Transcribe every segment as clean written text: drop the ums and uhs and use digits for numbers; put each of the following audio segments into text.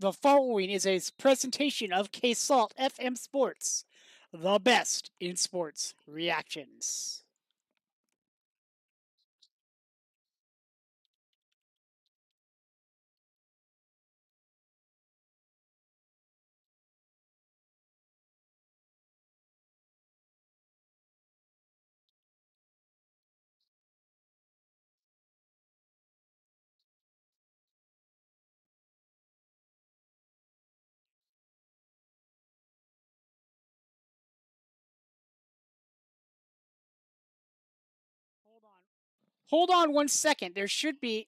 The following is a presentation of K-Salt FM Sports, the best in sports reactions. Hold on. Hold on 1 second. There should be.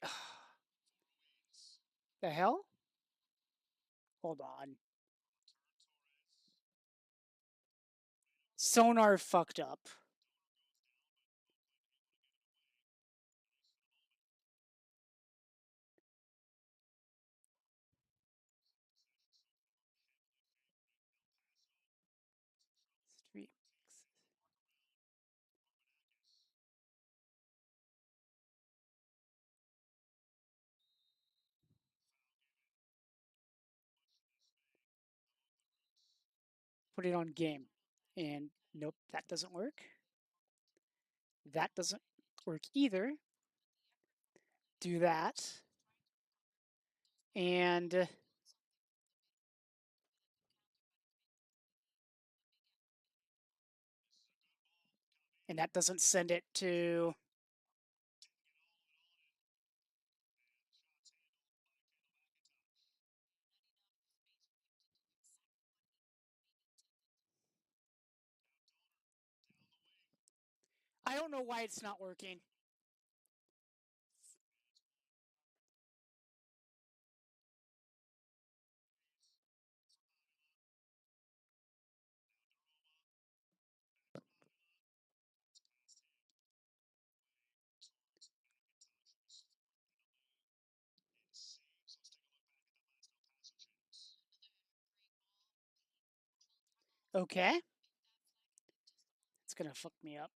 The hell? Hold on. Sonar fucked up. Street. Put it on game. And nope, that doesn't work. That doesn't work either. Do that. And that doesn't send it to. I don't know why it's not working. Okay. It's gonna fuck me up.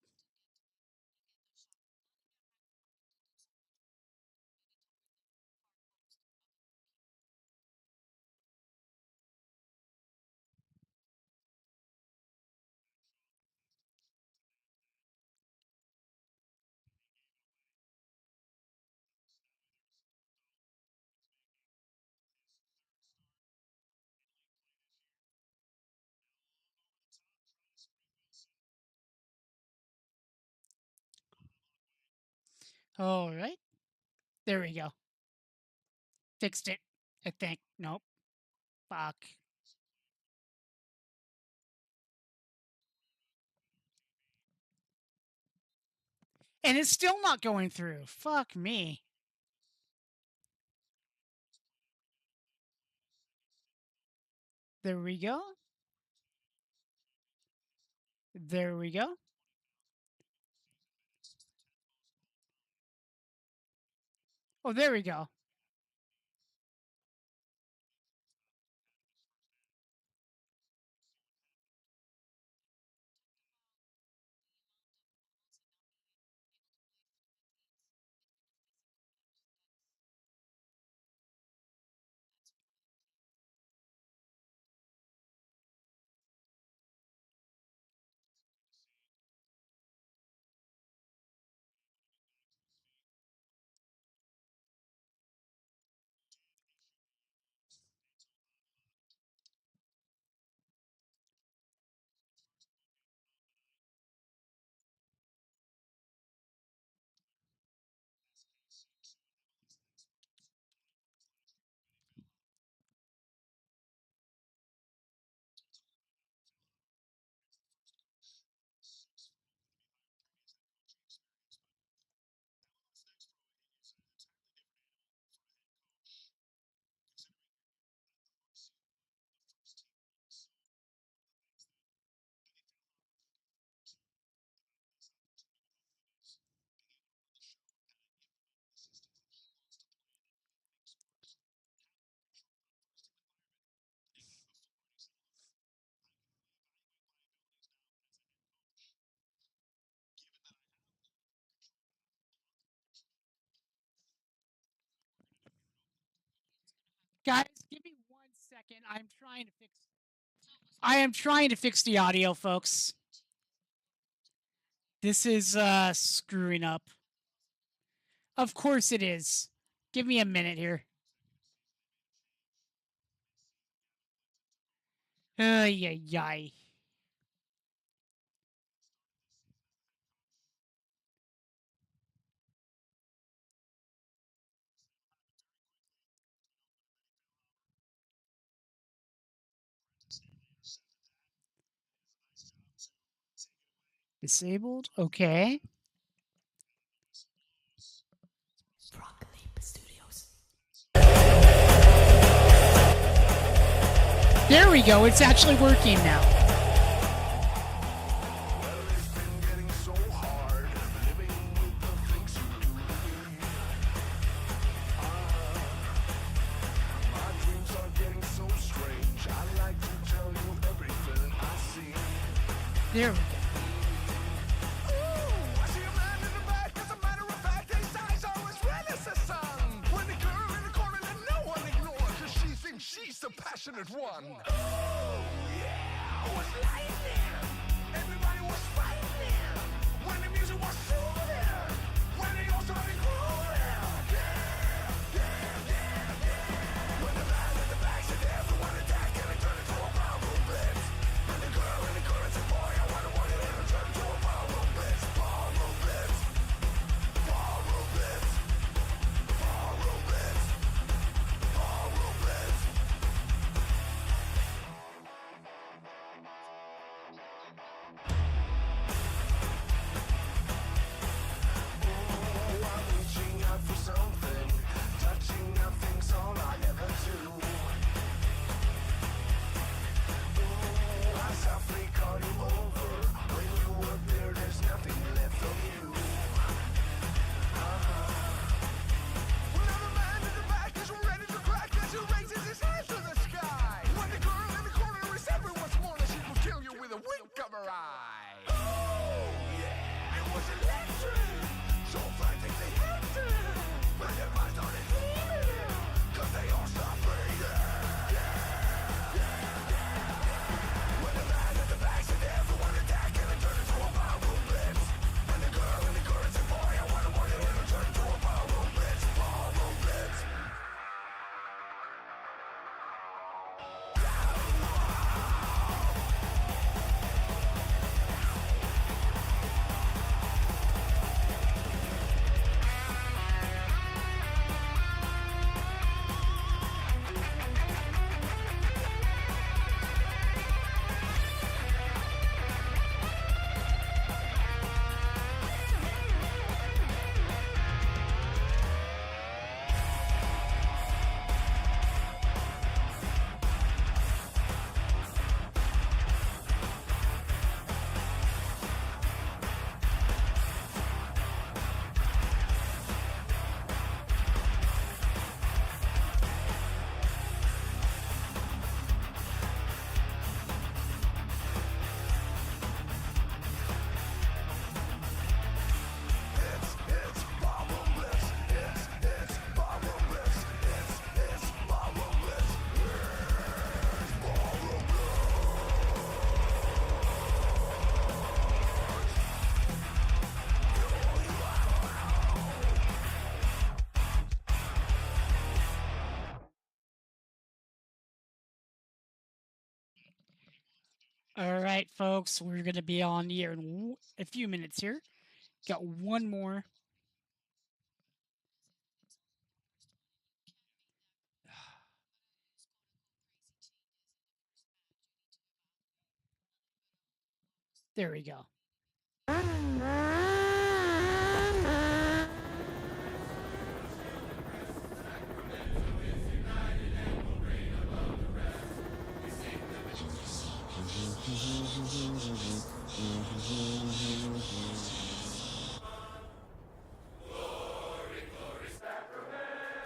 All right. There we go. Fixed it, I think. Nope. Fuck. And it's still not going through. Fuck me. There we go. There we go. Oh, there we go. Guys, give me 1 I am trying to fix the audio, folks. This is screwing up. Of course it is. Give me a minute here. Ay, ay, ay. Disabled? Okay. There we go. It's actually working now. There we go. She's the passionate one. Oh, yeah, it was lightning. Everybody was fighting. When the music was soothing. When they all started grooving. Yeah, yeah, yeah, yeah. When the man in the back said everyone attack and it turned into a powerful blitz. And the girl in the corner said, boy, I wonder what it is. It turned into a powerful blitz. Powerful blitz. Powerful blitz. Powerful blitz. Powerful blitz. For something, touching nothing's all I ever do. Ooh, I softly call you over. When you appear, there's nothing left of you. When every man in the back is ready to crack as he raises his hands to the sky. When the girl in the corner is everyone's more, she will kill you with a wink of her eye. Oh, yeah, it was electric. So frantic they had to. When their minds started bleeding, 'cause they all stopped breathing. Yeah, yeah, yeah, yeah. When the man in the back said everyone attack and it turned into a powerful blitz. When the girl in the corner said, boy, I wonder what it is. It turned into a powerful blitz. Powerful blitz. All right, folks. We're going to be on the air in a few minutes here. Got one more. There we go.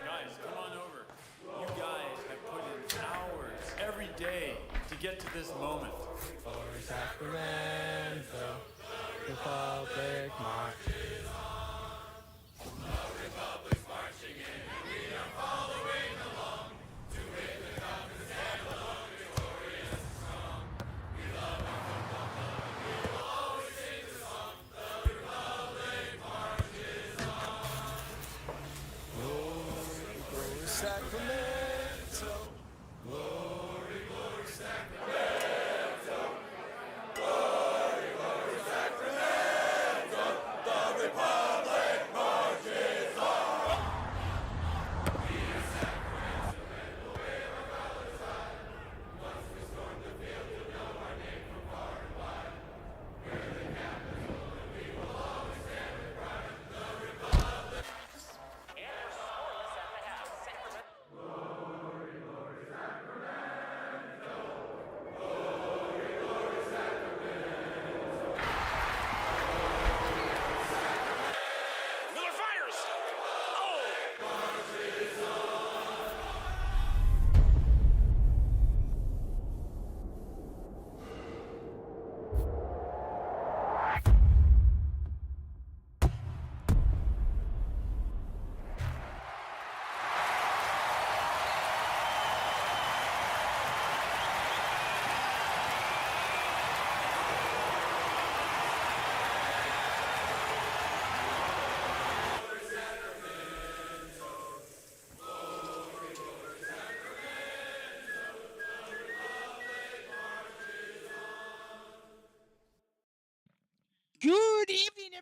Guys, come on over. You guys have put in hours every day to get to this moment. Glory Sacramento, Republic March.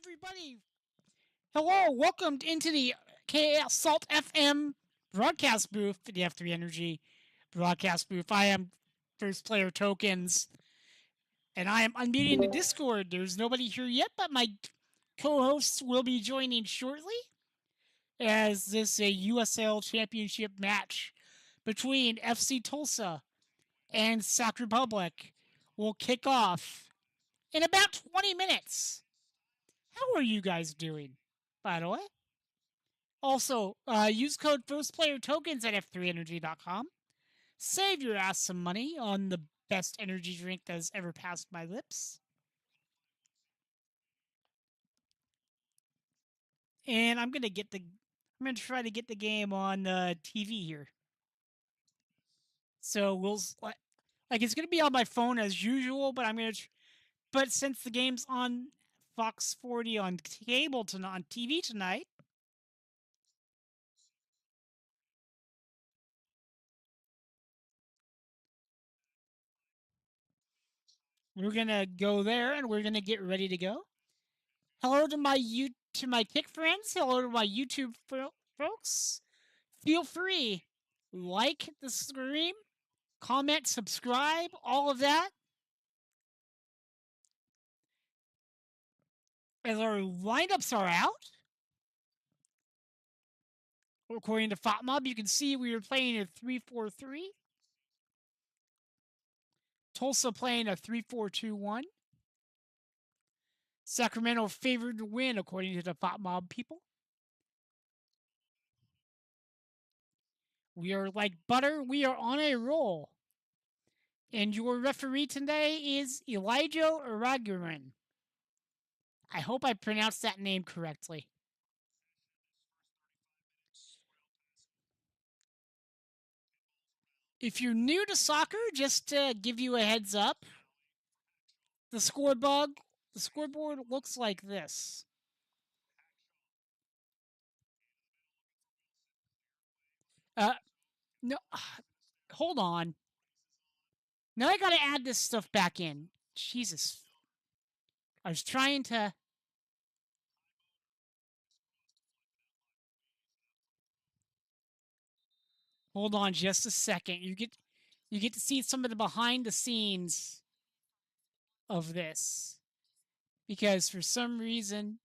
everybody. Hello, welcome into the Salt FM broadcast booth, the F3 Energy broadcast booth. I am First Player Tokens, and I am unmuting the Discord. There's nobody here yet, but my co-hosts will be joining shortly as this a USL Championship match between FC Tulsa and Sac Republic will kick off in about 20 minutes. How are you guys doing, by the way? Also, use code FirstPlayerTokens at f3energy.com. Save your ass some money on the best energy drink that has ever passed my lips. And I'm gonna try to get the game on TV here. So we'll like it's gonna be on my phone as usual, but but since the game's on Fox 40 on cable on TV tonight, we're gonna go there and we're gonna get ready to go. Hello to my Kick friends. Hello to my YouTube folks. Feel free, like the stream, comment, subscribe, all of that. As our lineups are out, according to FOTMob, you can see we were playing a 3-4-3. Tulsa playing a 3-4-2-1. Sacramento favored to win, according to the FOTMob people. We are like butter. We are on a roll. And your referee today is Elijah Araguren. I hope I pronounced that name correctly. If you're new to soccer, just to give you a heads up, the scoreboard looks like this. No, hold on. Now I gotta add this stuff back in. Jesus. I was trying to. Hold on just a second. You get to see some of the behind the scenes of this. Because for some reason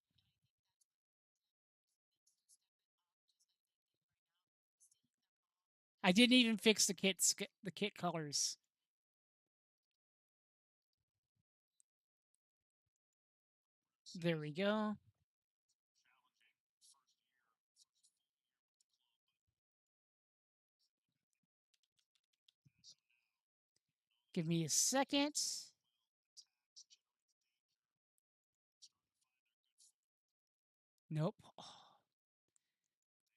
I didn't even fix the kit colors. There we go. Give me a second. Nope. Oh.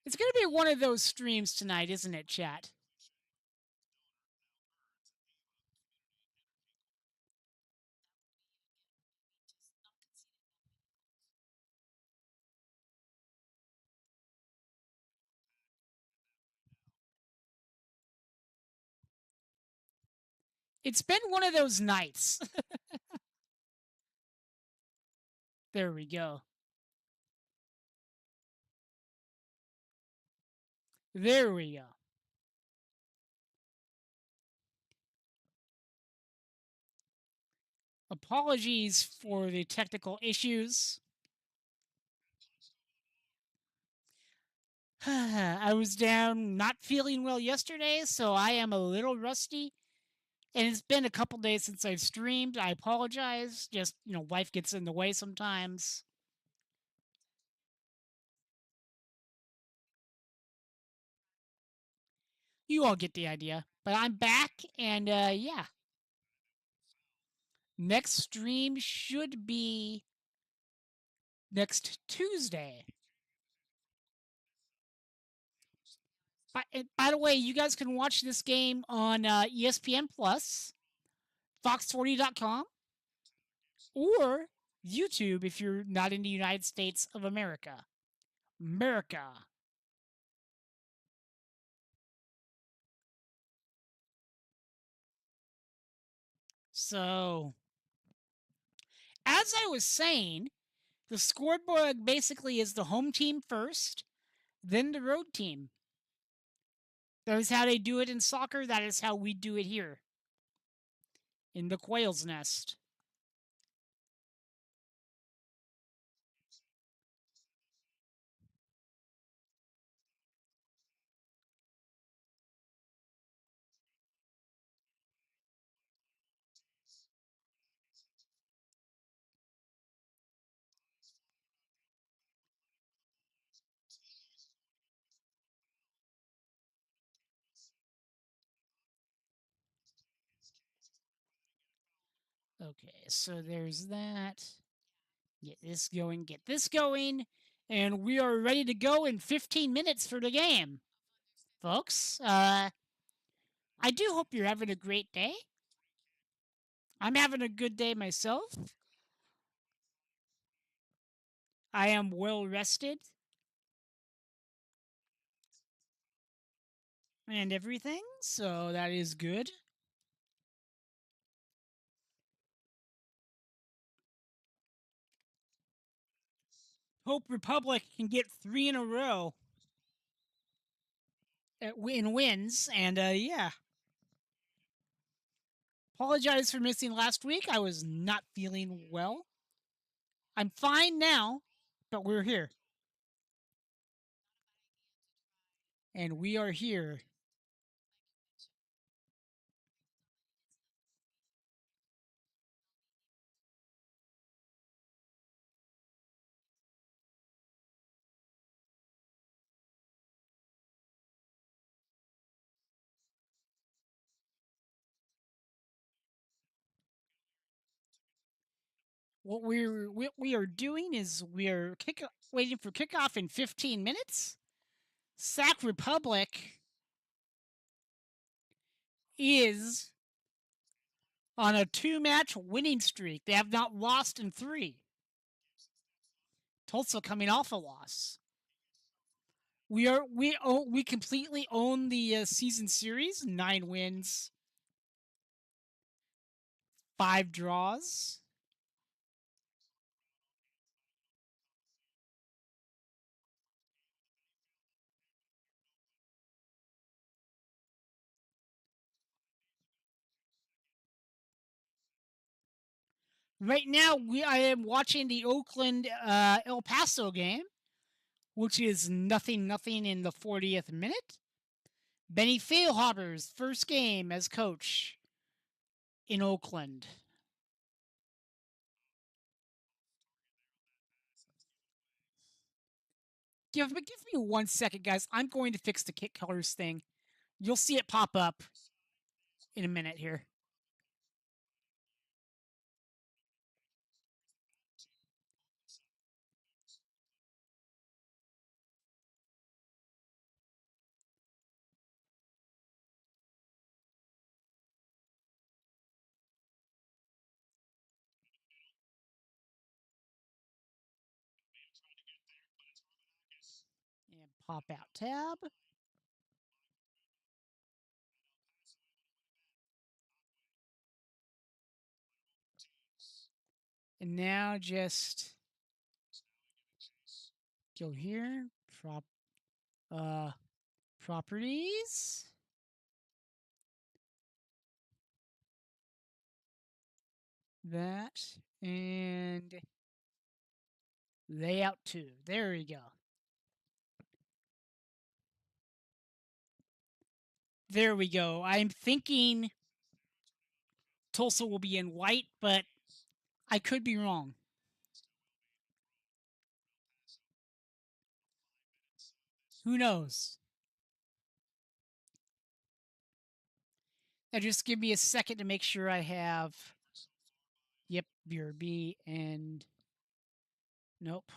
It's going to be one of those streams tonight, isn't it, chat? It's been one of those nights. There we go. There we go. Apologies for the technical issues. I was down not feeling well yesterday, so I am a little rusty. And it's been a couple days since I've streamed. I apologize. Just, life gets in the way sometimes. You all get the idea. But I'm back, and yeah. Next stream should be next Tuesday. By the way, you guys can watch this game on ESPN Plus, Fox40.com, or YouTube if you're not in the United States of America. America. So, as I was saying, The scoreboard basically is the home team first, then the road team. That is how they do it in soccer. That is how we do it here in the Quail's Nest. Okay, so there's that. Get this going, get this going. And we are ready to go in 15 minutes for the game. Folks, I do hope you're having a great day. I'm having a good day myself. I am well rested and everything, so that is good. Hope Republic can get 3 in a row in wins, and yeah. Apologize for missing last week. I was not feeling well. I'm fine now, but we're here. And we are here. What we are doing is we are waiting for kickoff in 15 minutes. Sac Republic is on a 2-match winning streak. They have not lost in 3. Tulsa coming off a loss. We completely own the season series. 9 wins, 5 draws. Right now, I am watching the Oakland El Paso game, which is 0-0 in the 40th minute. Benny Feilhaber's first game as coach in Oakland. Give me 1 second, guys. I'm going to fix the kit colors thing. You'll see it pop up in a minute here. And pop out tab. And now just go here, properties. That and layout 2. There we go. There we go. I'm thinking Tulsa will be in white, but I could be wrong. Who knows? Now just give me a second to make sure I have. Yep, BRB and nope.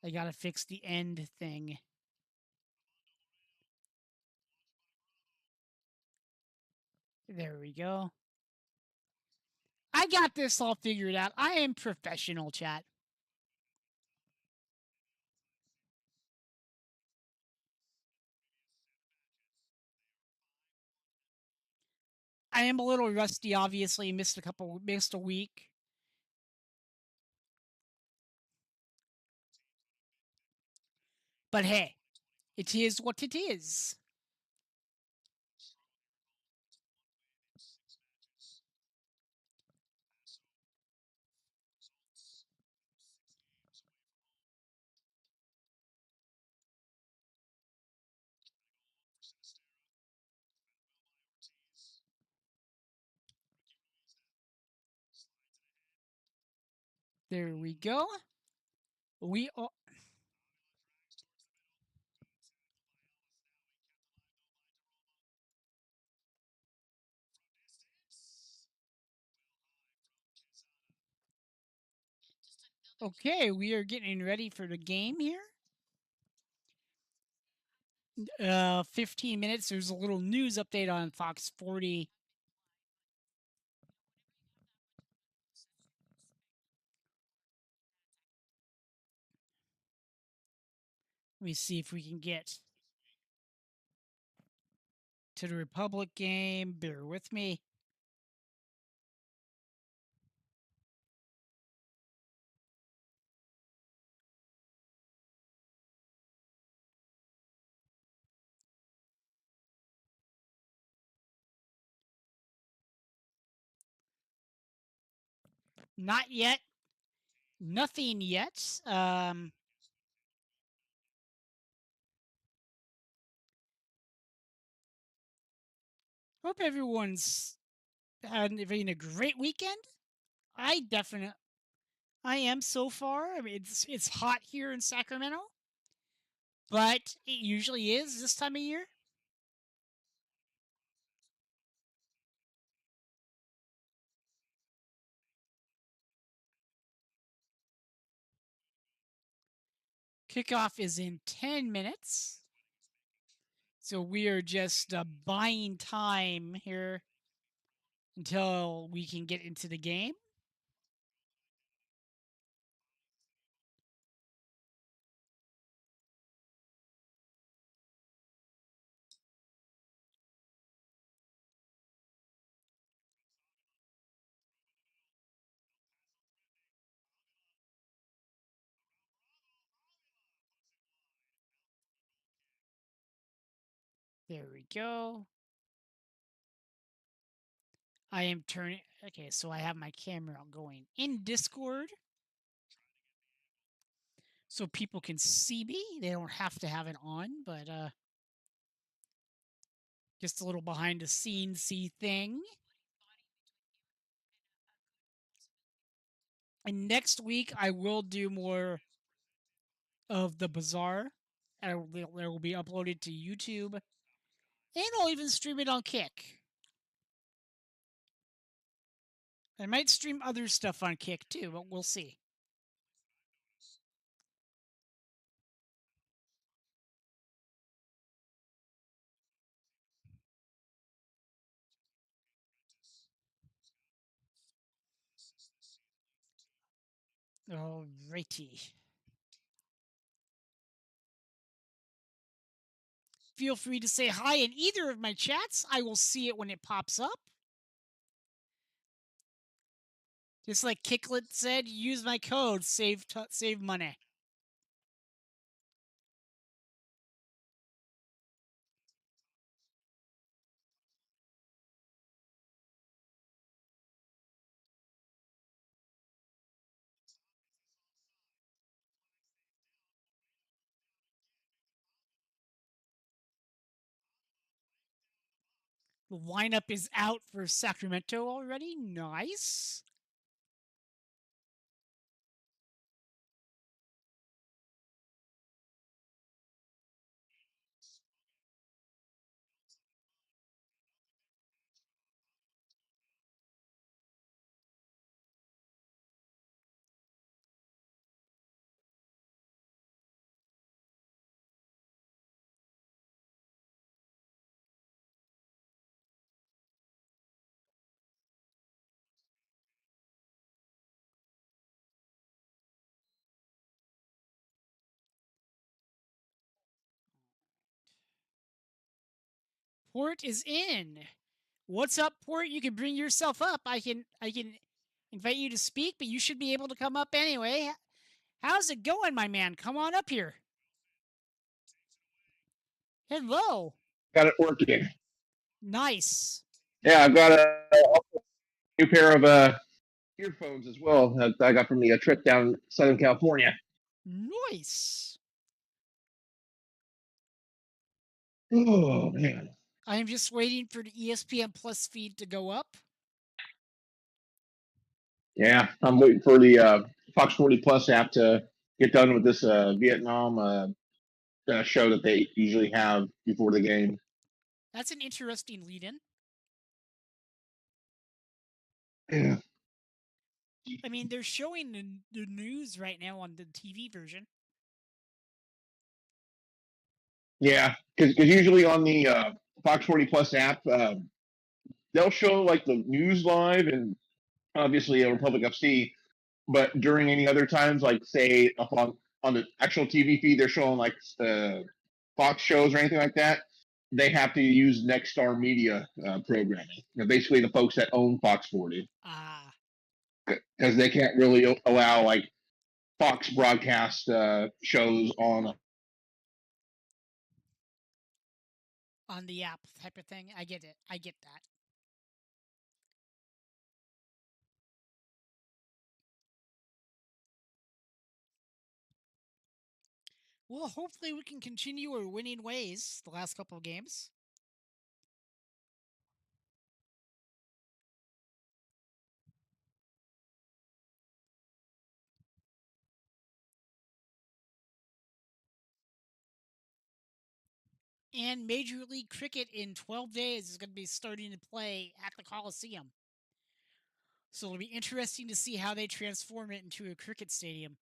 I gotta fix the end thing. There we go. I got this all figured out. I am professional, chat. I am a little rusty, obviously. Missed a week. But hey, it is what it is. There we go. We are. Okay, we are getting ready for the game here. 15 minutes. There's a little news update on Fox 40. Let me see if we can get to the Republic game. Bear with me. Not yet. Nothing yet. Hope everyone's having a great weekend. I am so far. I mean, it's hot here in Sacramento, but it usually is this time of year. Kickoff is in 10 minutes. So we are just buying time here until we can get into the game. There we go. I am turning. Okay, so I have my camera going in Discord so people can see me. They don't have to have it on, but just a little behind the scenes thing. And next week I will do more of the bazaar. And it will be uploaded to YouTube, and I'll even stream it on Kick. I might stream other stuff on Kick too, but we'll see. Alrighty. Feel free to say hi in either of my chats. I will see it when it pops up. Just like Kicklet said, use my code, save money. The lineup is out for Sacramento already. Nice. Port is in. What's up, Port? You can bring yourself up. I can invite you to speak, but you should be able to come up anyway. How's it going, my man? Come on up here. Hello. Got it working. Nice. Yeah, I've got a new pair of earphones as well that I got from the trip down Southern California. Nice. Oh man. I am just waiting for the ESPN Plus feed to go up. Yeah, I'm waiting for the Fox 40 Plus app to get done with this Vietnam show that they usually have before the game. That's an interesting lead in. Yeah. I mean, they're showing the news right now on the TV version. Yeah, because usually on the Fox 40 Plus app, they'll show like the news live and obviously a Republic FC. But during any other times, like say up on the actual TV feed, they're showing like Fox shows or anything like that. They have to use Next Star Media programming. Basically, the folks that own Fox 40, Ah, because they can't really allow like Fox broadcast shows on the app type of thing. I get it. I get that. Well, hopefully we can continue our winning ways the last couple of games. And Major League Cricket in 12 days is going to be starting to play at the Coliseum. So it'll be interesting to see how they transform it into a cricket stadium.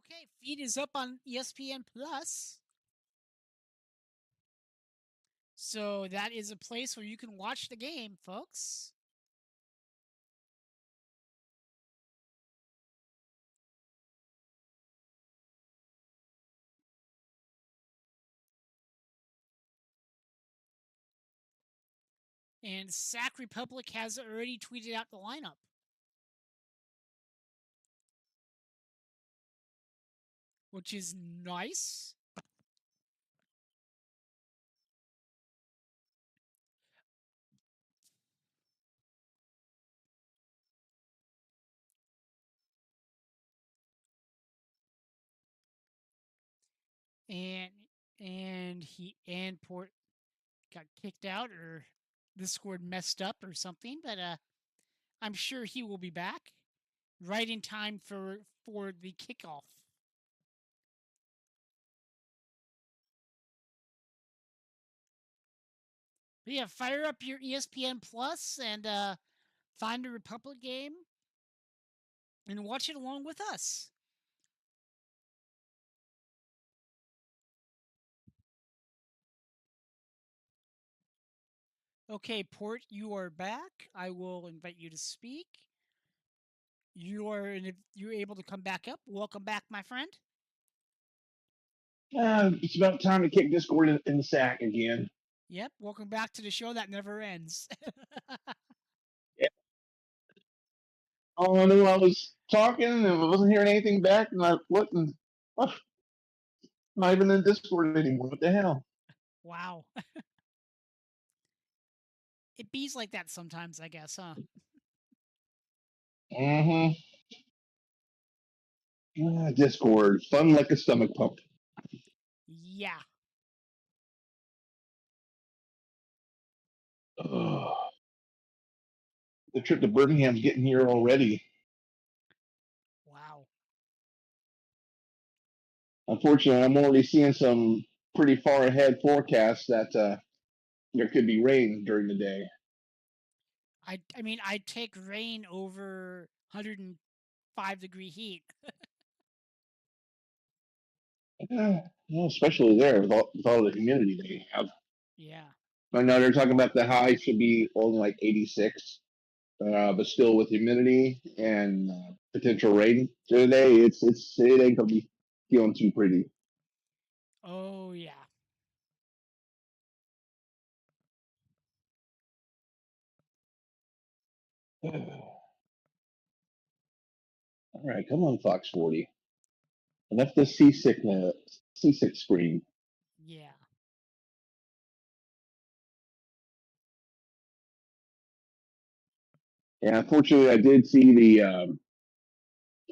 Okay, feed is up on ESPN Plus. So that is a place where you can watch the game, folks. And Sac Republic has already tweeted out the lineup. Which is nice. And Port got kicked out or Discord messed up or something, but I'm sure he will be back right in time for the kickoff. But yeah, fire up your ESPN Plus and find a Republic game and watch it along with us. Okay, Port, you are back. I will invite you to speak. If you're able to come back up, welcome back, my friend. it's about time to kick Discord in the sack again. Yep, welcome back to the show that never ends. Yeah. Oh, I knew I was talking and I wasn't hearing anything back, and I looked and oh, not even in Discord anymore. What the hell? Wow. It bees like that sometimes, I guess, huh? Mm-hmm. Discord, fun like a stomach pump. Yeah. Ugh. The trip to Birmingham's getting here already. Wow. Unfortunately, I'm already seeing some pretty far ahead forecasts that there could be rain during the day. I mean, I'd take rain over 105-degree heat. Well, especially there with all the humidity they have. Yeah. I know they're talking about the high should be only like 86, but still with humidity and potential rain today, it ain't gonna be feeling too pretty. Oh, yeah. All right, come on, Fox 40. Enough the seasick screen. Yeah. Yeah, unfortunately, I did see the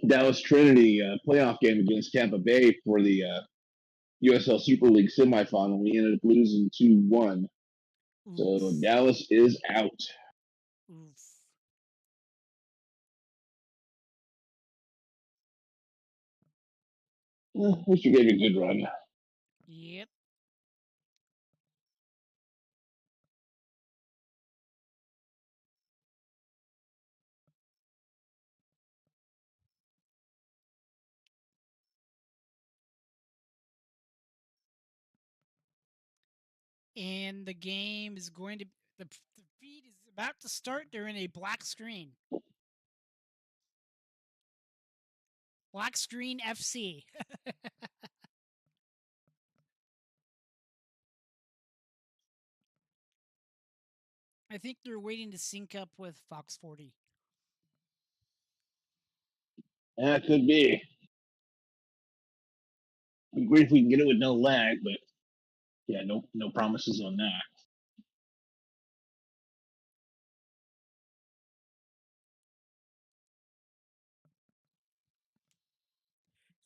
Dallas Trinity playoff game against Tampa Bay for the USL Super League semifinal. We ended up losing 2-1. So Oof. Dallas is out. Oof. At least we gave you a good run. Yep. And the game is going to, the feed is about to start. They're in a black screen. Black screen FC. I think they're waiting to sync up with Fox 40. Yeah, it could be. It'd be great if we can get it with no lag, but yeah, no promises on that.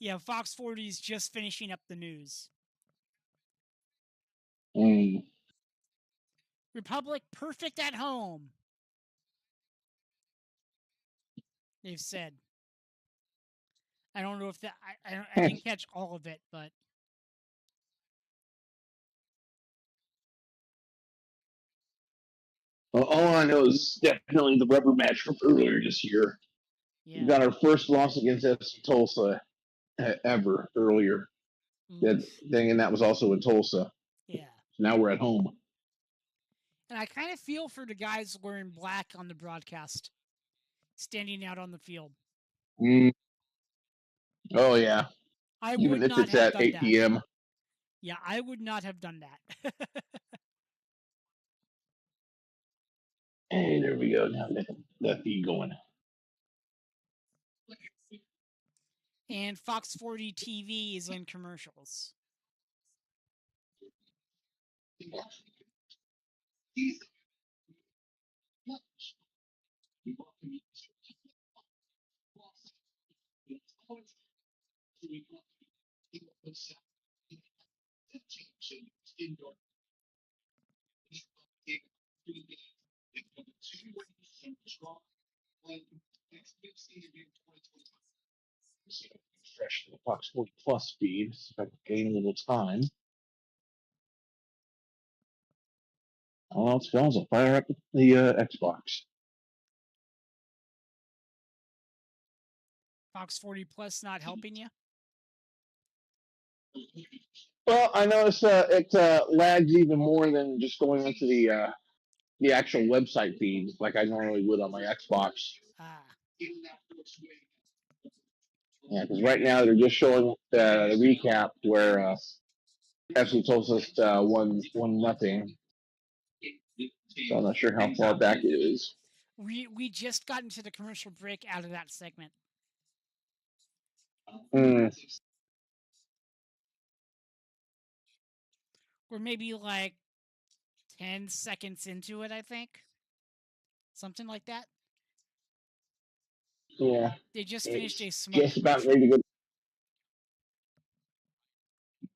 Yeah, Fox 40 is just finishing up the news. Mm. Republic perfect at home, they've said. I don't know if that, I didn't catch all of it, but Well, all I know is definitely the rubber match from earlier this year. We yeah. got our first loss against FC Tulsa ever earlier. That Oof. thing, and that was also in Tulsa. Yeah. So now we're at home. And I kind of feel for the guys wearing black on the broadcast, standing out on the field. Mm. Oh yeah, I even would if not it's have at done 8 that. p.m. Yeah, I would not have done that. Hey, there we go. Now that feed going. And Fox 40 TV is in commercials. Fresh to the Fox 40 Plus feed. See if I can gain a little time. All else fails, I'll fire up the Xbox. Fox 40 Plus not helping you? Well, I noticed it lags even more than just going into the actual website feed like I normally would on my Xbox. Ah. Yeah, because right now they're just showing the recap where FC Tulsa won nothing. So I'm not sure how far back it is. We just got into the commercial break out of that segment. Mm. We're maybe like 10 seconds into it, I think. Something like that. Yeah. They just finished a It's smoke just about commercial. ready to go.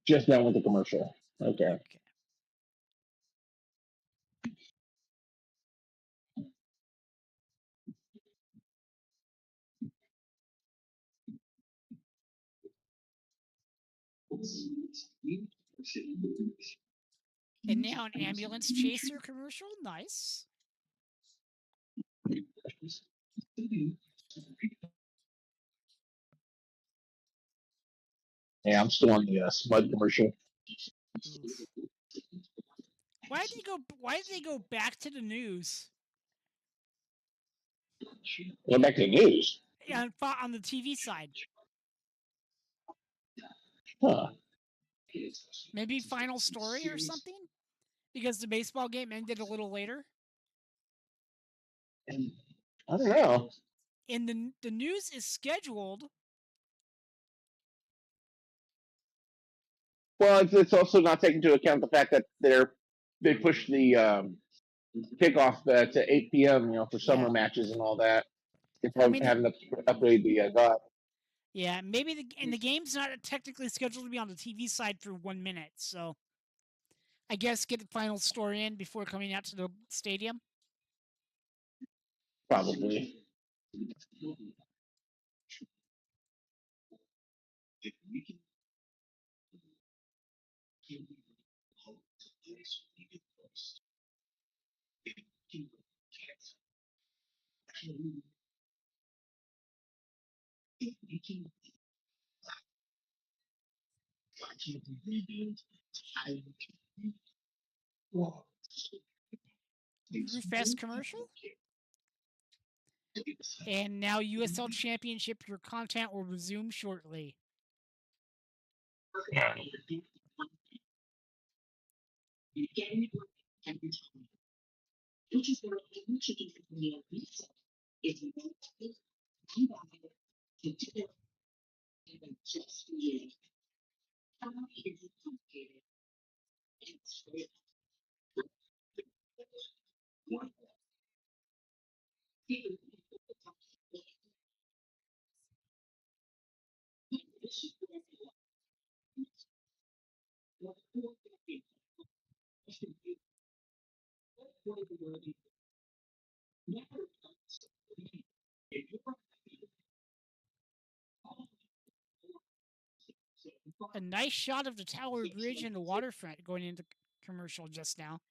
Just done with the commercial. Okay. Okay. And now an ambulance chaser commercial. Nice. Yeah, I'm still on the Spud commercial. Oof. Why did they go back to the news? Going back to the news. Yeah, on the TV side. Huh. Maybe final story or something? Because the baseball game ended a little later. I don't know. And the news is scheduled. Well, it's also not taking into account the fact that they pushed the kickoff to 8 p.m. For summer Yeah. matches and all that. They I probably mean, having to upgrade the dot. yeah, maybe the game's not technically scheduled to be on the TV side for 1 minute, so I guess get the final story in before coming out to the stadium. Probably. Brewfest commercial. And now USL Championship, your content will resume shortly. A nice shot of the Tower Bridge and the waterfront going into commercial just now.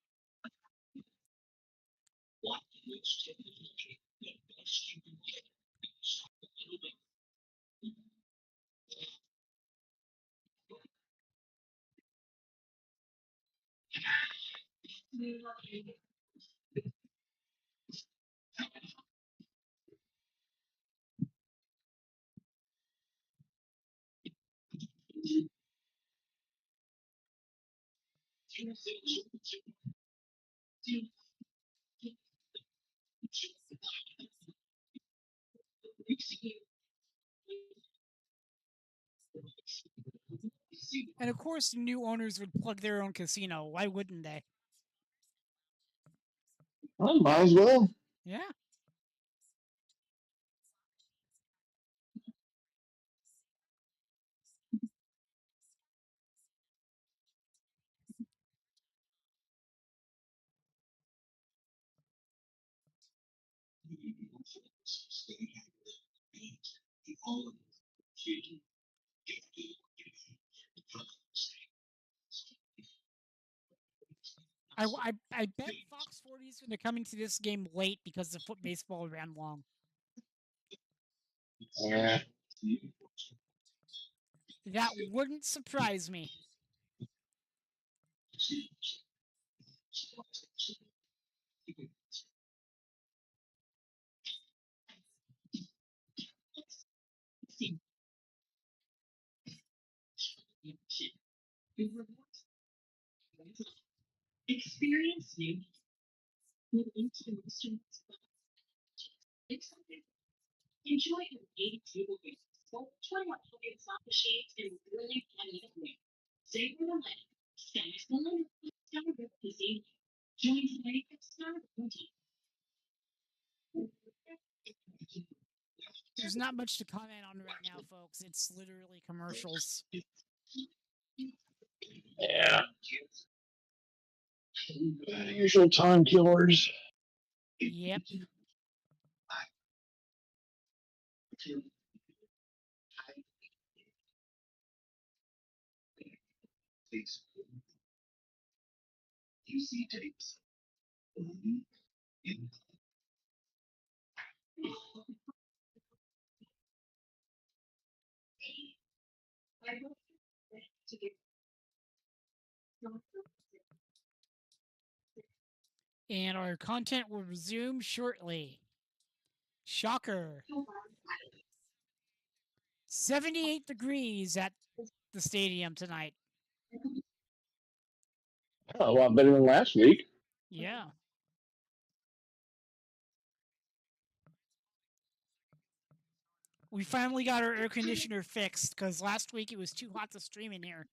And of course, the new owners would plug their own casino. Why wouldn't they? Well, might as well. Yeah. I bet Fox 40 is going to come into this game late because the foot baseball ran long. Yeah. That wouldn't surprise me. There's not much to comment on right now, folks. It's literally commercials. Yeah. Usual time killers. Yep. And our content will resume shortly. Shocker. 78 degrees at the stadium tonight. Oh, a lot better than last week. Yeah. We finally got our air conditioner fixed because last week it was too hot to stream in here.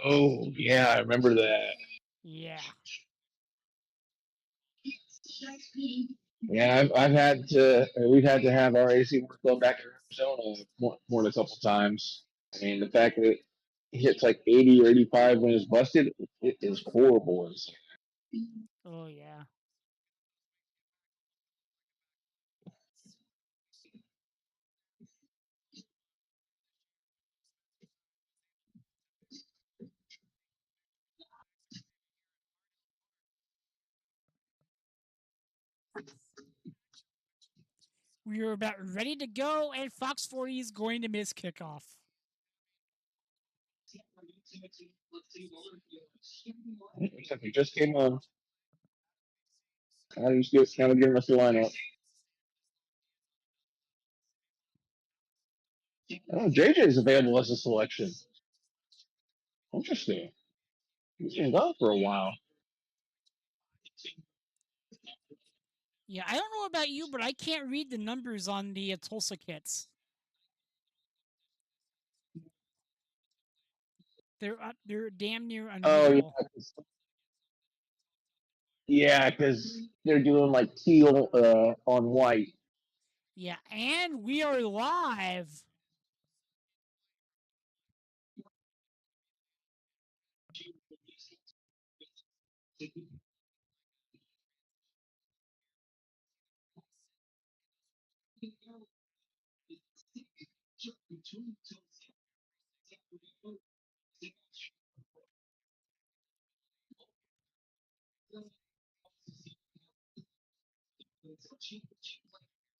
Oh yeah, I remember that. Yeah. Yeah, I've had to. We've had to have our AC work go back in Arizona more than a couple times. I mean, the fact that it hits like 80 or 85 when it's busted, it is horrible. Oh, yeah. We are about ready to go, and Fox 40 is going to miss kickoff. We just came on. I just kind of giving us the lineup. Oh, JJ is available as a selection. Interesting. He's been gone for a while. Yeah, I don't know about you, but I can't read the numbers on the Tulsa kits. They're damn near unreadable. Yeah, because they're doing like teal on white. Yeah, and we are live.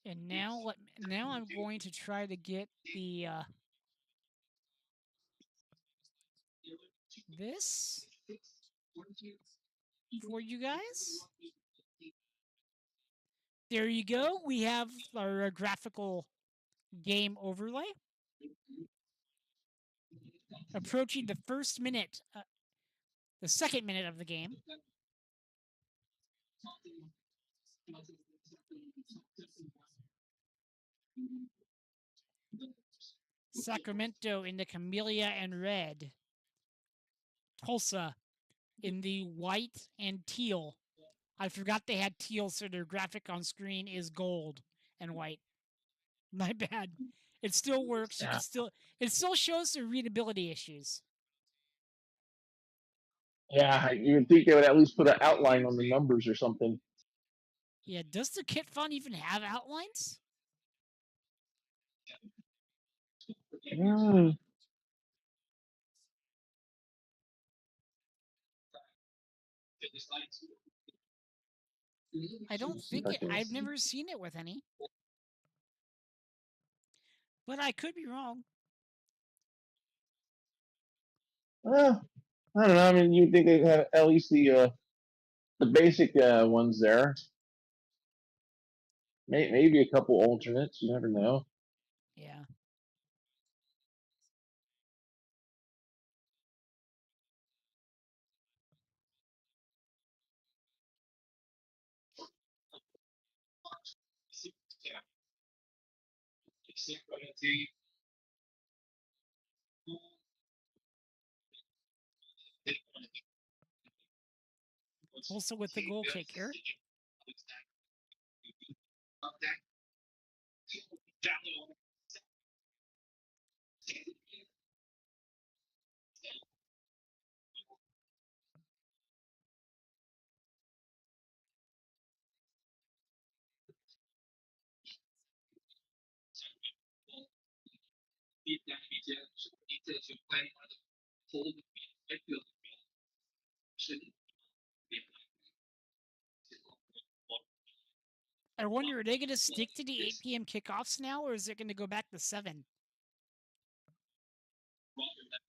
And now I'm going to try to get the this for you guys. There you go. We have our graphical game overlay. Approaching the first minute, the second minute of the game. Sacramento in the camellia and red. Tulsa in the white and teal. I forgot they had teal, so their graphic on screen is gold and white. My bad. It still works. You can still it still shows the readability issues. Yeah, you would think they would at least put an outline on the numbers or something. Yeah, does the kit font even have outlines? Mm. I don't think it. I've never seen it with any. But I could be wrong. I don't know. I mean, you'd think they'd have at least the basic ones there. Maybe a couple alternates. You never know. Yeah. Also with the goal kicker. I wonder, are they going to stick to the 8 p.m. kickoffs now, or is it going to go back to 7?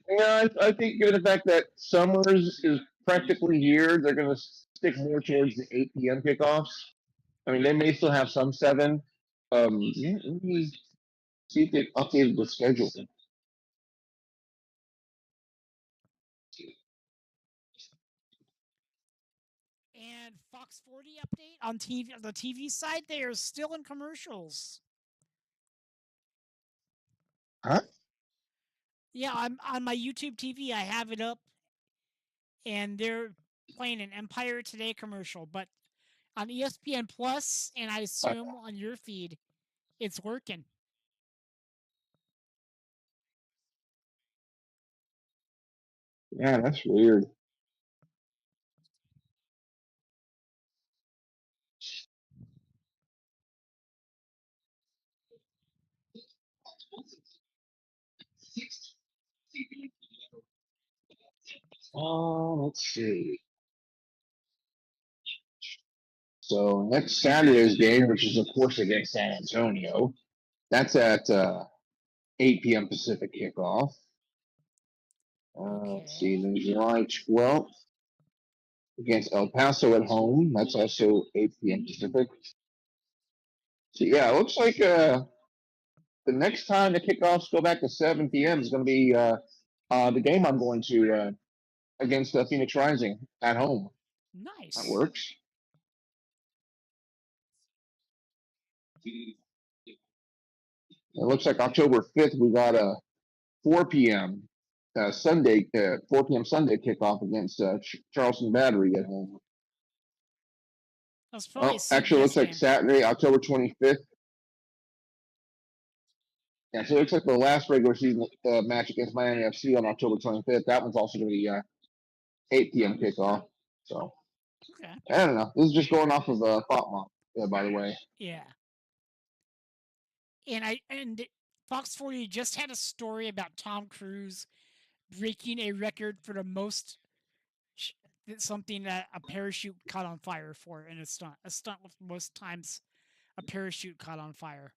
Yeah, I think given the fact that Summers is practically here, they're going to stick more towards the 8 p.m. kickoffs. I mean, they may still have some 7. Yeah, let me see if they updated the schedule. And Fox 40 update on TV, the TV side, they are still in commercials. Huh? Yeah, I'm on my YouTube TV. I have it up, and they're playing an Empire Today commercial. But on ESPN Plus, and I assume on your feed, it's working. Yeah, that's weird. Let's see. So next Saturday's game, which is of course against San Antonio, that's at 8 p.m. Pacific kickoff. Let's see, Okay. then July 12th against El Paso at home. That's also 8 p.m. Pacific. So yeah, it looks like the next time the kickoffs go back to 7 p.m. is going to be the game I'm going to against Phoenix Rising at home. That Nice. works. It looks like October 5th we got a 4 p.m. Sunday 4 p.m. Sunday kickoff against Charleston Battery at home. That's probably a Actually, it CBS looks like game. Saturday, October 25th. Yeah, so it looks like the last regular season match against Miami FC on October 25th. That one's also going to be 8 p.m. kickoff. So Okay. I don't know. This is just going off of Thought Mom, by the way. Yeah. And Fox 40 just had a story about Tom Cruise breaking a record for the most something that a parachute caught on fire for in a stunt with most times a parachute caught on fire.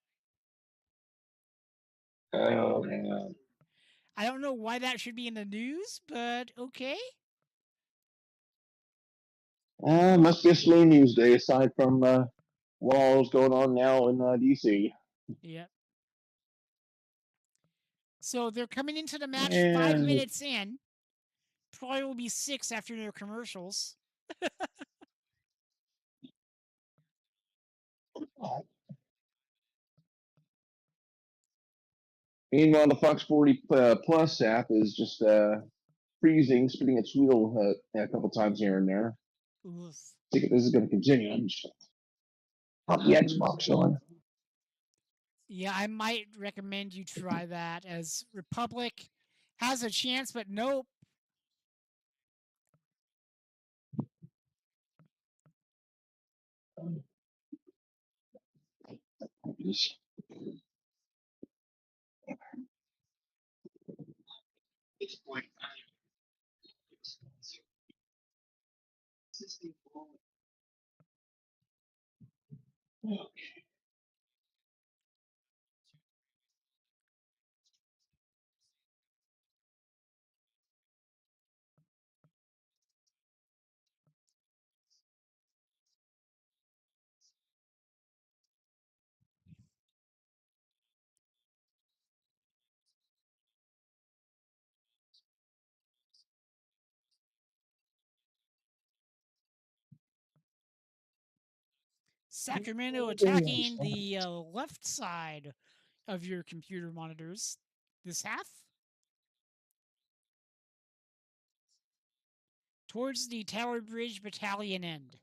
Oh man. I don't know why that should be in the news, but okay. Must be a slow news day aside from what all's going on now in DC. Yep. So they're coming into the match And 5 minutes in. Probably will be 6 after their commercials. meanwhile, the Fox 40 Plus app is just freezing, spinning its wheel a couple times here and there. Oof. I think this is going to continue. I'm just pop the Xbox on. Yeah, I might recommend you try that as Republic has a chance, but nope. Just, Sacramento attacking the left side of your computer monitors this half towards the Tower Bridge Battalion end.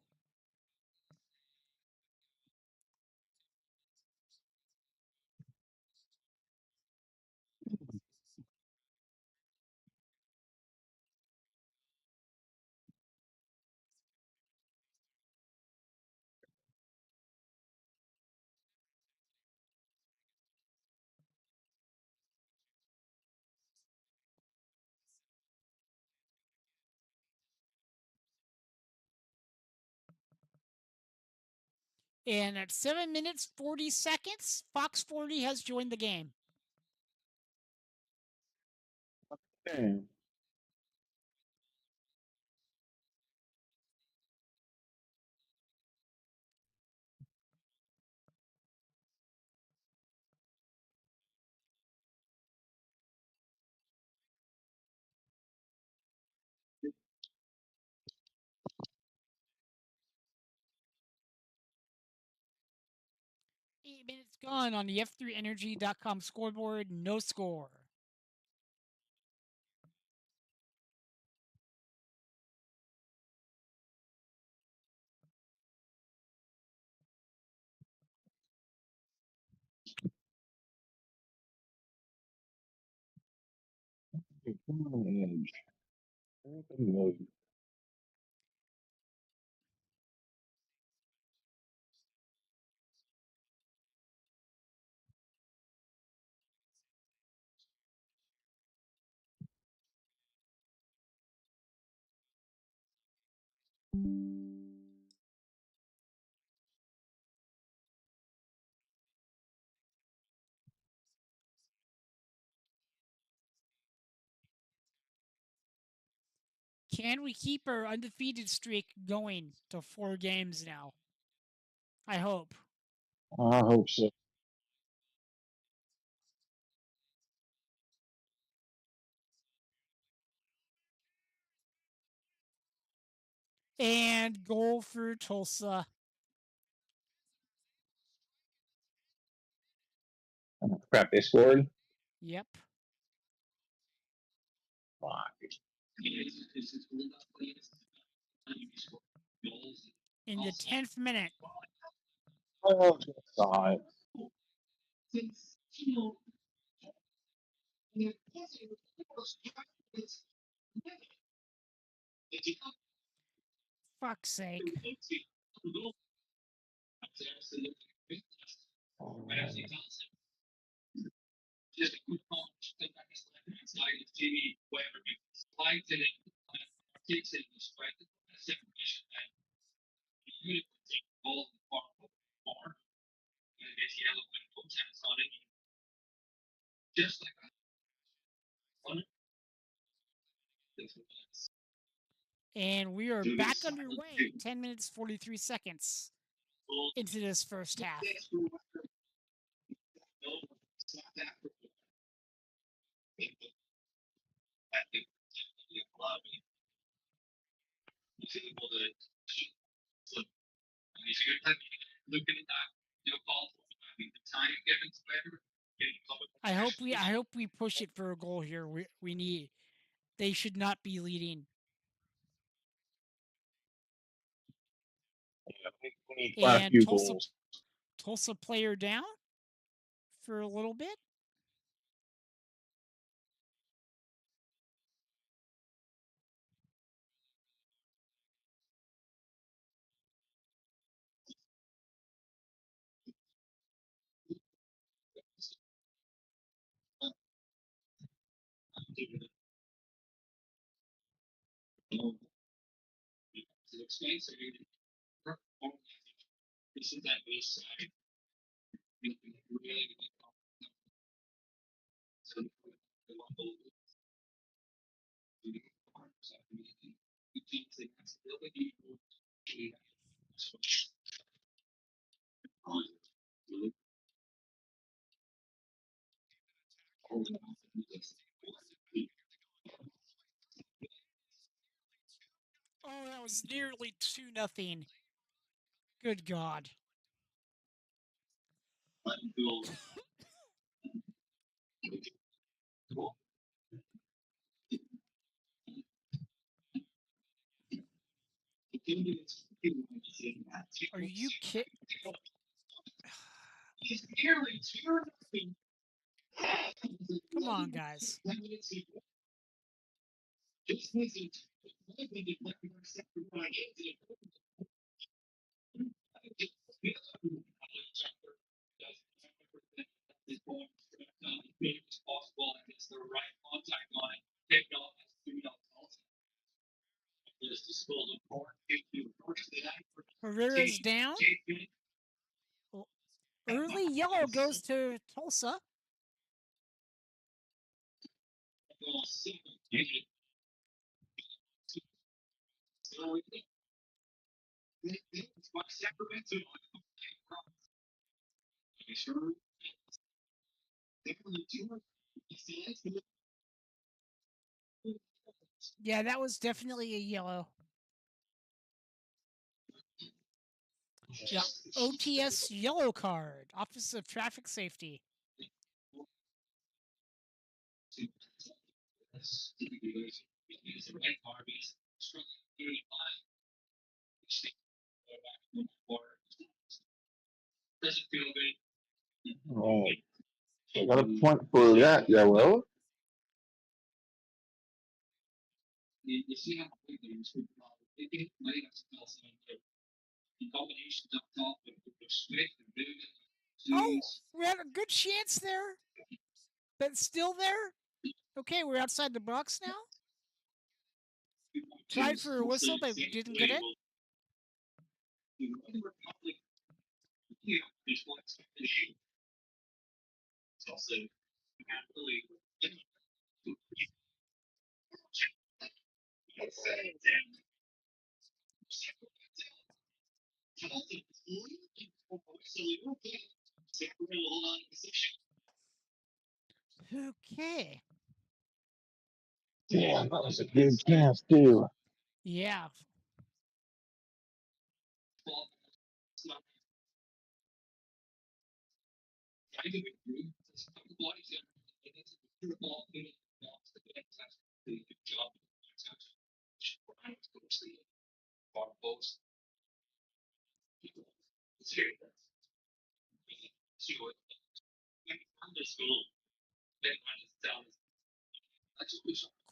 And at 7 minutes 40 seconds, Fox 40 has joined the game. Damn. Minutes gone on the F3Energy.com scoreboard. No score. Come on, Edge. Mode. Can we keep our undefeated streak going to 4 games now? I hope. I hope so. And goal for Tulsa. Oh, crap, they scored. Yep. Fuck. In the 10th minute. Oh, God. Fuck's sake. And we are back underway. 10 minutes, 43 seconds into this first half. I hope we push it for a goal here. We need. They should not be leading. Yeah, we need quite a And few goals. Tulsa player down for a little bit. Oh, that was nearly 2-0. Good God. Are you kidding? Come on, guys. Herrera's down. Early yellow goes to Tulsa. Yeah, that was definitely a yellow. Yeah, OTS yellow card, Office of Traffic Safety. Oh, I got a point for that yellow. Oh, we had a good chance there, but still there. Okay, we're outside the box now. Tried for a whistle, but didn't get it. Okay. Damn, that was a good chance too. Yeah.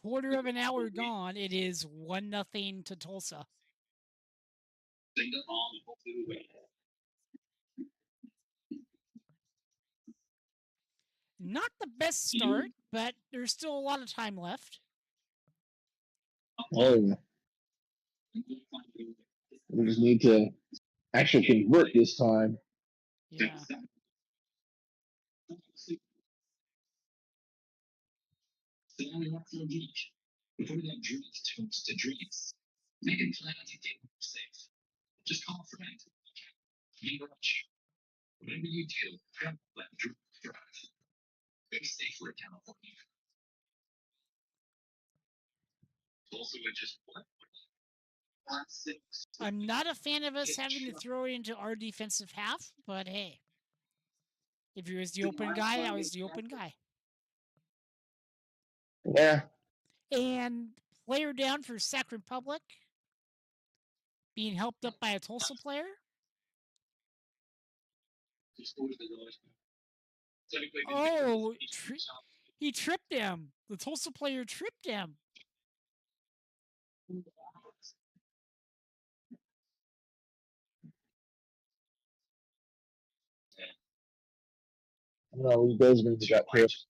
Quarter of an hour gone. It is 1-0 to Tulsa. Not the best start, but there's still a lot of time left. Oh, we just need to actually convert this time. Yeah. I'm not a fan of us having to throw it into our defensive half, but hey, if he was the open guy, I was the open guy. Yeah. And player down for Sac Republic, being helped up by a Tulsa player. Oh, he tripped him. The Tulsa player tripped him. No, he does mean he got tripped.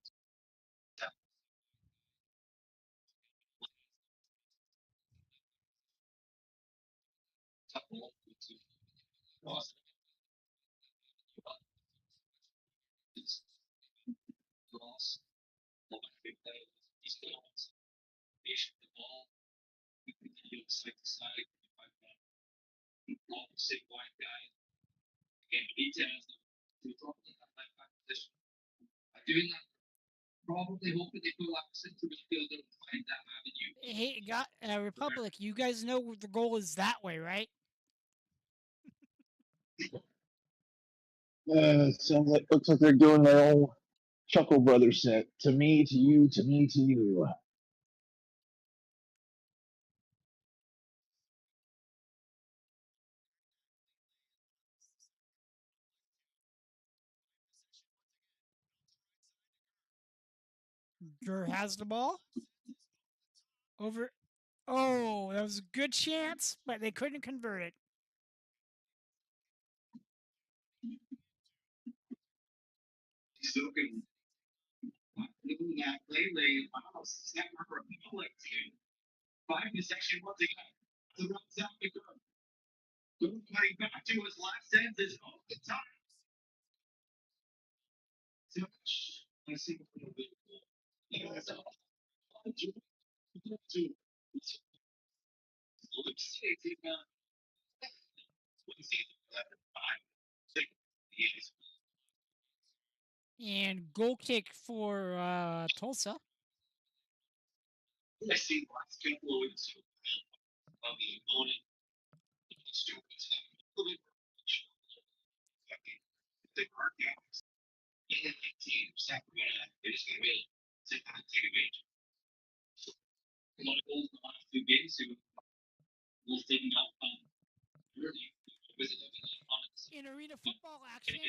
Hey, got Republic. You guys know the goal is that way, right? Sounds like looks like they're doing their own Chuckle Brothers set. To me, to you, to me, to you. Gurr has the ball. Over. Oh, that was a good chance, but they couldn't convert it. And goal kick for Tulsa. In arena football action,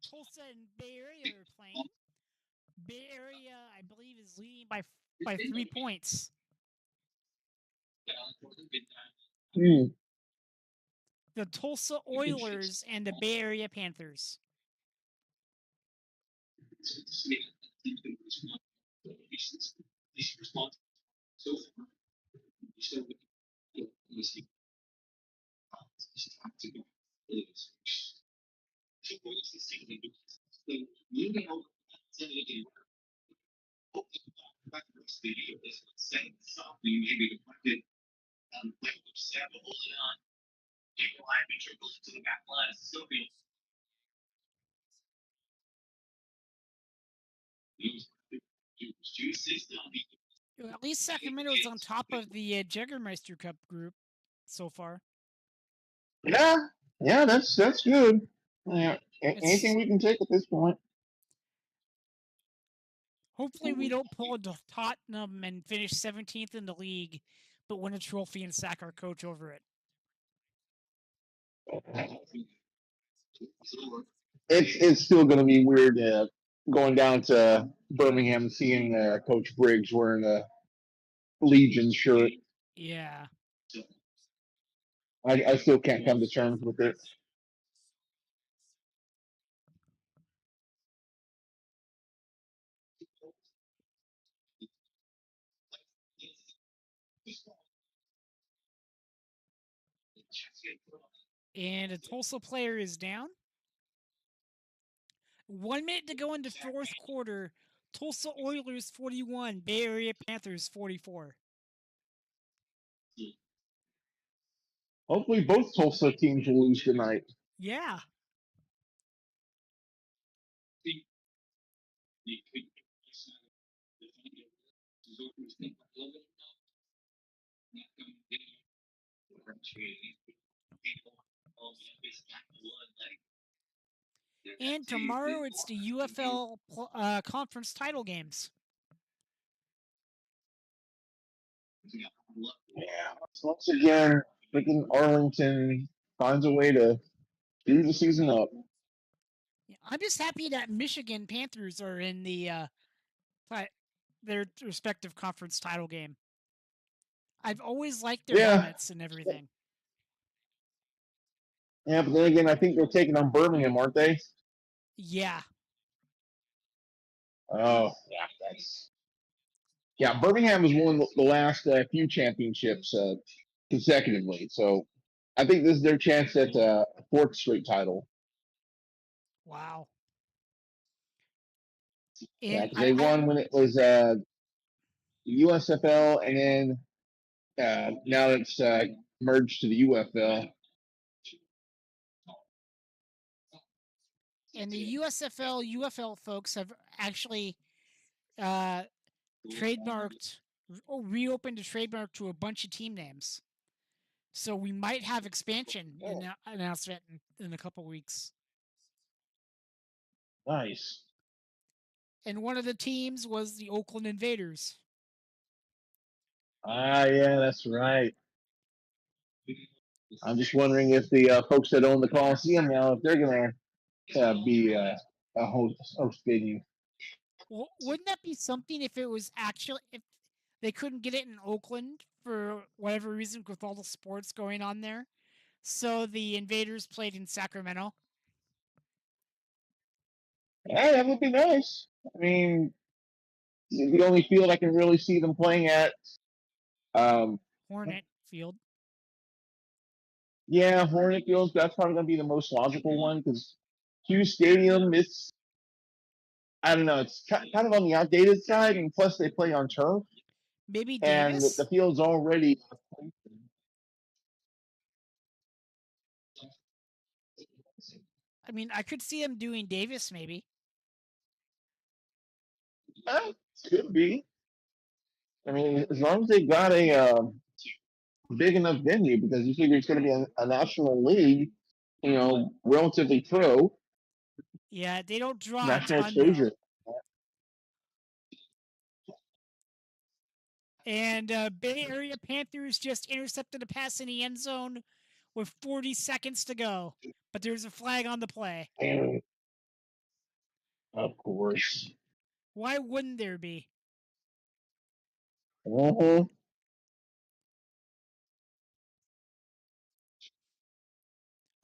Tulsa and Bay Area are playing. Bay Area, I believe, is leading by 3 points. Hmm. The Tulsa Oilers and the Bay Area Panthers. At least Sacramento is on top of the Jägermeister Cup group so far. Yeah, yeah, that's good. Yeah, anything It's we can take at this point. hopefully we don't pull into Tottenham and finish 17th in the league, but win a trophy and sack our coach over it. It's still going to be weird going down to Birmingham and seeing Coach Briggs wearing a Legion shirt. Yeah. I still can't come to terms with it. And a Tulsa player is down. 1 minute to go into fourth quarter. Tulsa Oilers 41, Bay Area Panthers 44. Hopefully, both Tulsa teams will lose tonight. Yeah. And tomorrow it's the UFL conference title games. Yeah. Once again, freaking Arlington finds a way to do the season up. I'm just happy that Michigan Panthers are in their respective conference title game. I've always liked their helmets and everything. Yeah, but then again, I think they're taking on Birmingham, aren't they? Yeah. Oh, yeah, Birmingham has won the last few championships consecutively, so I think this is their chance at a fourth straight title. Wow. Yeah, because they won when it was USFL, and then now it's merged to the UFL. And the USFL, UFL folks have actually reopened a trademark to a bunch of team names. So we might have expansion announcement in a couple weeks. Nice. And one of the teams was the Oakland Invaders. Yeah, that's right. I'm just wondering if the folks that own the Coliseum now, if they're going to be a host venue. Well, wouldn't that be something if it was actually if they couldn't get it in Oakland for whatever reason with all the sports going on there? So the Invaders played in Sacramento. Yeah, that would be nice. I mean, the only field I can really see them playing at. Hornet Field. Yeah, Hornet Field. That's probably going to be the most logical one because Hughes Stadium, I don't know, it's kind of on the outdated side, and plus they play on turf. Maybe and the Davis? field's already. I mean, I could see him doing Davis maybe. Could be. I mean, as long as they got a big enough venue, because you figure it's going to be a national league, relatively pro, Yeah, they don't draw a national ton though. exposure. And Bay Area Panthers just intercepted a pass in the end zone with 40 seconds to go. But there's a flag on the play. And of course. Why wouldn't there be? Uh-huh.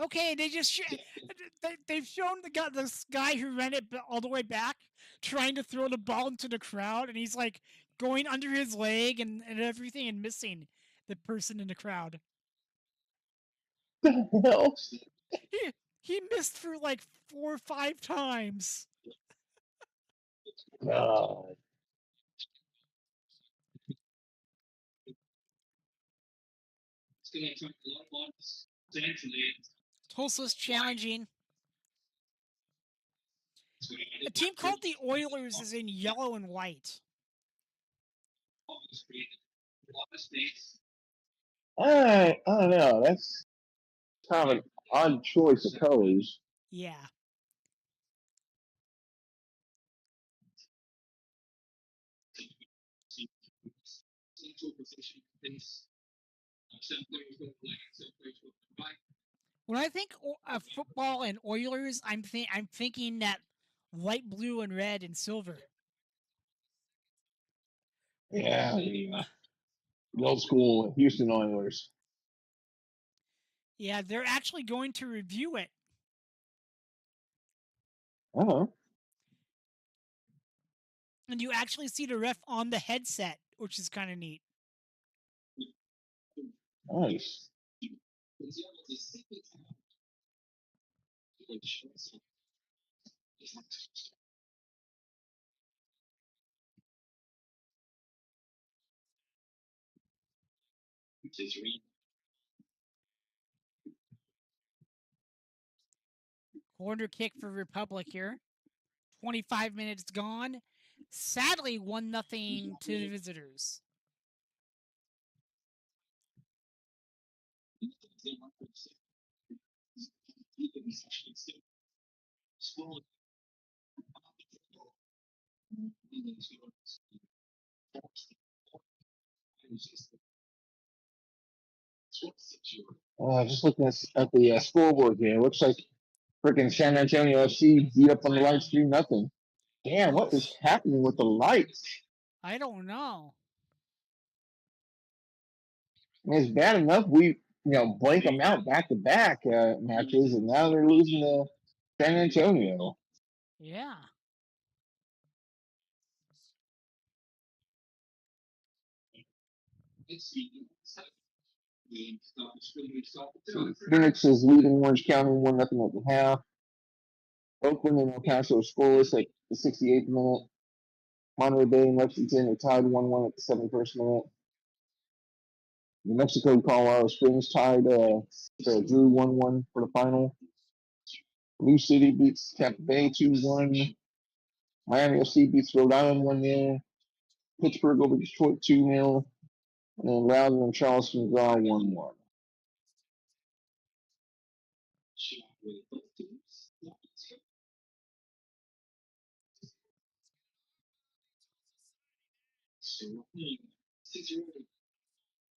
Okay, they've shown this guy who ran it all the way back trying to throw the ball into the crowd, and he's like going under his leg and everything and missing the person in the crowd. What the hell? He missed for like 4 or 5 times. God. Tulsa's challenging. A team called the Oilers is in yellow and white. I don't know. That's kind of an odd choice of colors. Yeah. When I think of football and Oilers, I'm thinking that light blue and red and silver. Yeah, the old school Houston Oilers. Yeah, they're actually going to review it. Oh, And you actually see the ref on the headset, which is kind of neat. nice. Corner kick for Republic here. 25 minutes gone. Sadly, 1-0 to the visitors. Just looking at the scoreboard here, it looks like freaking San Antonio FC beat up on the lights 3-0. Damn, what is happening with the lights? I don't know. I mean, it's bad enough we blank them out back to back matches, and now they're losing to San Antonio. Yeah. Phoenix is leading Orange County 1-0 at the half. Oakland and El Paso scoreless at the 68th minute. Monterey Bay and Lexington are tied 1-1 at the 71st minute. New Mexico Colorado Springs tied drew 1-1 for the final. New City beats Tampa Bay 2-1. Miami FC beats Rhode Island 1-0. Pittsburgh over Detroit 2-0. And then Loudoun and Charleston draw 1-1.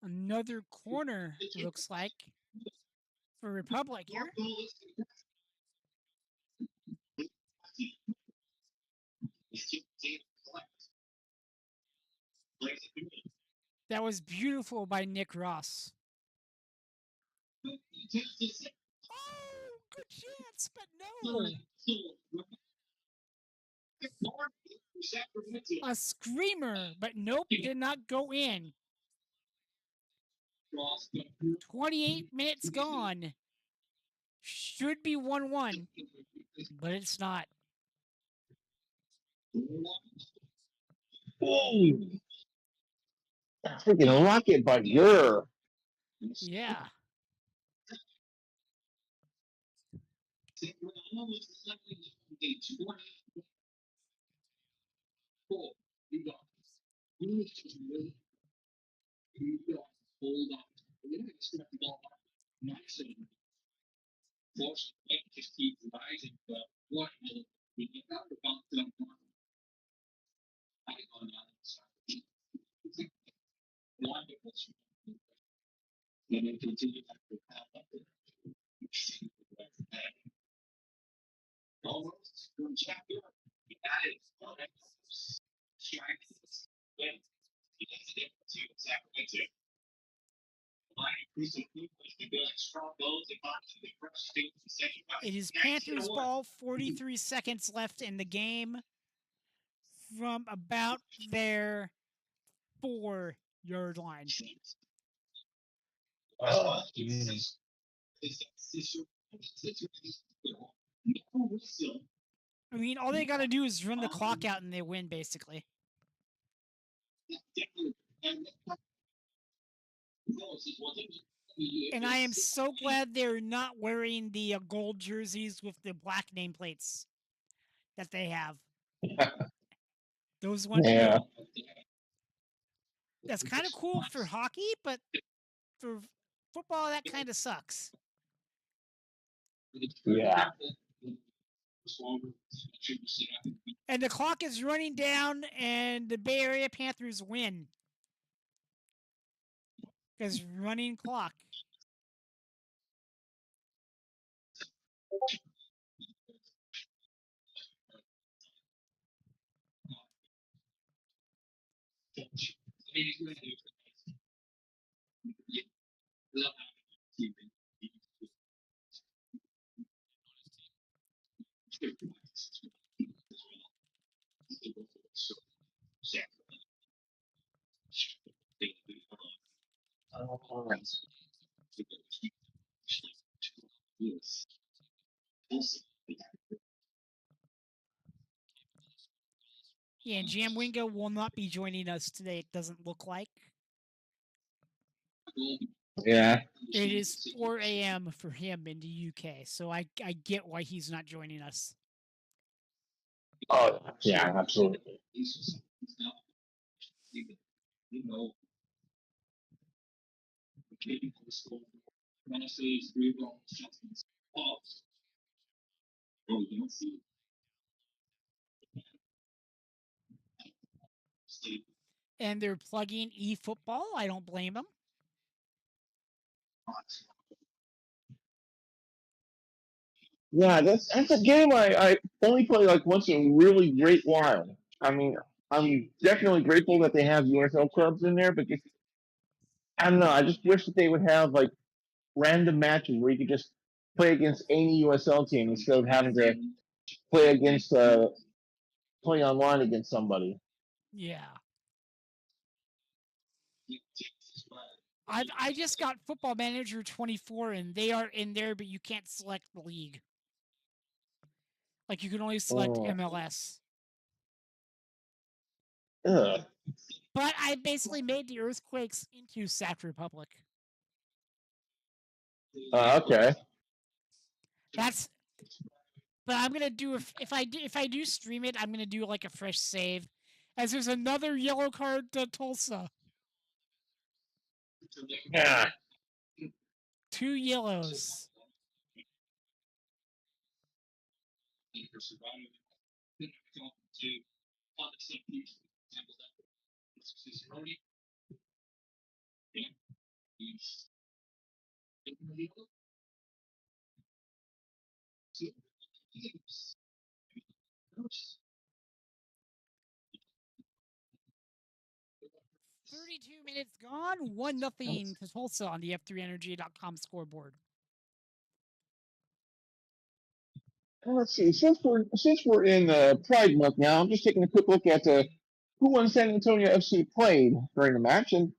Another corner, looks like, for Republic here. That was beautiful by Nick Ross. Oh, good chance, but no. A screamer, but nope, did not go in. 28 minutes gone. Should be 1-1, but it's not. Freaking rocket by your. Yeah. It is Panthers ball, 43 seconds left in the game from about their 4-yard line. Oh, Jesus. I mean, all they got to do is run the clock out and they win, basically. And I am so glad they're not wearing the gold jerseys with the black nameplates that they have. Those ones, Yeah. that's kind of cool for hockey, but for football, that kind of sucks. Yeah. And the clock is running down, and the Bay Area Panthers win. Because running clock. Yeah, and Jam Wingo will not be joining us today, it doesn't look like. Yeah. It is 4 a.m. for him in the UK, so I get why he's not joining us. Oh, yeah, absolutely. And they're plugging eFootball. I don't blame them. Yeah, that's a game I only play like once in a really great while. I mean, I'm definitely grateful that they have USL clubs in there, but just, I don't know. I just wish that they would have like random matches where you could just play against any USL team instead of having to play against play online against somebody. Yeah. I just got Football Manager 24, and they are in there, but you can't select the league. Like, you can only select Oh. MLS. Ugh. But I basically made the Earthquakes into Sac Republic. Okay. That's. But I'm gonna do if I do stream it, I'm gonna do like a fresh save, as there's another yellow card to Tulsa. Yeah. 2 yellows. "32 minutes gone, 1-0 to Tulsa on the F3Energy.com scoreboard." Let's see. Since we're in Pride Month now, I'm just taking a quick look at who won San Antonio FC played during the match, and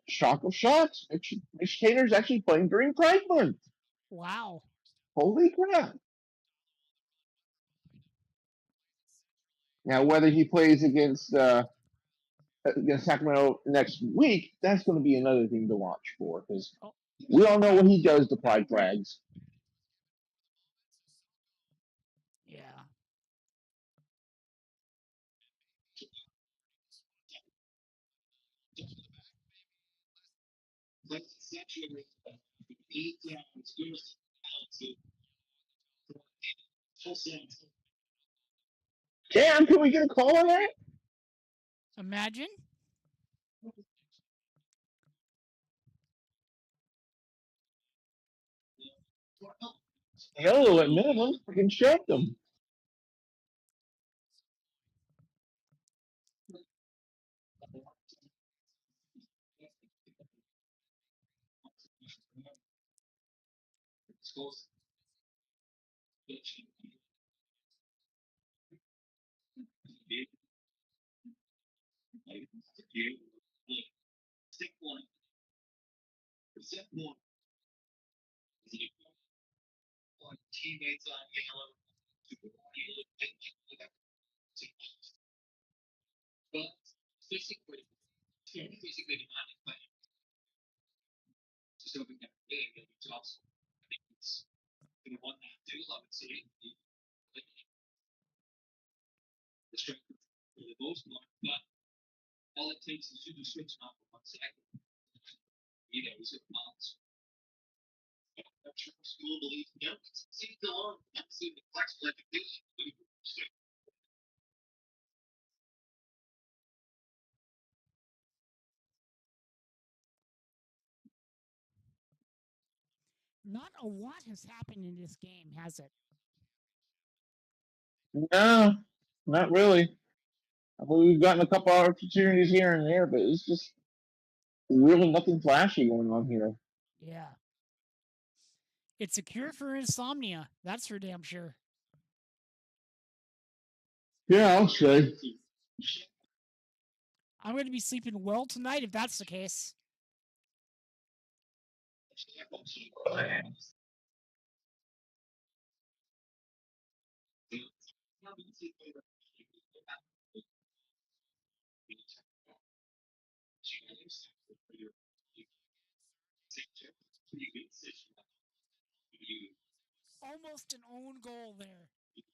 shock of shocks, Mitch Taylor's actually playing during Pride Month. Wow. Holy crap! Now, whether he plays against against Sacramento next week, that's going to be another thing to watch for because Oh, we all know what he does to pride flags. yeah. Damn, can we get a call on that? Imagine. Yellow at minimum, freaking shut them. Not a lot has happened in this game, has it? No, not really. I mean, we've gotten a couple opportunities here and there, but it's just really nothing flashy going on here. Yeah. It's a cure for insomnia. That's for damn sure. Yeah, I'll say. I'm going to be sleeping well tonight if that's the case. Almost an own goal there.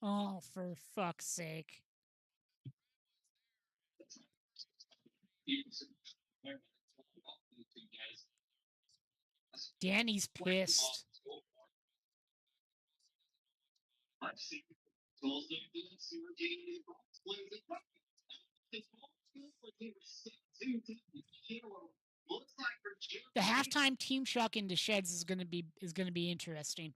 Oh, for fuck's sake. Danny's pissed. The halftime team shock into sheds is gonna be interesting.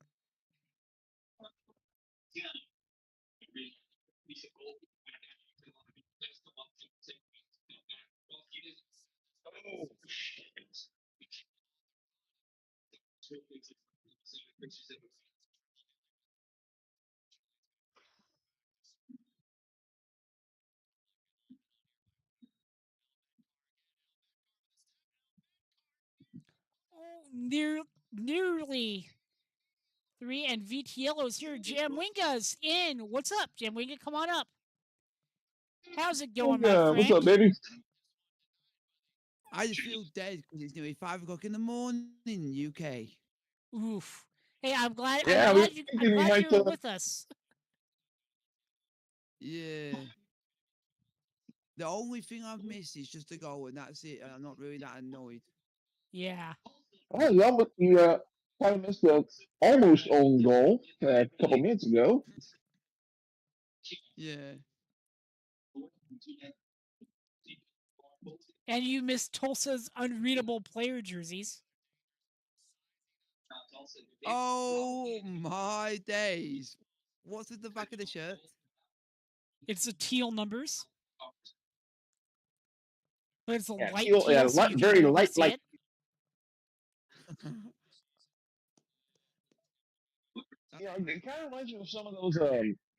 Oh, nearly 3 and VTLO's here. Jamwinga's in. What's up, Jamwinga? Come on up. How's it going, my friend? What's up, baby? I just feel dead because it's nearly 5 o'clock in the morning in the UK. Oof. Hey, I'm glad. Yeah, I'm we glad were you. thinking I'm we glad might, you were with us. Yeah. The only thing I've missed is just a goal, and that's it. And I'm not really that annoyed. Yeah. Oh, you kind of missed the almost own goal a couple minutes ago. Yeah. And you missed Tulsa's unreadable player jerseys. Oh my days! What's at the back of the shirt? It's a teal numbers, but it's a Yeah, light teal, teal, yeah, so you can very barely light, see light. it. You know, it kind of reminds me of some of those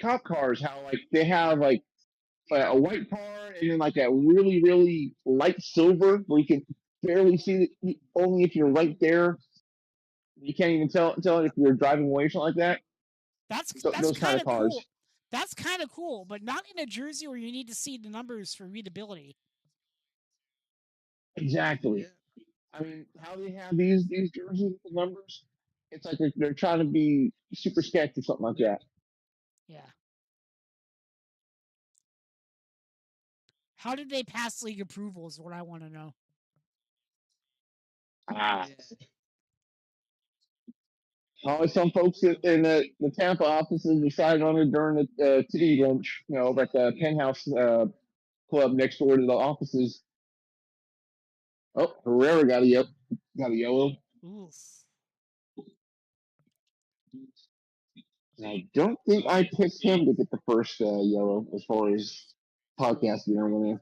cop cars. How like they have like a white part and then like that really really light silver where you can barely see it only if you're right there. You can't even tell if you're driving away or something like that. That's Those kind kind of of cars. cool. That's kind of cool, but not in a jersey where you need to see the numbers for readability. Exactly. Yeah. I mean, how they have these jerseys with the numbers, it's like they're trying to be super sketch or something like that. Yeah. How did they pass league approval is what I want to know. Ah, Yeah. always some folks in the Tampa offices decided on it during the tea lunch, over at the penthouse club next door to the offices. Oh, Herrera got a yellow. Oof. And I don't think I picked him to get the first yellow as far as podcast went.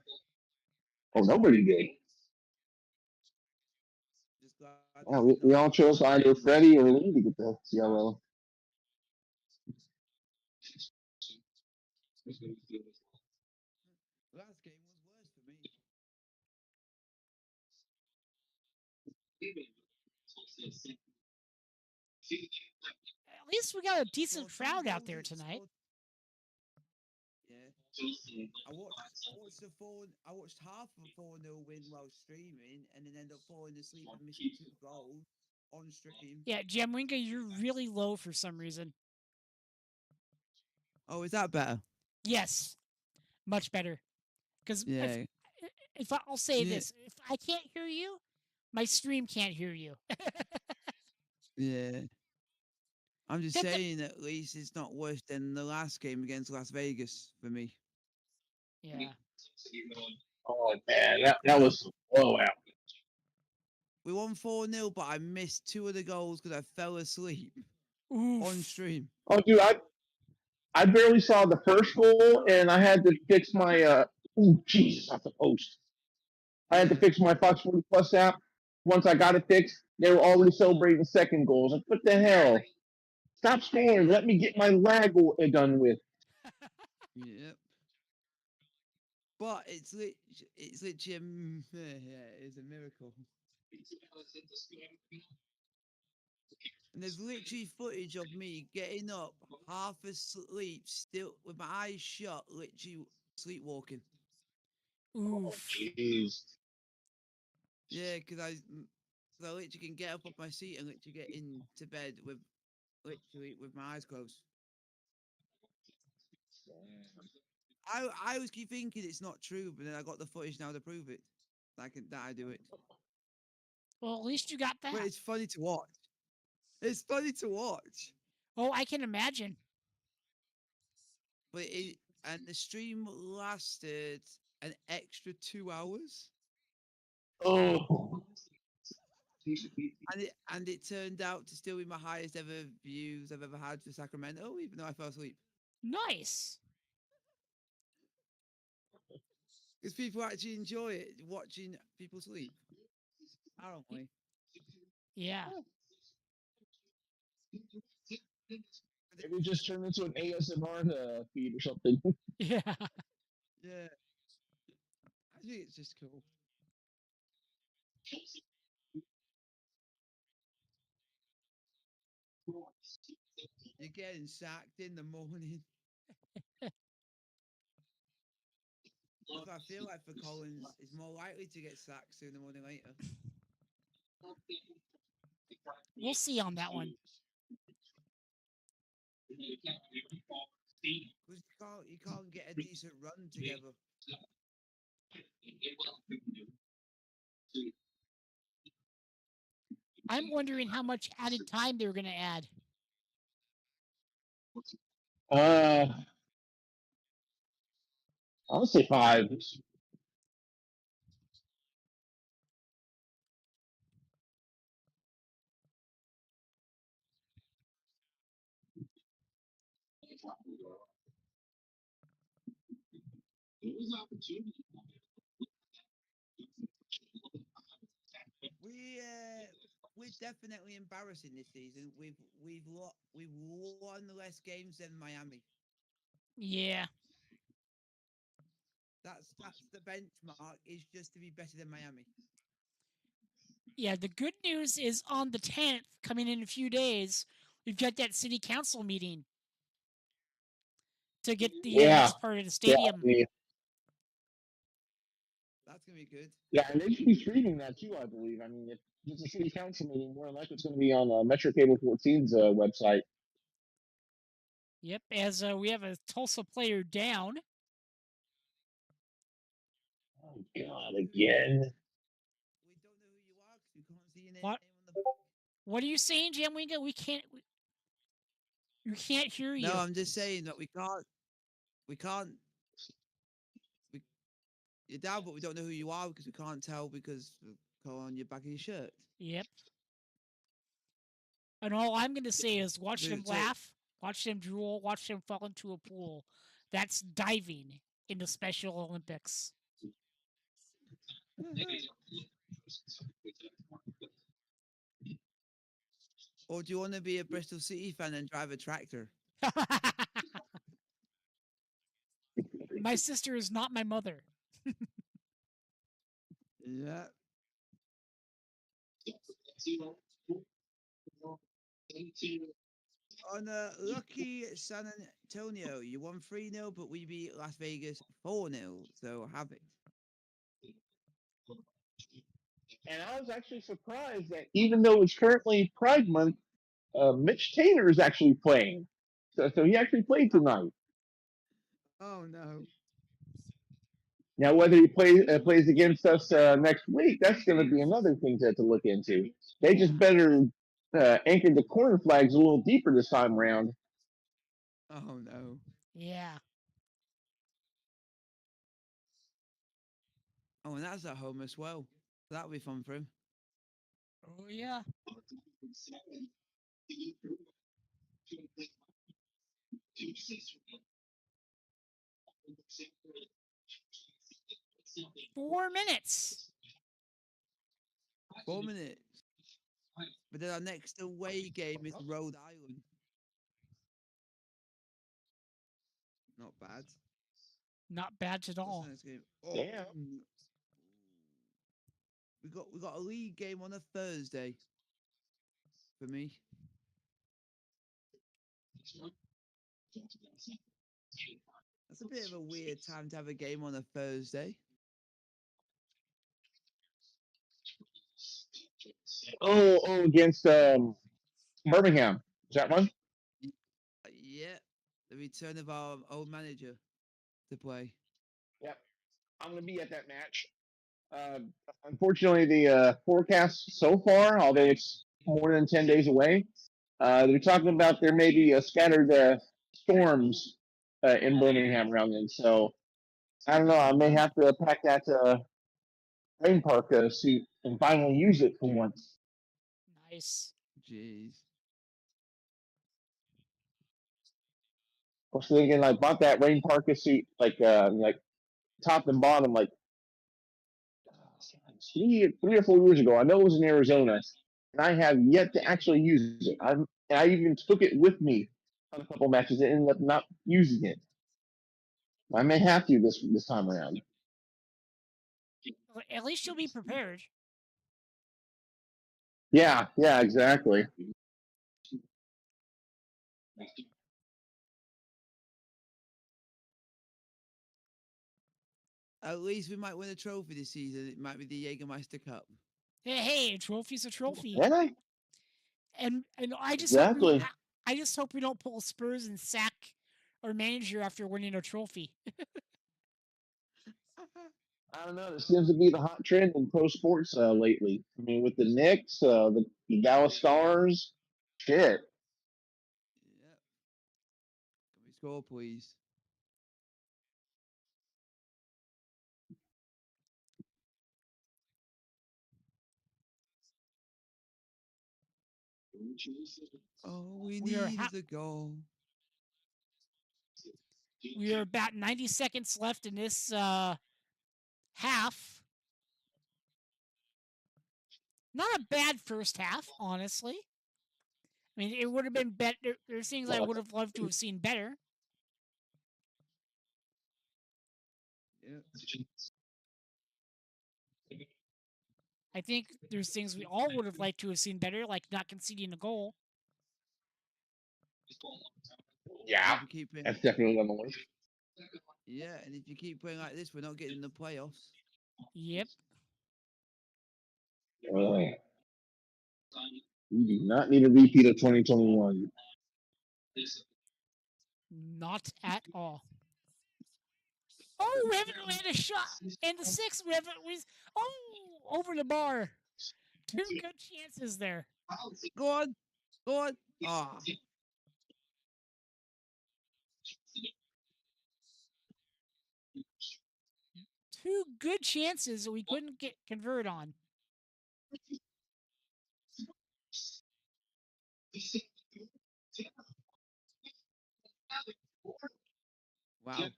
Oh, nobody did. Just glad Yeah, there's we no all chose either Freddie or Lee to get the yellow. last game was worse for me. At least we got a decent 14 crowd out goals there is tonight. Yeah. I watched half of a 4-0 win while streaming and then end up falling asleep and missing 2 goals on stream. Yeah, Jamwinka, you're really low for some reason. Oh, is that better? Yes, much better. Because Yeah. if I'll say Yeah. this, if I can't hear you, my stream can't hear you. Yeah. I'm just Hit the- saying at least it's not worse than the last game against Las Vegas for me. Yeah. Oh man, that was a blowout. We won 4-0, but I missed 2 of the goals because I fell asleep Oof. on stream. Oh, dude, I barely saw the first goal, and I had to fix my oh Jesus, off the post. I had to Yeah. fix my Fox 40 Plus app. Once I got it fixed, they were already celebrating the second goal. I was like, what the hell? Stop scoring. Let me get my lag done with. Yep. But it's literally yeah, it's a miracle. And there's literally footage of me getting up half asleep, still with my eyes shut, literally sleepwalking. Oof. Jeez. Yeah, because I literally can get up off my seat and literally get into bed with my eyes closed. I always keep thinking it's not true, but then I got the footage now to prove it. That I do it. Well, at least you got But that. it's funny to watch. It's funny to watch. Oh, I can imagine. But and the stream lasted an extra 2 hours. Oh. And it turned out to still be my highest ever views I've ever had for Sacramento, even though I fell asleep. Nice. Because people actually enjoy it, watching people sleep. Apparently. Yeah. Maybe just turn into an ASMR feed or something. Yeah. Yeah. I think it's just cool. You're getting sacked in the morning. That's what I feel like for Collins. Is more likely to get sacked sooner or later. We'll see on that one. Because you can't get a decent run together. I'm wondering how much added time they're going to add. I'll say 5. We're definitely embarrassing this season. We've won less games than Miami. Yeah. That's the benchmark, is just to be better than Miami. Yeah, the good news is on the 10th, coming in a few days, we've got that city council meeting to get the Yeah. next part of the stadium. Yeah. gonna be good. Yeah, and they should be streaming that too, I believe. I mean, if it's a city council meeting, more than likely it's going to be on Metro Cable 14's website. Yep, as we have a Tulsa player down. Oh God, again. We don't know who you are because we can't see your name What? on the. What are you saying, Jamwinga? We can't. We can't hear you. No, I'm just saying that we can't. We can't. We, you're down, but we don't know who you are because we can't tell because of the color on your back of your shirt. Yep. And all I'm going to say is watch So- him so- laugh, watch him drool, watch him fall into a pool. That's diving in the Special Olympics. Or do you want to be a Bristol City fan and drive a tractor? My sister is not my mother. Yeah. On lucky San Antonio, you won 3-0, but we beat Las Vegas 4-0. So have it. And I was actually surprised that even though it's currently Pride Month, Mitch Taylor is actually playing. So he actually played tonight. Oh no. Now, whether he plays against us next week, that's going to be another thing to look into. They just better anchor the corner flags a little deeper this time around. Oh no. Yeah. Oh, and that's at home as well. So that'll be fun for him. Oh, yeah. Four minutes. 4 minutes. But then our next away game is Rhode Island. Not bad. Not bad at What's all. the next game? Oh, Yeah. we got a league game on a Thursday. For me. That's a bit of a weird time to have a game on a Thursday. Oh, against Birmingham. Is that one? Yeah. The return of our old manager to play. Yep. I'm going to be at that match. Unfortunately, the forecast so far, although it's more than 10 days away, they're talking about there may be scattered storms in Birmingham around then. So I don't know. I may have to pack that rain park suit and finally use it for once. Nice. Jeez. I was thinking I bought that rain parka suit like top and bottom like 3 or 4 years ago. I know it was in Arizona, and I have yet to actually use it. I even took it with me on a couple matches and ended up not using it. I may have to this time around. Well, at least you'll be prepared. Yeah, exactly. At least we might win a trophy this season. It might be the Jägermeister Cup. Hey, a trophy's a trophy. Yeah, And I just exactly. I just hope we don't pull Spurs and sack our manager after winning a trophy. I don't know. This seems to be the hot trend in pro sports lately. I mean, with the Knicks, the Dallas Stars, shit. Yep. Can we score, please? All we We are need is a goal. We are about 90 seconds left in this half. Not a bad first half, honestly. I mean, it would have been better. There's things I would have loved to have seen better. Yep. I think there's things we all would have liked to have seen better, like not conceding a goal. Yeah, If we keep playing, that's definitely on the list. yeah, and if you keep playing like this, we're not getting in the playoffs. Yep. Uh, we do not need a repeat of 2021. Not at all. Oh, we haven't had a shot. And the sixth, we haven't. Over the bar. Two good chances there. Go on. Go on. Ah. Two good chances that we couldn't convert on. Wow.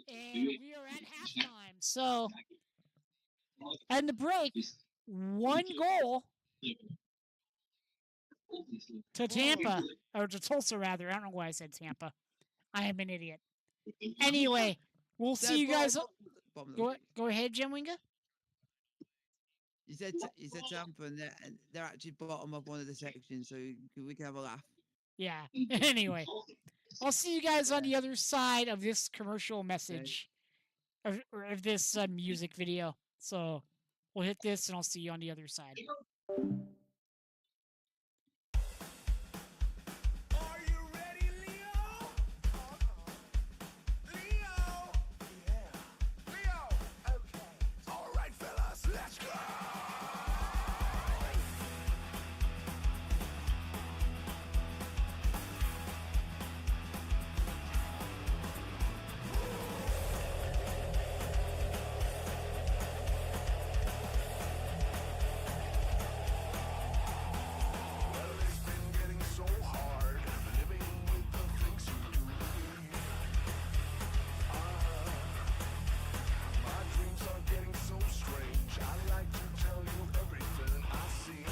And we are at halftime. So, and the break, 1 goal to Tampa, or to Tulsa rather. I don't know why I said Tampa. I am an idiot. Anyway, we'll see you guys. Go ahead, Jim Winga. You said Tampa, and they're actually bottom of one of the sections, so we can have a laugh. Yeah. Anyway, I'll see you guys on the other side of this commercial message, or of this music video. So we'll hit this, and I'll see you on the other side. Are you ready, Leo? Leo? Yeah. Leo? Okay. All right, fellas, let's go! Well, it's been getting so hard living with the things you do to me. My dreams are getting so strange. I like to tell you everything I see.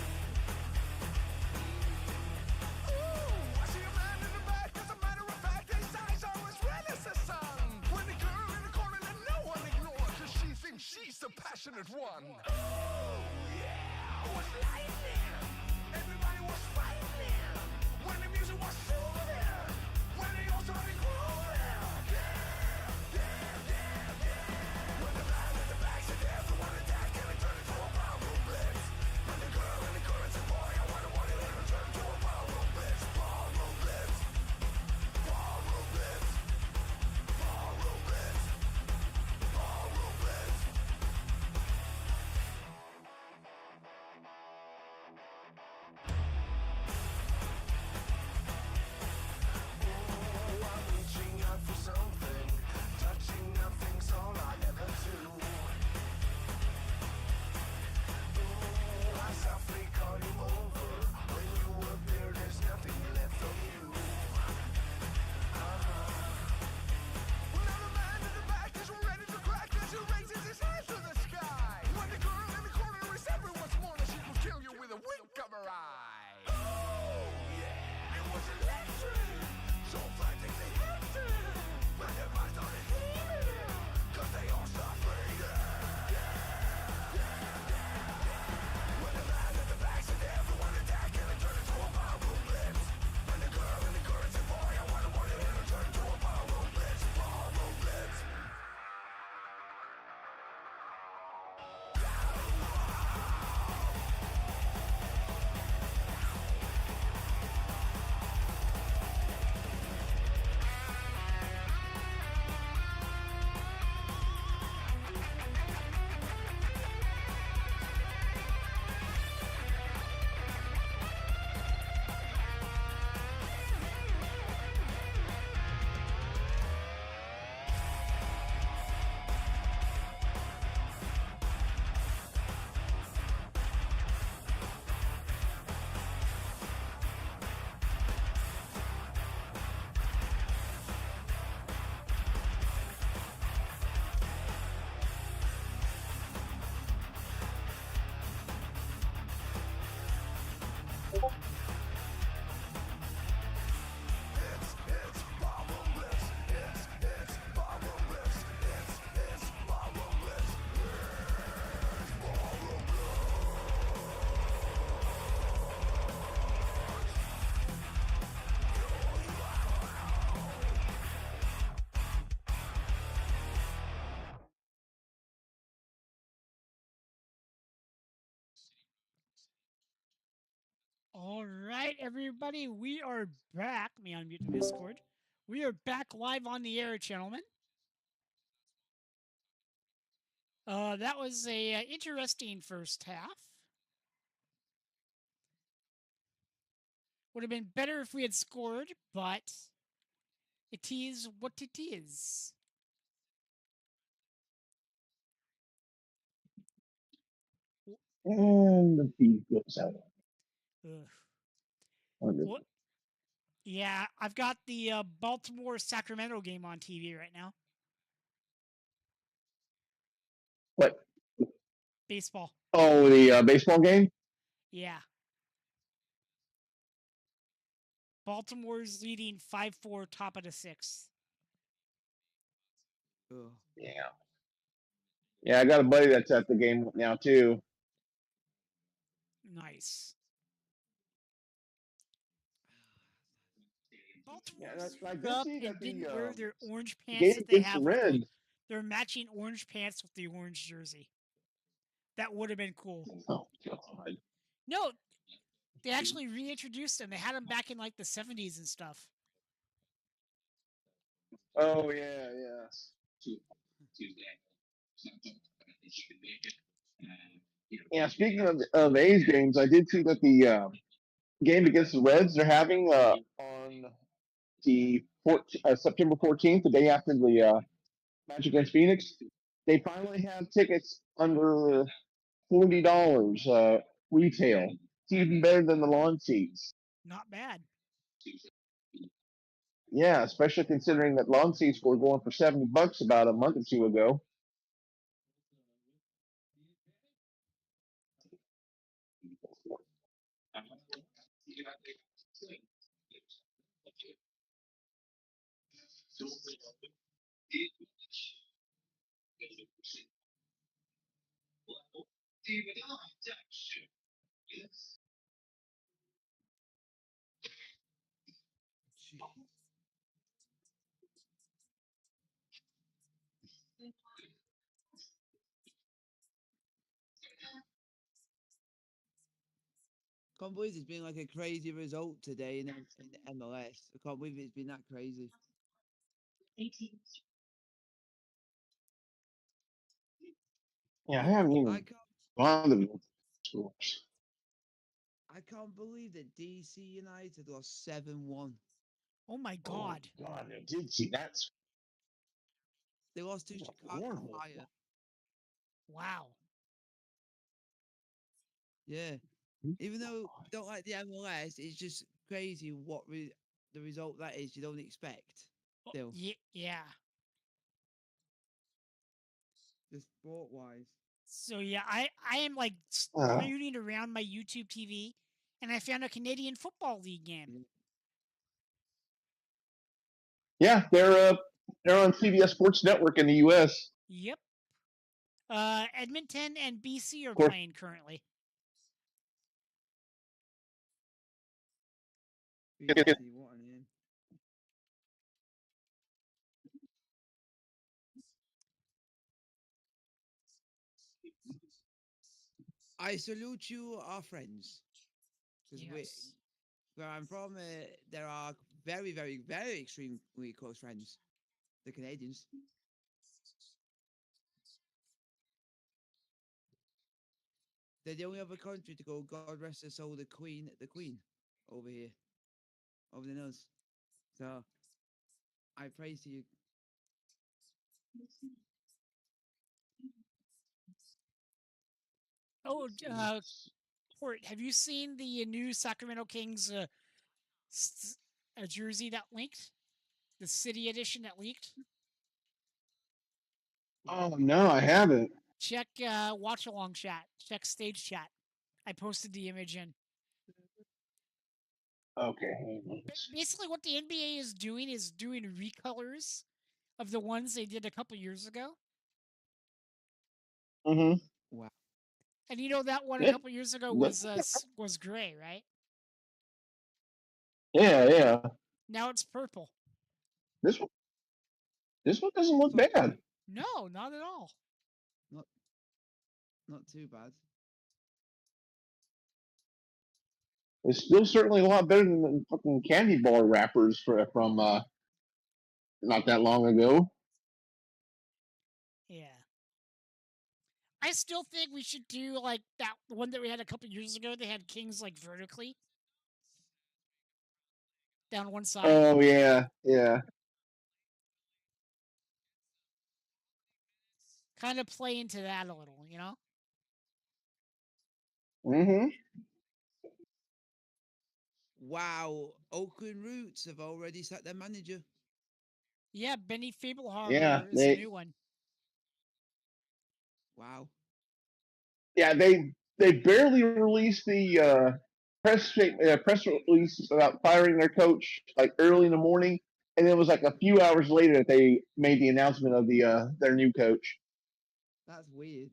Ooh, I see a man in the back. As a matter of fact, his eyes are as red as the sun. When the girl in the corner that no one ignores, 'cause she thinks she's the passionate one. Oh, yeah, it was lightning. Everybody was fighting. When the music was soothing. When they all started growing. When the man in the back said everyone attack and it turned into a ballroom blitz. When the girl in the corner said, boy, I wonder what it will turn to a ballroom blitz. Ballroom blitz. Ballroom blitz. Ballroom blitz. Ballroom blitz. Oh, I'm in All right, everybody, we are back. Let me unmute the Discord. We are back live on the air, gentlemen. That was a interesting first half. Would have been better if we had scored, but it is what it is. And the feed goes out. Ugh. Under- What? Yeah, I've got the Baltimore-Sacramento game on TV right now. What? Baseball. Oh, the baseball game? Yeah. Baltimore's leading 5-4, top of the sixth. Ugh. Yeah. Yeah, I got a buddy that's at the game now, too. Nice. Baltimore Yeah, that's, I screwed did up see and that didn't the wear their orange pants game that they against the have with the, Reds. they're matching orange pants with the orange jersey. That would have been cool. Oh, God. No, they actually reintroduced them. They had them back in like the 70s and stuff. Oh, yeah, yeah. Yeah, speaking of A's games, I did see that the game against the Reds they're having on the September 14th, the day after the match against Phoenix. They finally have tickets under $40 retail. It's even better than the lawn seats. Not bad. Yeah, especially considering that lawn seats were going for $70 about a month or two ago. Gee. Can't believe it's been like a crazy result today in the MLS. I can't believe it's been that crazy. Yeah, I haven't I even can't. bothered with scores. I can't believe that DC United lost 7-1. Oh my Oh, God. God, I did see that. They lost to That's a Chicago horrible. Fire. Wow. Yeah. Even though you don't like the MLS, it's just crazy what the result that is. You don't expect. Still, Yeah. just sport wise. So yeah, I am like Uh, rooting around my YouTube TV, and I found a Canadian Football League game. yeah, they're on CBS Sports Network in the U.S. Yep. Edmonton and BC are Of course. playing currently. BC, what a name. I salute you, our friends. Because Yes. where I'm from, there are very, very, very extremely close friends. The Canadians. They're the only other country to go, God rest her soul, the Queen, over here, over the nose. So, I praise to you. Oh, Court, have you seen the new Sacramento Kings jersey that leaked? The City Edition that leaked? Oh no, I haven't. Check watch along chat. Check stage chat. I posted the image in. Okay. Basically, what the NBA is doing recolors of the ones they did a couple years ago. Mm-hmm. Wow. And you know that one a Yeah. couple years ago was gray, right? Yeah. Now it's purple. This one doesn't look Not bad. No, not at all. Not too bad. is still certainly a lot better than the fucking candy bar wrappers from not that long ago. Yeah. I still think we should do like that one that we had a couple years ago. They had kings like vertically down one side. Oh yeah, yeah. Kind of play into that a little, you know? Mm-hmm. Wow, Oakland Roots have already sacked their manager. Yeah, Benny Yeah, Fableharder is the new one. Wow. They barely released the press release about firing their coach like early in the morning, and it was like a few hours later that they made the announcement of their new coach. That's weird.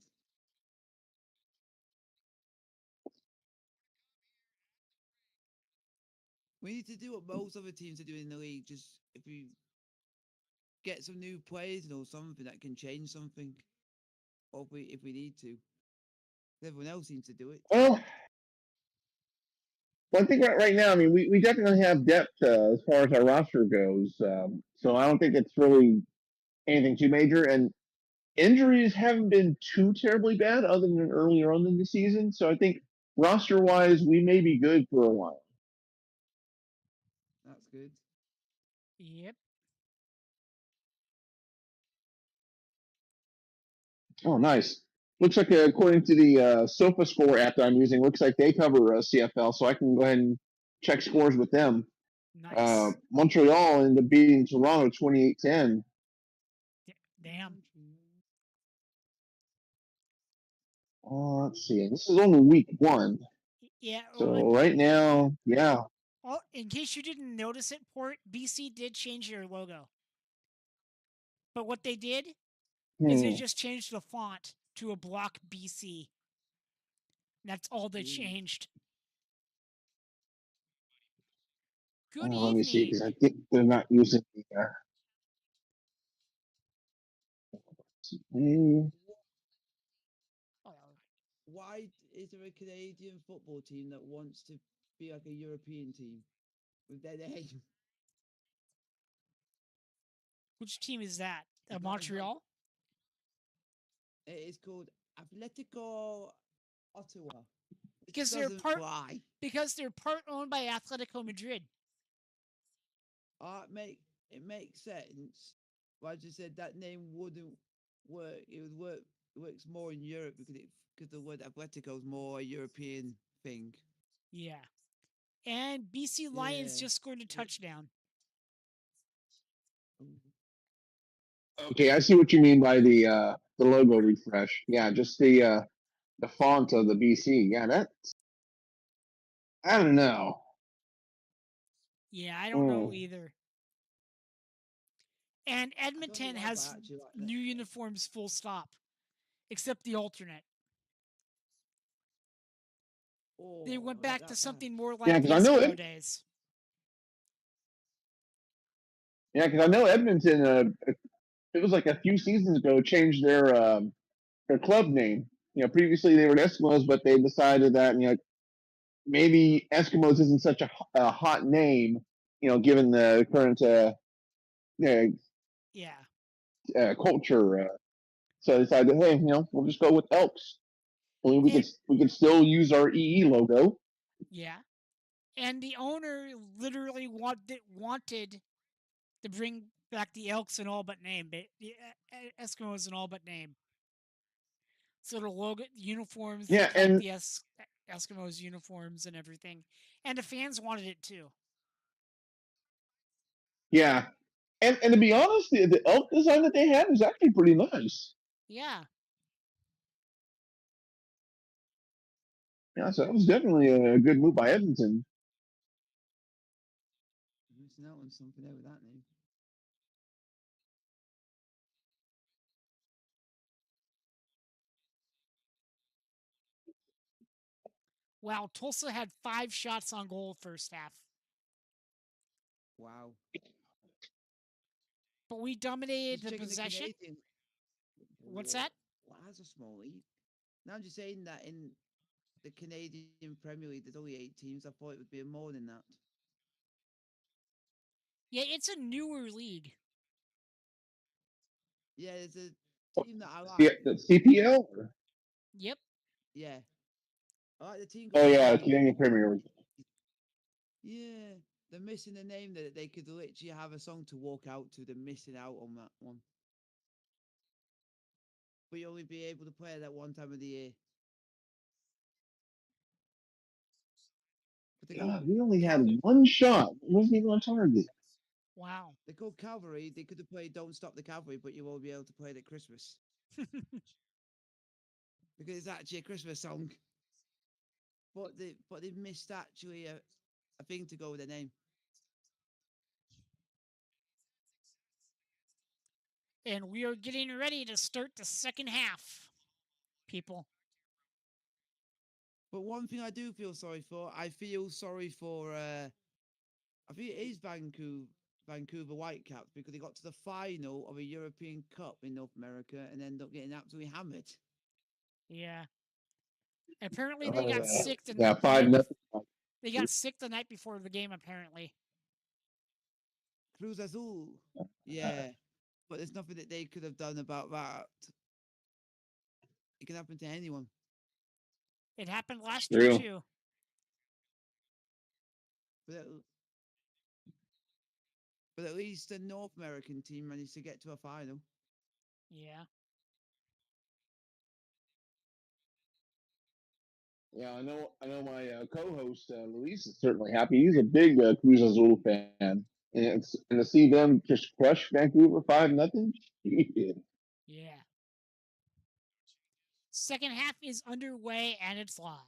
We need to do what most other teams are doing in the league. Just if we get some new players or something that can change something, or if we need to. Everyone else seems to do it. Well, I think right now, I mean, we definitely have depth as far as our roster goes. So I don't think it's really anything too major. And injuries haven't been too terribly bad other than earlier on in the season. So I think roster wise, we may be good for a while. That's good. Yep. Oh, nice. Looks like according to the Sofa Score app that I'm using, looks like they cover CFL, so I can go ahead and check scores with them. Nice. Montreal ended up beating Toronto 28-10. Damn. Let's see. This is only week one. Yeah. So right now, yeah. Oh, in case you didn't notice it, Port, BC did change their logo. But what they did is they just changed the font to a block BC. That's all they changed. Good Let me see, because evening. I think they're not using the. Why is there a Canadian football team that wants to be like a European team with their name? Which team is that? It's not like Montreal? it is called Atletico Ottawa. It Because doesn't fly. because they're part owned by Atletico Madrid. It makes sense. But I just said that name wouldn't work. It would work. It works more in Europe because the word Atletico is more a European thing. Yeah. And BC Lions Yeah. just scored a touchdown. Okay, I see what you mean by the logo refresh. Yeah, just the font of the BC. Yeah, that I don't know. Yeah, I don't know either. And Edmonton why, has but I actually like that. new uniforms full stop. Except the alternate. They Oh, went I back like to that. something more Yeah, like the 'cause I know Eskimo days. Yeah, because I know Edmonton. It was like a few seasons ago changed their club name. You know, previously they were Eskimos, but they decided that maybe Eskimos isn't such a hot name. You know, given the current uh, Yeah. culture. So I decided, hey, we'll just go with Elks. I mean, And we could still use our EE logo. yeah. And the owner literally wanted to bring back the Elks in all but name, but the Eskimos in all but name. So the logo, the uniforms Yeah, look like and the Eskimos uniforms and everything, and the fans wanted it too. yeah, and to be honest, the elk design that they have is actually pretty nice. Yeah. Yeah, so that was definitely a good move by Edmonton. I'm missing out on something there with that name. Wow, Tulsa had 5 shots on goal first half, Wow. but we dominated Just the checking the possession. Canadian. What's that? Well, that's a small lead. Now I'm just saying that in the Canadian Premier League, there's only 8 teams. I thought it would be more than that. Yeah, it's a newer league. Yeah, there's a team that I Yeah, like. the CPL. Yep. Yeah, I like the team. Oh Called yeah, QUAILS. Canadian Premier League. Yeah, they're missing a name that they could literally have a song to walk out to. They're missing out on that one. But you only be able to play that one time of the year. But they call God, we only had Cal- one shot. It wasn't even on target. Wow. they're called Cavalry. They could have played "Don't Stop the Cavalry," but you won't be able to play it at Christmas because it's actually a Christmas song. But they missed actually a thing to go with their name. And we are getting ready to start the second half, people. But one thing I do feel sorry for, I feel sorry for I think it is Vancouver Whitecaps because they got to the final of a European Cup in North America and ended up getting absolutely hammered. Yeah. Apparently they got sick the, Yeah, the 5 night nothing. they got sick the night before the game apparently. Cruz Azul. Yeah. But there's nothing that they could have done about that. It can happen to anyone. It happened last year True. too. But at, but at least the North American team managed to get to a final. Yeah. Yeah, I know. I know. My co-host Luis is certainly happy. He's a big Cruz Azul fan, and to see them just crush Vancouver 5 nothing. Yeah. Second half is underway and it's live.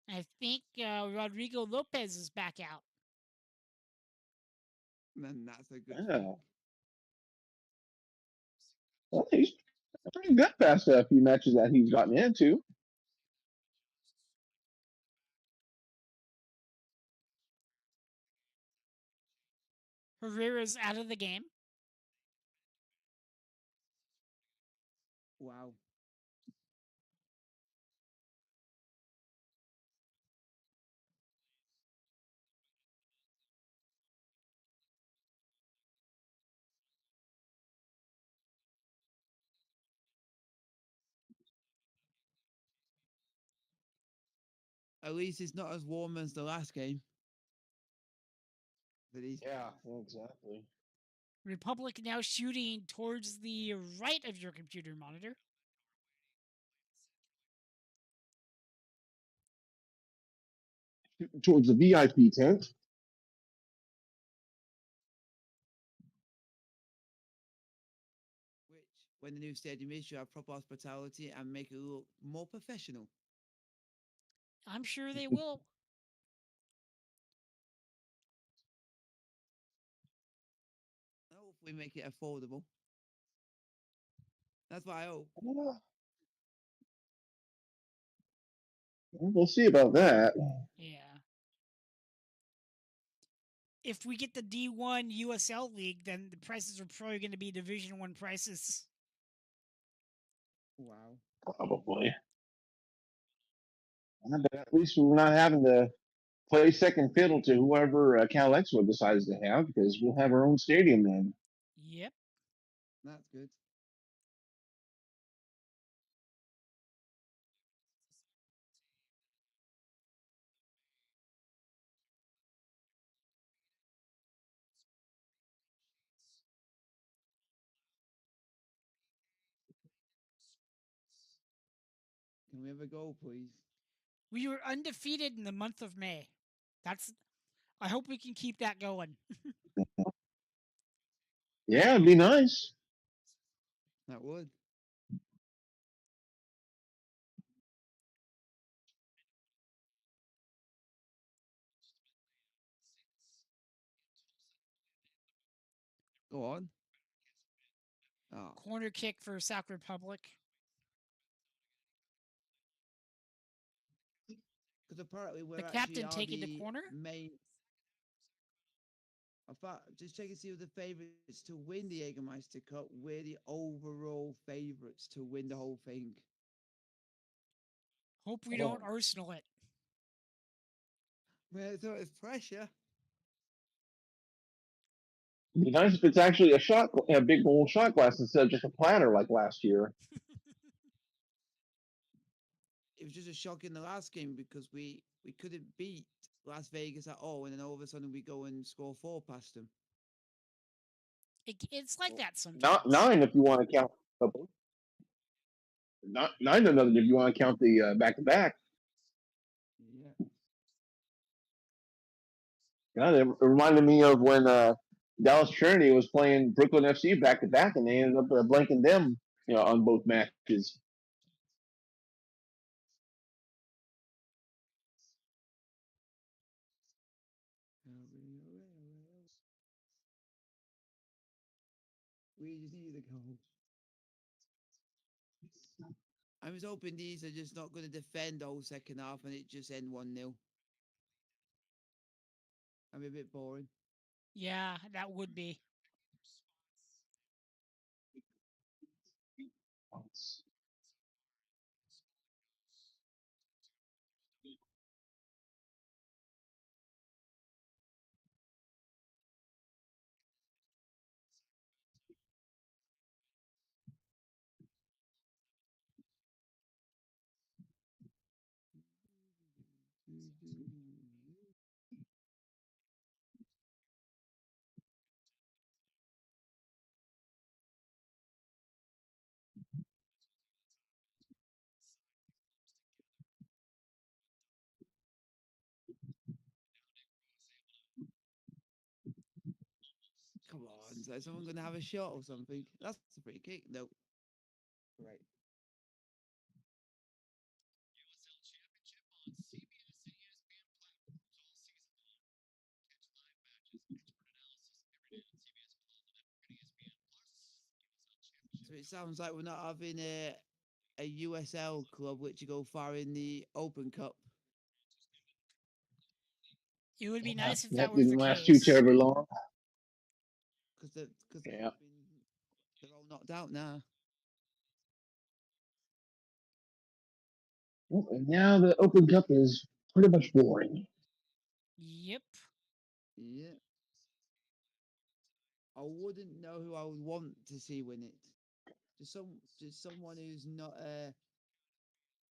I think Rodrigo Lopez is back out. And that's a good thing. Yeah, well, he's pretty good past a few matches that he's gotten into. Herrera's out of the game. Wow. At least it's not as warm as the last game. But he's Yeah, exactly. Republic now shooting towards the right of your computer monitor. Towards the VIP tent. which, when the new stadium is, should have proper hospitality and make it look more professional. I'm sure they will. Hopefully, make it affordable. That's what I hope. We'll see about that. Yeah. If we get the D1 USL League, then the prices are probably going to be Division 1 prices. Wow. Probably. But at least we're not having to play second fiddle to whoever Cal Expo decides to have because we'll have our own stadium then. Yep. That's good. Can we have a goal, please? We were undefeated in the month of May. I hope we can keep that going. Yeah, it'd be nice. That would. Go on. Oh, Corner kick for Sac Republic. because apparently we're The actually captain are taking the the corner. main. I thought just checking to see who the favourites to win the Jägermeister Cup. We're the overall favourites to win the whole thing. Hope we Oh. don't Arsenal it. Well, so it's pressure. It'd be nice if it's actually a big old shot glass instead of just a platter like last year. It was just a shock in the last game because we couldn't beat Las Vegas at all, and then all of a sudden we go and score 4 past them. It's like that sometimes. Not 9 if you want to count. Not 9 to nothing if you want to count the back to back. Yeah. God, it reminded me of when Dallas Trinity was playing Brooklyn FC back to back, and they ended up blanking them, on both matches. We just need a goal. I was hoping these are just not going to defend the whole second half and it just end 1-0. I'm a bit boring. Yeah, that would be. Come on, is someone going to have a shot or something? That's a free kick. Nope. Right. So it sounds like we're not having a USL club which you go far in the Open Cup. It would be nice if That that was the didn't last too case. terribly long. Because Yeah. they're all knocked out now. Well, and now the Open Cup is pretty much boring. Yep. Yeah. I wouldn't know who I would want to see win it. Just someone who's not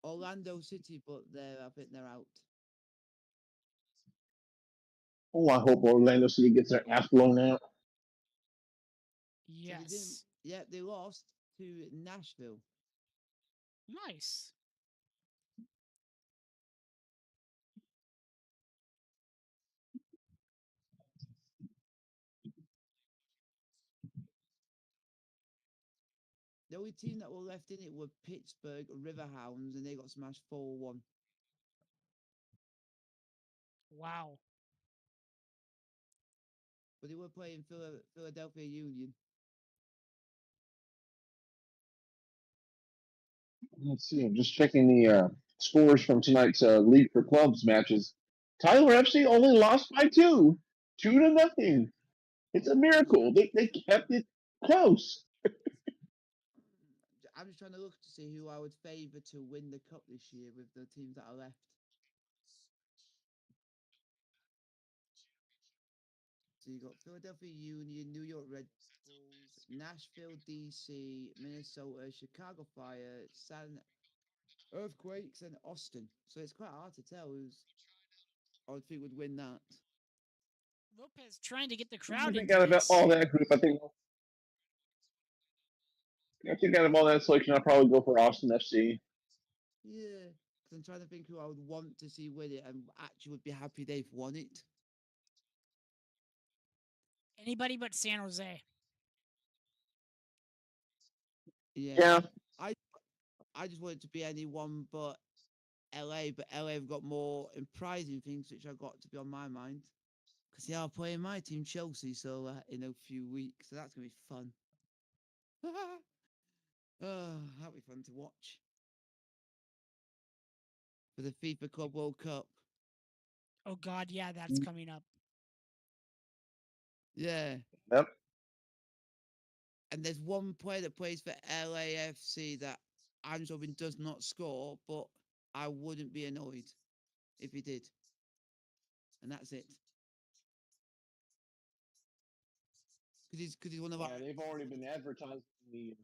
Orlando City, but I think they're out. Oh, I hope Orlando City gets their ass blown out. So Yes. they lost to Nashville. Nice. The only team that were left in it were Pittsburgh Riverhounds, and they got smashed 4-1. Wow. But they were playing Philadelphia Union. Let's see. I'm just checking the scores from tonight's League for Clubs matches. Tyler FC only lost by 2-0. It's a miracle. They kept it close. I'm just trying to look to see who I would favour to win the cup this year with the teams that are left. So you got Philadelphia Union, New York Red Bulls, Nashville DC, Minnesota, Chicago Fire, San Earthquakes, and Austin. So it's quite hard to tell who's I would think would win that. Lopez trying to get the I crowd think into out of this. all that group, I think out of all that selection, I'll probably go for Austin FC. Yeah, because I'm trying to think who I would want to see win it and actually would be happy they've won it. Anybody but San Jose. Yeah. I just want it to be anyone but LA, but LA have got more surprising things which I've got to be on my mind. Because they are playing my team, Chelsea, so in a few weeks. So that's going to be fun. That'll be fun to watch. For the FIFA Club World Cup. Oh God, yeah, that's coming up. Yeah. Yep. And there's one player that plays for LAFC that I'm hoping does not score, but I wouldn't be annoyed if he did. And that's it. Because he's one of our. Yeah, they've already been advertising the.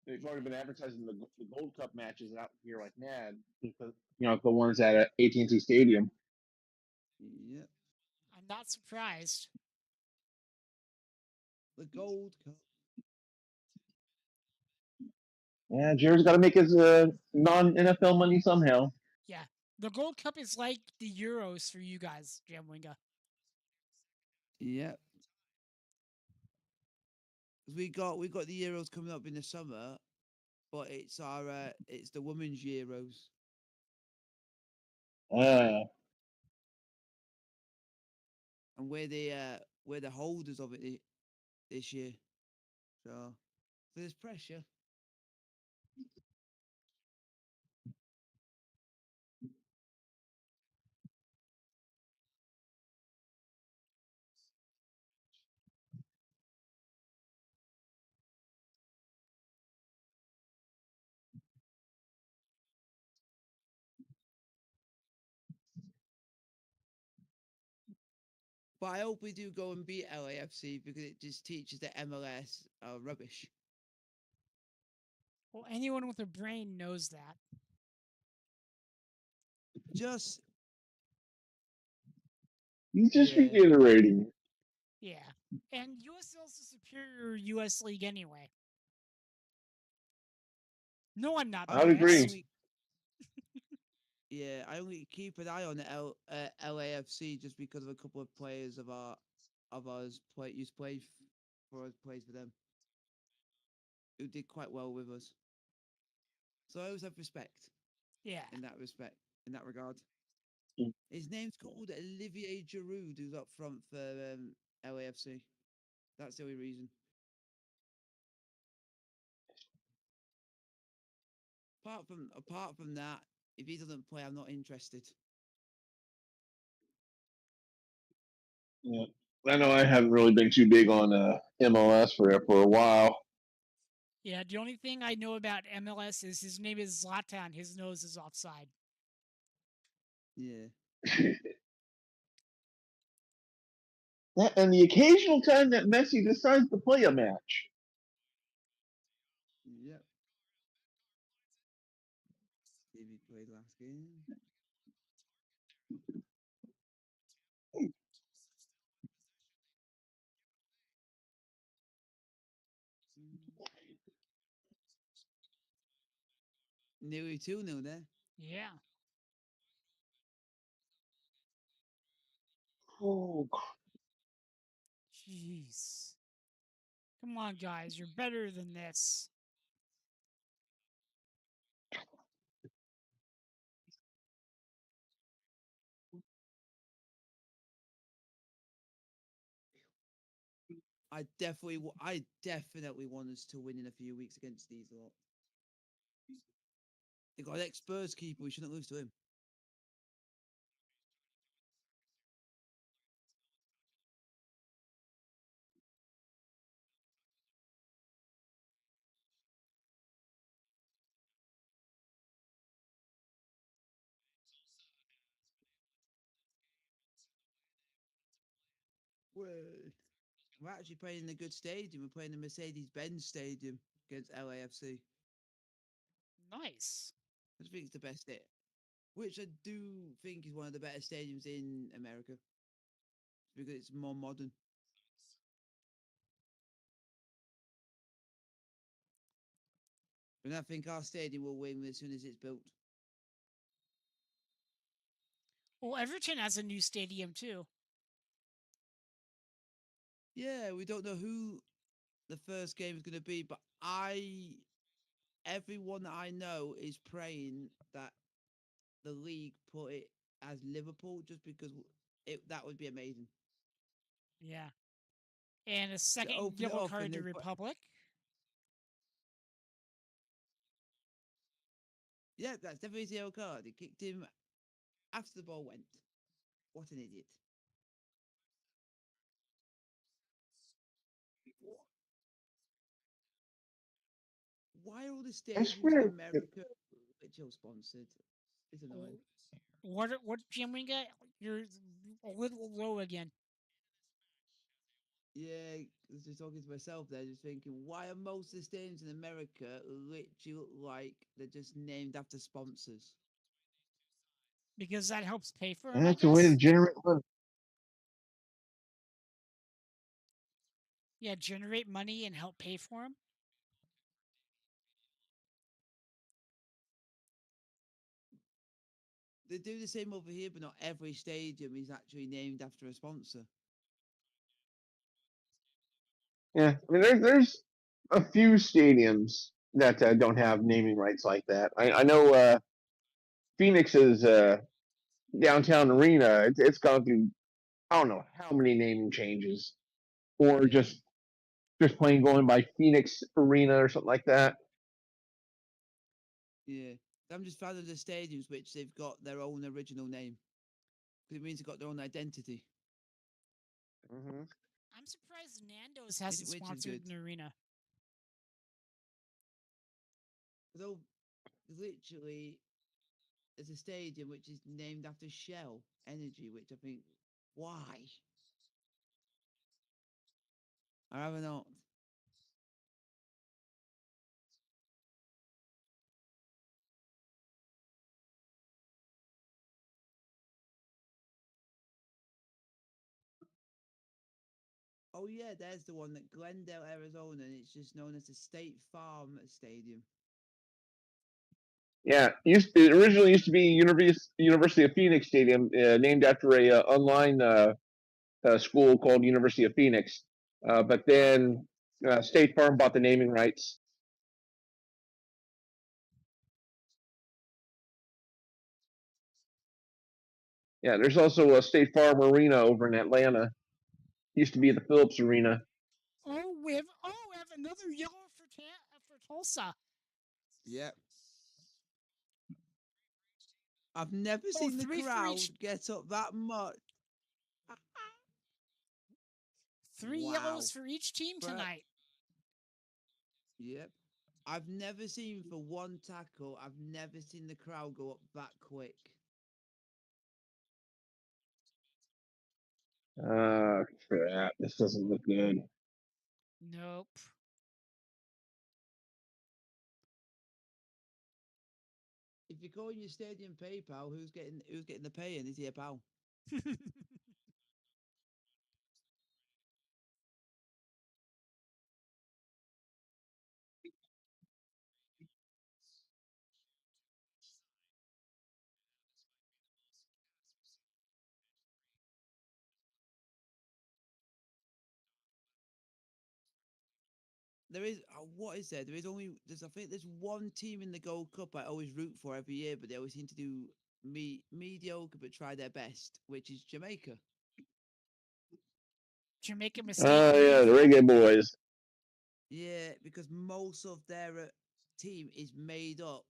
They've already been advertising the Gold Cup matches out here like mad because the ones at AT&T Stadium. Yeah. I'm not surprised. The Gold Cup. Yeah, Jared's got to make his non-NFL money somehow. Yeah. The Gold Cup is like the Euros for you guys, Jamwinga. Yeah. We got the Euros coming up in the summer, but it's it's the women's Euros. And we're the holders of it this year. So there's pressure. But I hope we do go and beat LAFC because it just teaches that MLS are rubbish. Well, anyone with a brain knows that. Just He's just yeah. reiterating. Yeah. And USL is a superior US league anyway. No, I'm not I would biased. agree. Yeah, I only keep an eye on the LAFC just because of a couple of players of ours used to play for us, plays for them, who did quite well with us. So I always have respect Yeah. in that regard. Mm. His name's called Olivier Giroud, who's up front for LAFC. That's the only reason. Apart from that, if he doesn't play, I'm not interested. Yeah. I know I haven't really been too big on MLS for a while. Yeah, the only thing I know about MLS is his name is Zlatan. His nose is offside. Yeah. And the occasional time that Messi decides to play a match. Yep. If he played last game. Nearly 2-0 there. Yeah. Oh, Jeez. Come on, guys. You're better than this. I definitely want us to win in a few weeks against these lot. They got an ex-Spurs keeper. We shouldn't lose to him. Well, we're actually playing in a good stadium. We're playing the Mercedes-Benz Stadium against LAFC. Nice. I think it's the best it, which I do think is one of the better stadiums in America because it's more modern. And I think our stadium will win as soon as it's built. Well, Everton has a new stadium too. Yeah, we don't know who the first game is going to be, but everyone that I know is praying that the league put it as Liverpool just because that would be amazing. Yeah. And a To second open it yellow up card and to they've got, Republic. yeah, that's definitely a yellow card. He kicked him after the ball went. What an idiot. Why are all the I stadiums in swear. America Ritual sponsored? It's annoying. What gym we got? You're a little low again. Yeah, I was just talking to myself there, just thinking, why are most of the stadiums in America literally look like they're just named after sponsors? Because that helps pay for them, I That's a way to guess. generate money. Yeah, generate money and help pay for them. They do the same over here, but not every stadium is actually named after a sponsor. Yeah, I mean, there's a few stadiums that don't have naming rights like that. I know Phoenix's downtown arena. It's gone through I don't know how many naming changes, or Yeah, just plain going by Phoenix Arena or something like that. yeah. I'm just proud of the stadiums which they've got their own original name. Because it means they've got their own identity, Mm-hmm. I'm surprised Nando's hasn't which is good. sponsored an arena. Although, literally, there's a stadium which is named after Shell Energy, which I think, why? I have not. Oh yeah, there's the one at Glendale, Arizona, and it's just known as the State Farm Stadium. Yeah, it originally used to be University of Phoenix Stadium, named after a online school called University of Phoenix. But then State Farm bought the naming rights. Yeah, there's also a State Farm Arena over in Atlanta. Used to be the Phillips Arena. We have another yellow for Tulsa. Yep. I've never Oh, seen the three for crowd each. get up that much. Three Wow. yellows for each team But tonight. yep. I've never seen for one tackle, I've never seen the crowd go up that quick. Crap. This doesn't look good. Nope. If you're calling your stadium PayPal, who's getting the pay in? Is he a pal? There is what is there? There is only there's I think there's one team in the Gold Cup I always root for every year, but they always seem to do mediocre but try their best, which is Jamaica. Jamaica mistake Oh yeah, the uniform. Reggae Boys. Yeah, because most of their team is made up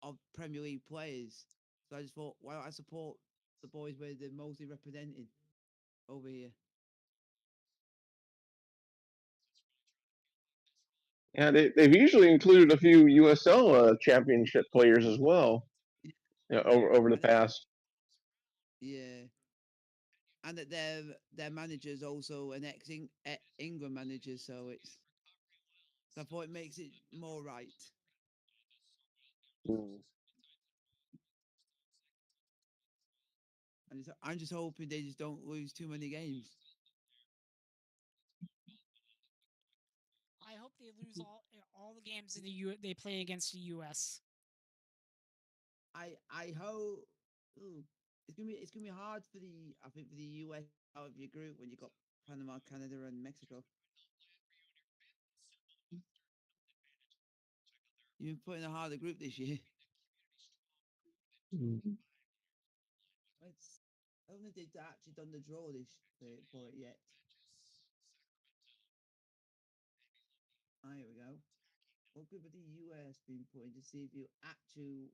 of Premier League players. So I just thought, why don't I support the boys where they're mostly represented over here? Yeah, they've usually included a few USL championship players as well. Over the And that, past. yeah, and that their manager's also an England manager, so I thought it makes it more right. Mm. And I'm just hoping they just don't lose too many games. I hope they lose all the games in they play against the U.S. I hope. Ooh, it's gonna be hard for the I think for the US out of your group when you got Panama, Canada, and Mexico. You've been putting a harder group this year. Mm. It's, I don't think they've actually done the draw for it yet. Ah, here we go. What group have the US been putting to see if you actually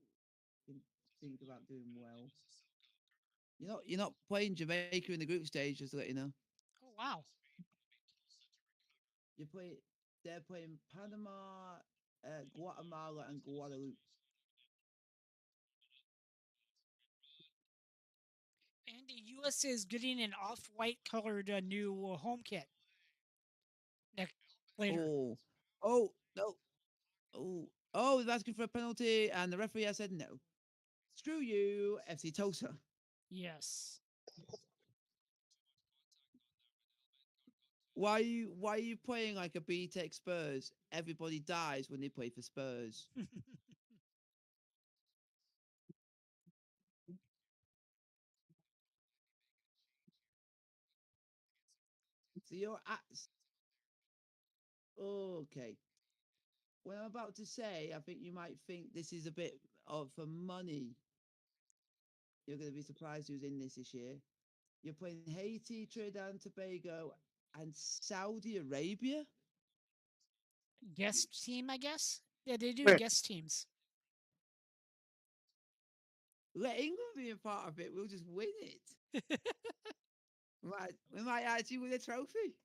can think about doing well? You're not playing Jamaica in the group stage, just to let you know. Oh wow. You play. They're playing Panama. Guatemala and Guadeloupe. And the U.S. is getting an off-white colored new home kit next later. Oh, no. Oh, he's asking for a penalty, and the referee has said no. Screw you, FC Tulsa. Yes. Why are you playing like a B-Tech Spurs? Everybody dies when they play for Spurs. So you're at okay. What I'm about to say, I think you might think this is a bit of for money. You're going to be surprised who's in this year. You're playing Haiti, Trinidad and Tobago, and Saudi Arabia. Guest team, I guess. Yeah, they do Wait. guest teams. Let England be a part of it. We'll just win it. We might actually win a trophy.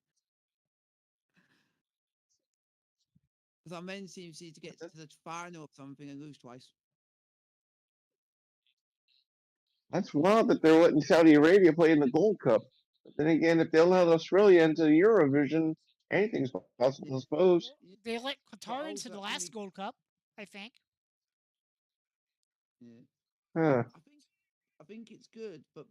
Because our men's team seems to get to the final or something and lose twice. That's wild that they're letting Saudi Arabia play in the Gold Cup. But then again, if they allow Australia into the Eurovision, anything's possible, I suppose. They let But Qatar into also, the that's gonna last be Gold Cup, I think. yeah. Huh. I think it's good, but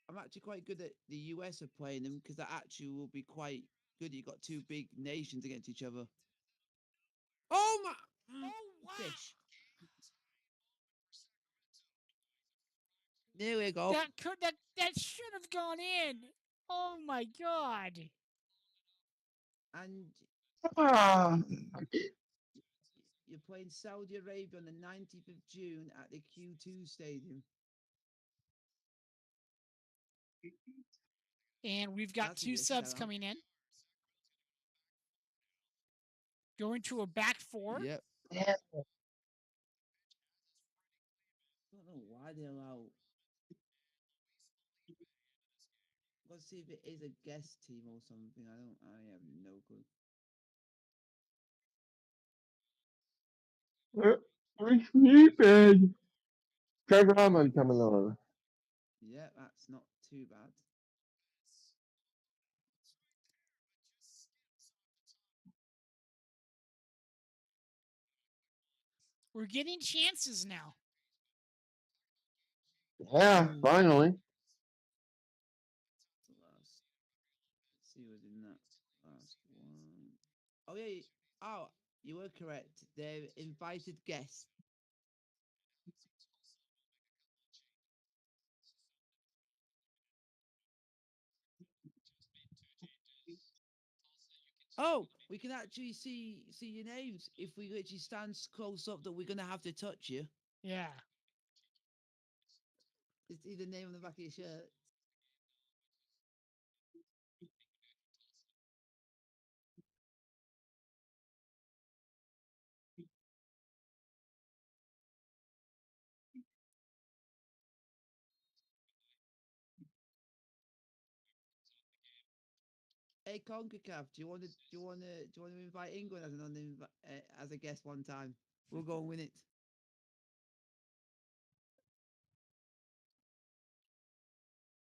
I'm actually quite good at the US are playing them because that actually will be quite good. You got two big nations against each other. Oh my! Oh wow! Fish. There we go. That should have gone in. Oh my god! And Ah, you're playing Saudi Arabia on the 19th of June at the Q2 Stadium. And we've got That's a two good subs sellout. coming in. Going to a back four. Yep. yeah. I don't know why they allow. Let's see if it is a guest team or something. I have no clue. I'm sleeping. Trevor Hammond coming on. Yeah, that's not too bad. We're getting chances now. Yeah, Ooh. finally. The last. Let's see what's in that last one. Oh yeah. Oh, you were correct. They're invited guests. Oh, we can actually see your names if we literally stand close up that we're gonna have to touch you. Yeah. It's either name on the back of your shirt. Hey, Concacaf, do you want to invite England as as a guest one time? We'll go and win it.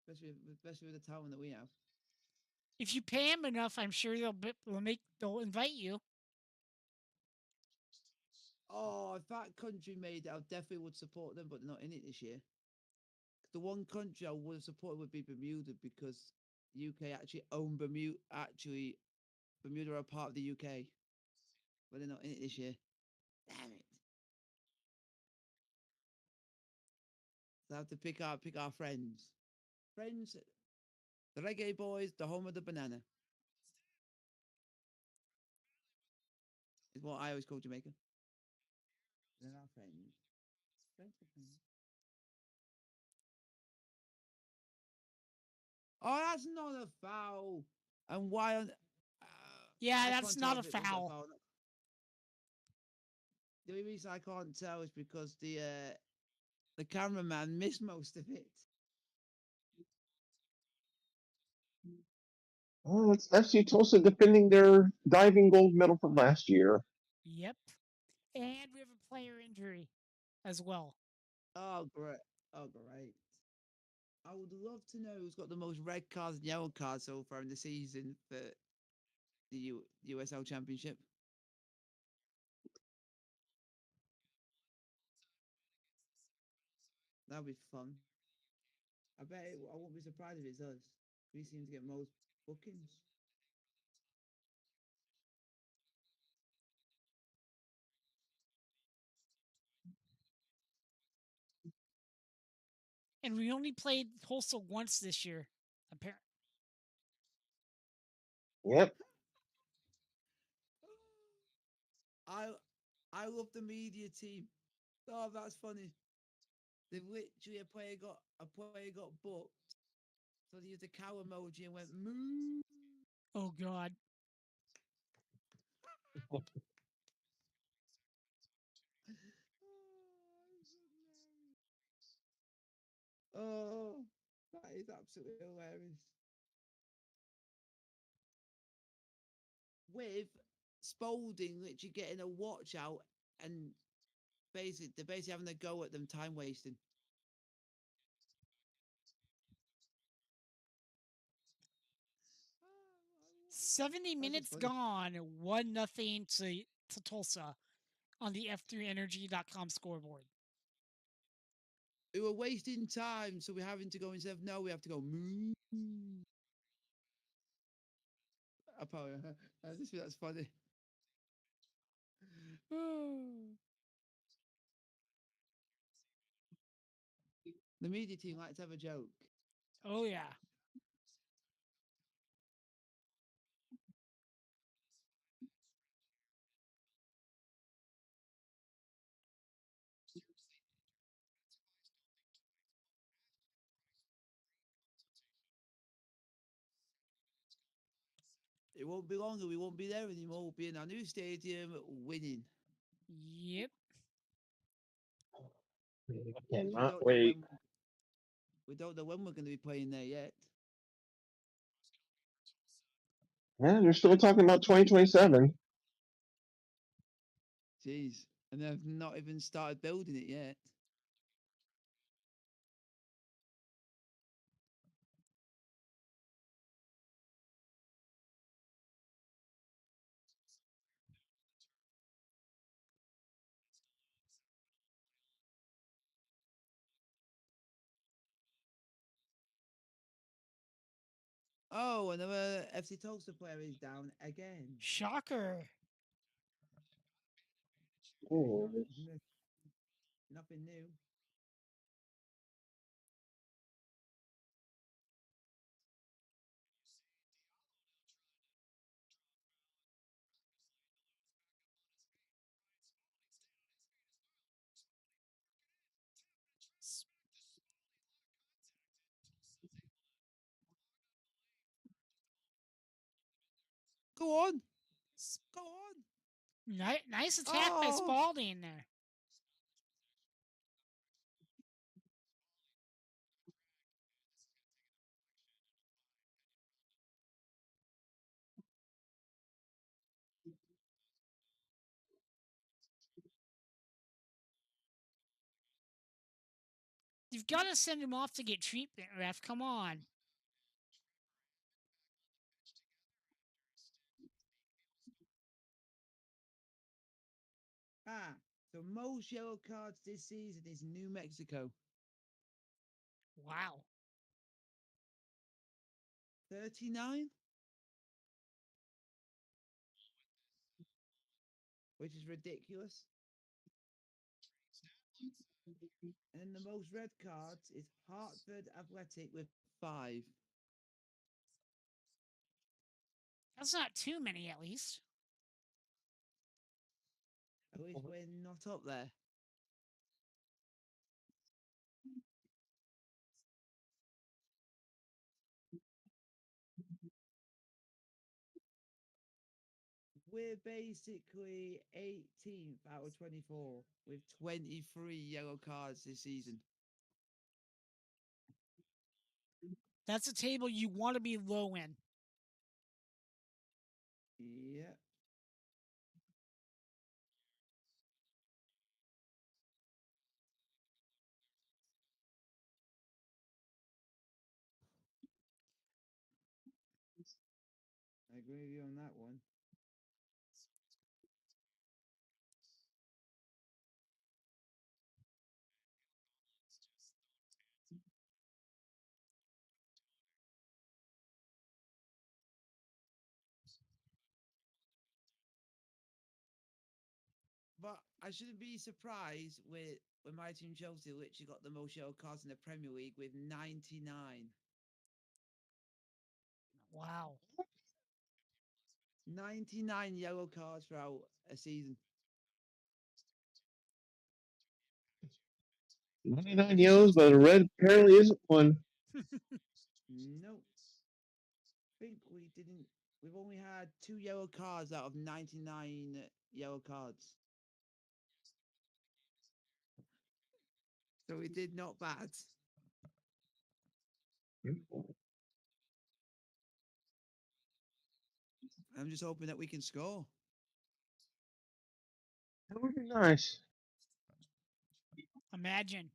Especially with the talent that we have. If you pay them enough, I'm sure they'll invite you. Oh, if that country made it, I definitely would support them, but they're not in it this year. The one country I would have supported would be Bermuda because the UK actually own Bermuda. Actually, Bermuda are part of the UK, but they're not in it this year. Damn it! So I have to pick our friends. Friends, the Reggae Boys, the home of the banana. Is what I always call Jamaica. They're our friends. Friends are friends. Oh, that's not a foul. And why on? Yeah, I that's can't tell not a if it was foul. or not. The only reason I can't tell is because the cameraman missed most of it. Oh, it's FC Tulsa defending their diving gold medal from last year. Yep. And we have a player injury as well. Oh, great. Oh, great. I would love to know who's got the most red cards and yellow cards so far in the season for the USL Championship. That'd be fun. I won't be surprised if it's us. We seem to get most bookings. And we only played Tulsa once this year, apparently. Yep. I I love the media team. Oh, that's funny. They literally a player got booked. So they used a cow emoji and went moo. Oh God. Oh, that is absolutely hilarious. With Spalding literally getting a watch out and they're basically having a go at them, time wasting. Oh, 70 minutes gone, 1-0 to Tulsa on the F3Energy.com scoreboard. We were wasting time, so we're having to go instead of no, we have to go moo. Apparently, I just think that's funny. The media team likes to have a joke. Oh yeah. It won't be long and we won't be there anymore. We'll be in our new stadium winning. Yep. We Cannot don't know wait. we don't know when we're going to be playing there yet. Yeah, they're still talking about 2027. Jeez. And they've not even started building it yet. Oh, another FC Tulsa player is down again. Shocker. Oh, Nothing new. Go on. Go on. Nice attack by Spalding there. You've got to send him off to get treatment, ref. Come on. So most yellow cards this season is New Mexico. Wow. 39? Which is ridiculous. And the most red cards is Hartford Athletic with 5. That's not too many, at least. At least we're not up there. We're basically 18th out of 24 with 23 yellow cards this season. That's a table you want to be low in. Yeah. agree with you on that one. But I shouldn't be surprised when my team Chelsea literally got the most yellow cards in the Premier League with 99. Wow. 99 yellow cards throughout a season. 99 yellows, but a red apparently isn't one. Nope. I think we didn't. We've only had 2 yellow cards out of 99 yellow cards. So we did not bad. I'm just hoping that we can score. That would be nice. Imagine.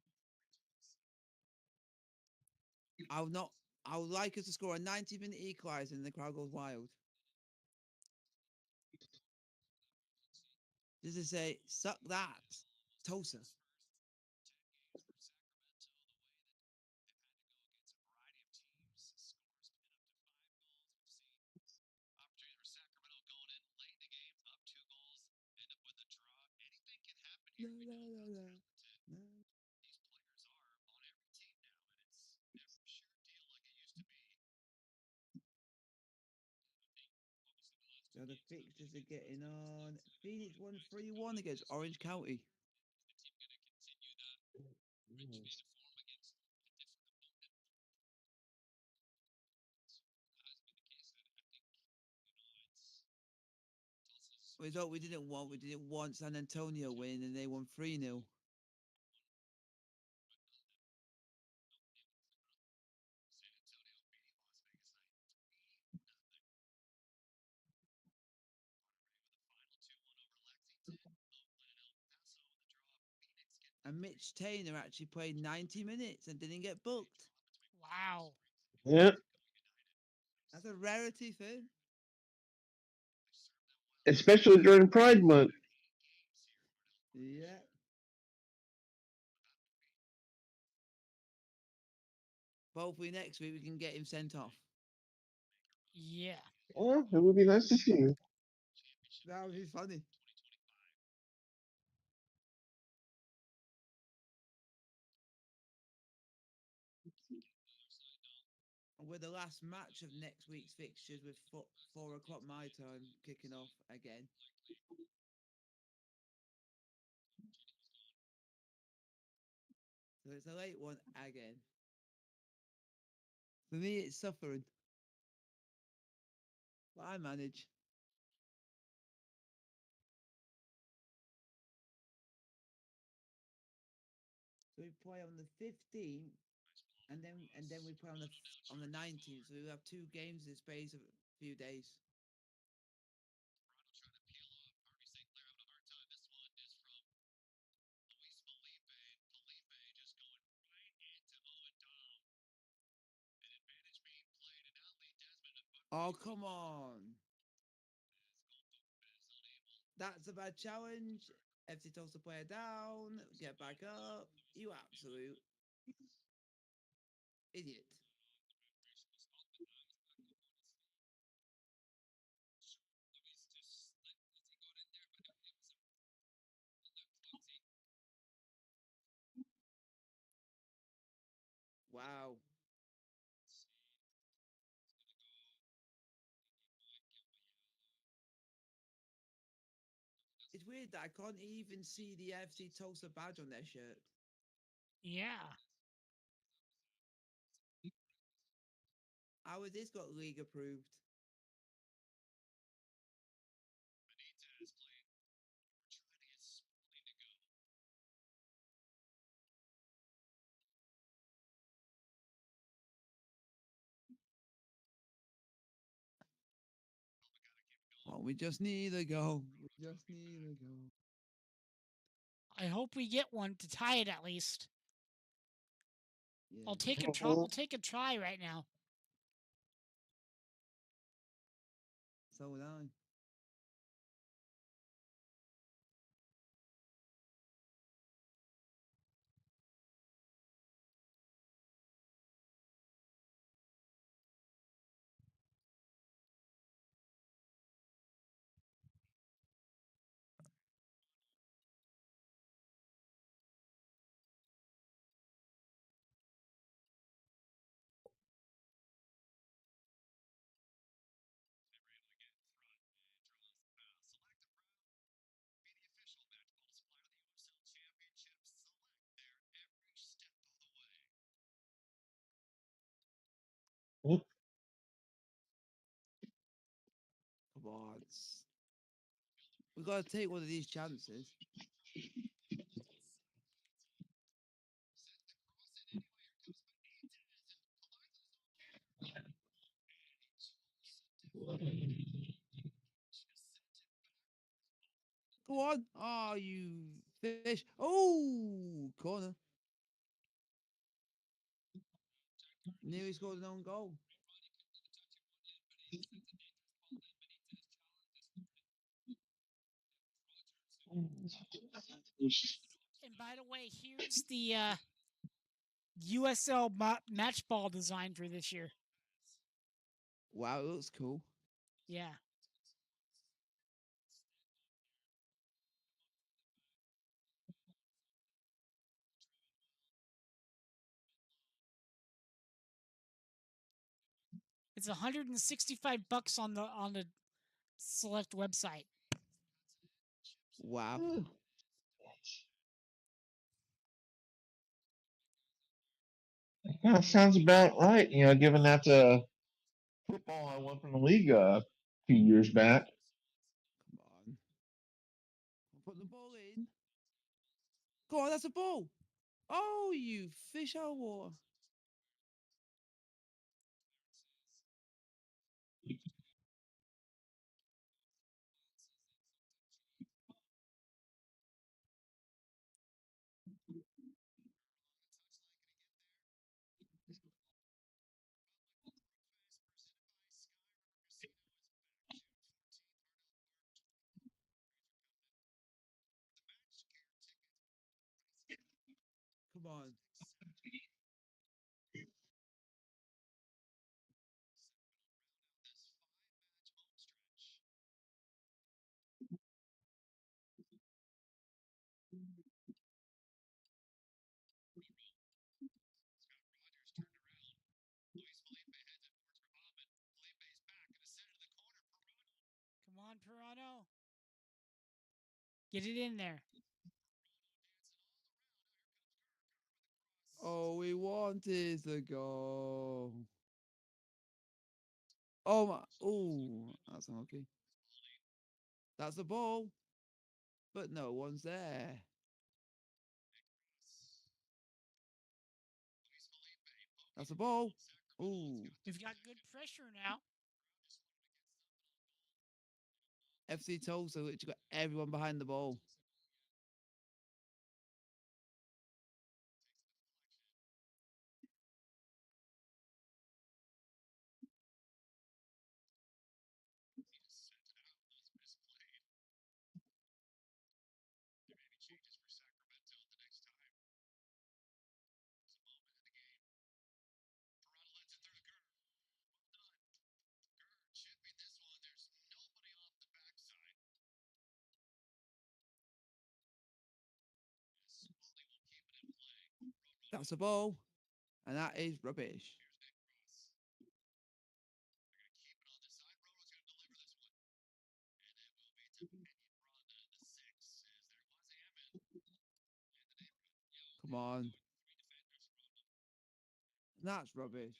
I would like us to score a 90-minute equalizer and the crowd goes wild. Just to say, suck that, Tulsa. La, la, la, la. La. So the fixtures are getting on. Phoenix won 3-1 against Orange County. Result we didn't want. We didn't want San Antonio win, and they won 3-0. And Mitch Taylor actually played 90 minutes and didn't get booked. Wow. Yeah, That's a rarity thing. especially during Pride Month. Yeah. Hopefully next week we can get him sent off. Yeah. Yeah, it would be nice to see you. That would be funny. And with the last match of next week's fixtures with 4 o'clock my time kicking off again. So it's a late one again. For me, it's suffering. But I manage. So we play on the 15th, and then we play on the 19th. So we have 2 games in the space of a few days. Oh, come on. That's a bad challenge. FC Tulsa player down. Get back up. You absolute idiot. Wow. It's weird that I can't even see the FC Tulsa badge on their shirt. Yeah. How has this got league approved? Oh, we just need a goal. We just need a goal. I hope we get one to tie it at least. Yeah. I'll take a try. I'll take a try right now. So would I. Come on. We gotta take one of these chances. Go on. Oh, you fish. Oh, corner. Nearly scored an own goal. And by the way, here's the USL match ball design for this year. Wow, it looks cool. Yeah. It's $165 on the select website. Wow. Kind of sounds about right, given that football I won from the league a few years back. Come on. Put the ball in. Go on, that's a ball. Oh, you fish out of water. Come on. Come on, Pirano. Get it in there. Oh, we wanted the goal. Oh my! Oh, that's unlucky. That's the ball, but no one's there. That's the ball. Ooh, We've got good pressure now. FC Tulsa literally got everyone behind the ball. That's the ball, and that is rubbish. Come on. That's rubbish.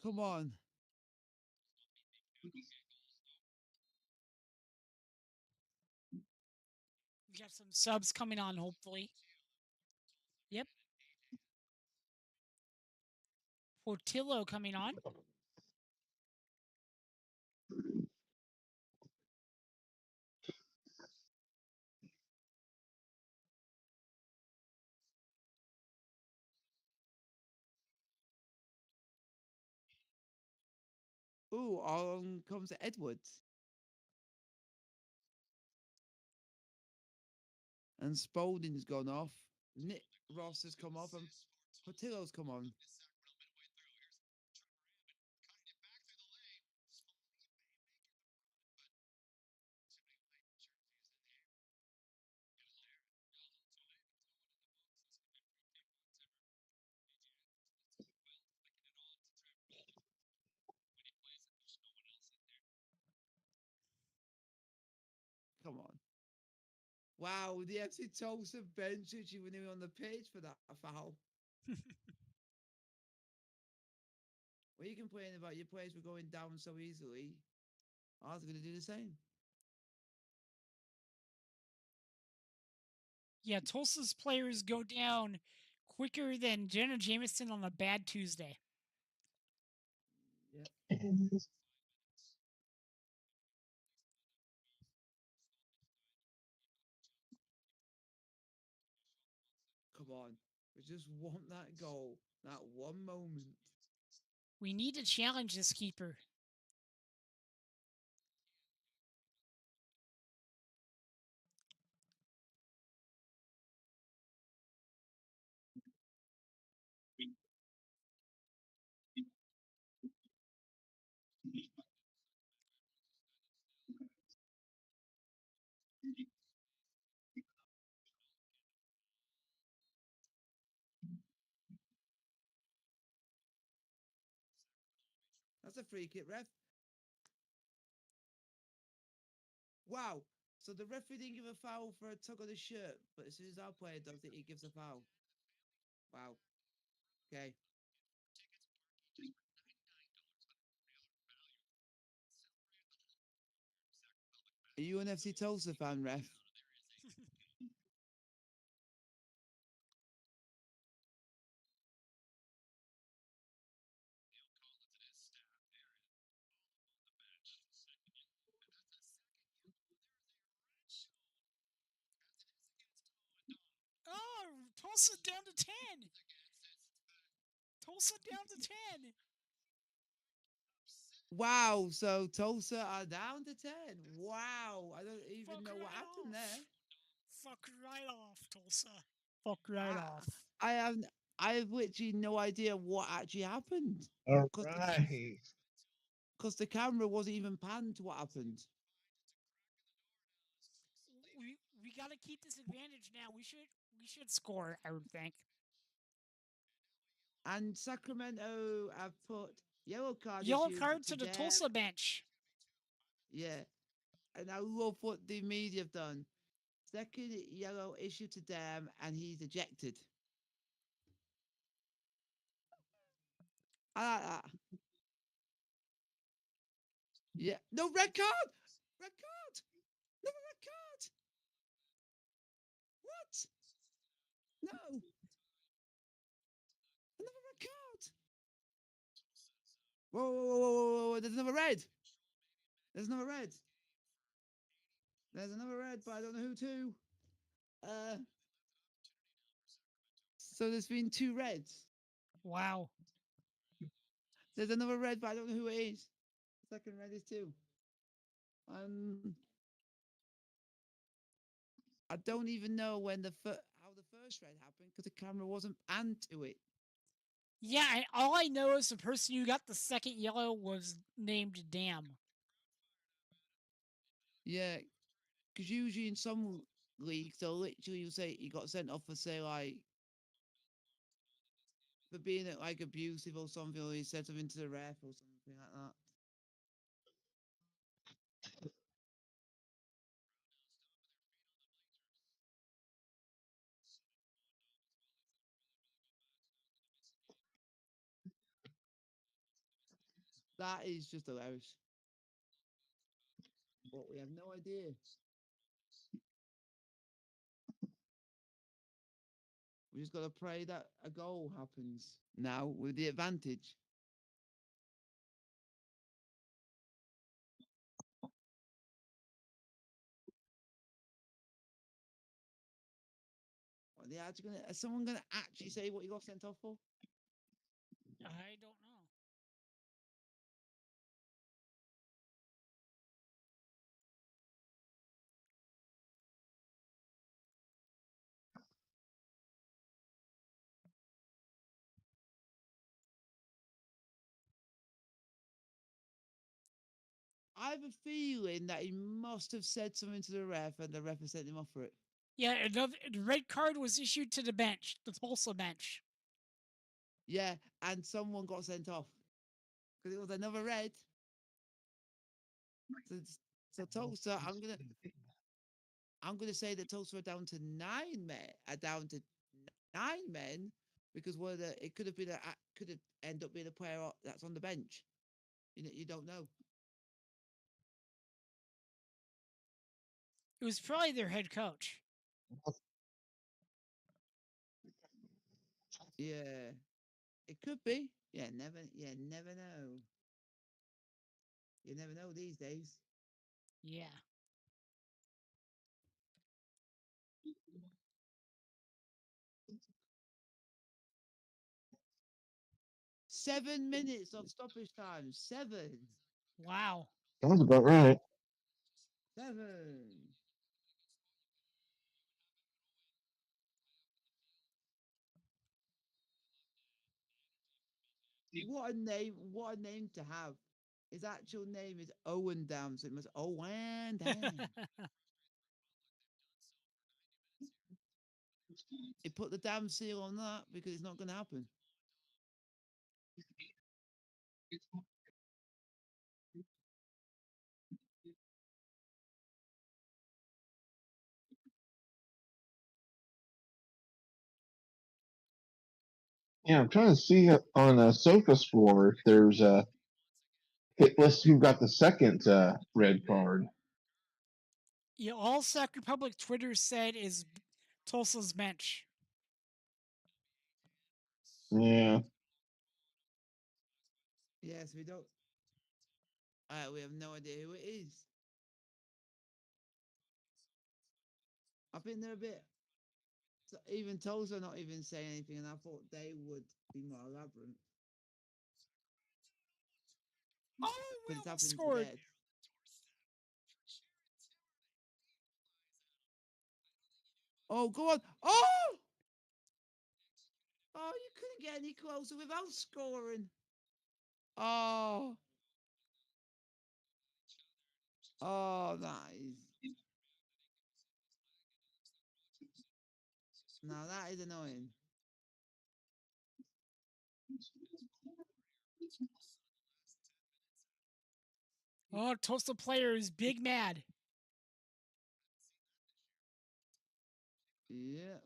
Come on. We got some subs coming on, hopefully. Yep. Portillo coming on. Ooh, on comes Edwards. And Spaulding's gone off. Nick Ross has come off and Portillo's come on. Come on. Wow, the FC Tulsa bench you when they were on the pitch for that foul. What are you complaining about? Your players were going down so easily. Ours are going to do the same. Yeah, Tulsa's players go down quicker than Jenna Jameson on a bad Tuesday. Yeah. Come on. We just want that goal. That one moment. We need to challenge this keeper. That's a free kick, ref. Wow. So the referee didn't give a foul for a tug of the shirt, but as soon as our player does it, he gives a foul. Wow. Okay. Are you an FC Tulsa fan, ref? Oh, Tulsa down to 10. Tulsa down to 10. Wow. So Tulsa are down to 10. Wow. I don't even Fuck know what right happened off. there. Fuck right off, Tulsa. Fuck right I, off. I have I have literally no idea what actually happened. All Because right. the camera wasn't even panned to what happened. We got to keep this advantage now. We should score, I would think. And Sacramento have put yellow card Yellow issued card to to the them. Tulsa bench. Yeah. And I love what the media have done. Second yellow issued to them, and he's ejected. I like that. Yeah. No red card. Red card. No red card. What? No. Another red card. Whoa, whoa, whoa, whoa, whoa. There's another red. There's another red. There's another red, but I don't know who to. So there's been two reds. Wow. There's another red, but I don't know who it is. The second red is two. I don't even know when how the first red happened because the camera wasn't panned to it. Yeah, all I know is the person who got the second yellow was named Damn. Yeah, because usually in some leagues they'll literally say he got sent off for say like for being like abusive or something, or he said something to the ref or something like that. That is just hilarious. But we have no idea. We just got to pray that a goal happens now with the advantage. What, they actually gonna, is someone going to actually say what he got sent off for? I don't know. I have a feeling that he must have said something to the ref and the ref has sent him off for it. Yeah, another the red card was issued to the bench, the Tulsa bench. Yeah, and someone got sent off because it was another red. So Tulsa, I'm gonna say that Tulsa are down to 9 men, because one of the it could have been could have end up being a player that's on the bench. You don't know. It was probably their head coach. Yeah, it could be. Never know. You never know these days. Yeah. Seven minutes of stoppage time. 7. Wow. Sounds about right. 7. What a name! What a name to have. His actual name is Owen Dam, so it must Owen Dam. He put the damn seal on that because it's not going to happen. Yeah, I'm trying to see on a sofa score if there's a hit list who got the second red card. Yeah, all Sac Republic Twitter said is Tulsa's bench. Yeah. Yes, we don't. We have no idea who it is. I think they're a bit. So even Tulsa not even saying anything, and I thought they would be more elaborate. Oh, we But it's almost happened scored. today. Oh, go on. Oh! Oh, you couldn't get any closer without scoring. Oh. Oh, nice. Now that is annoying. Oh, Tulsa player is big mad. Yeah.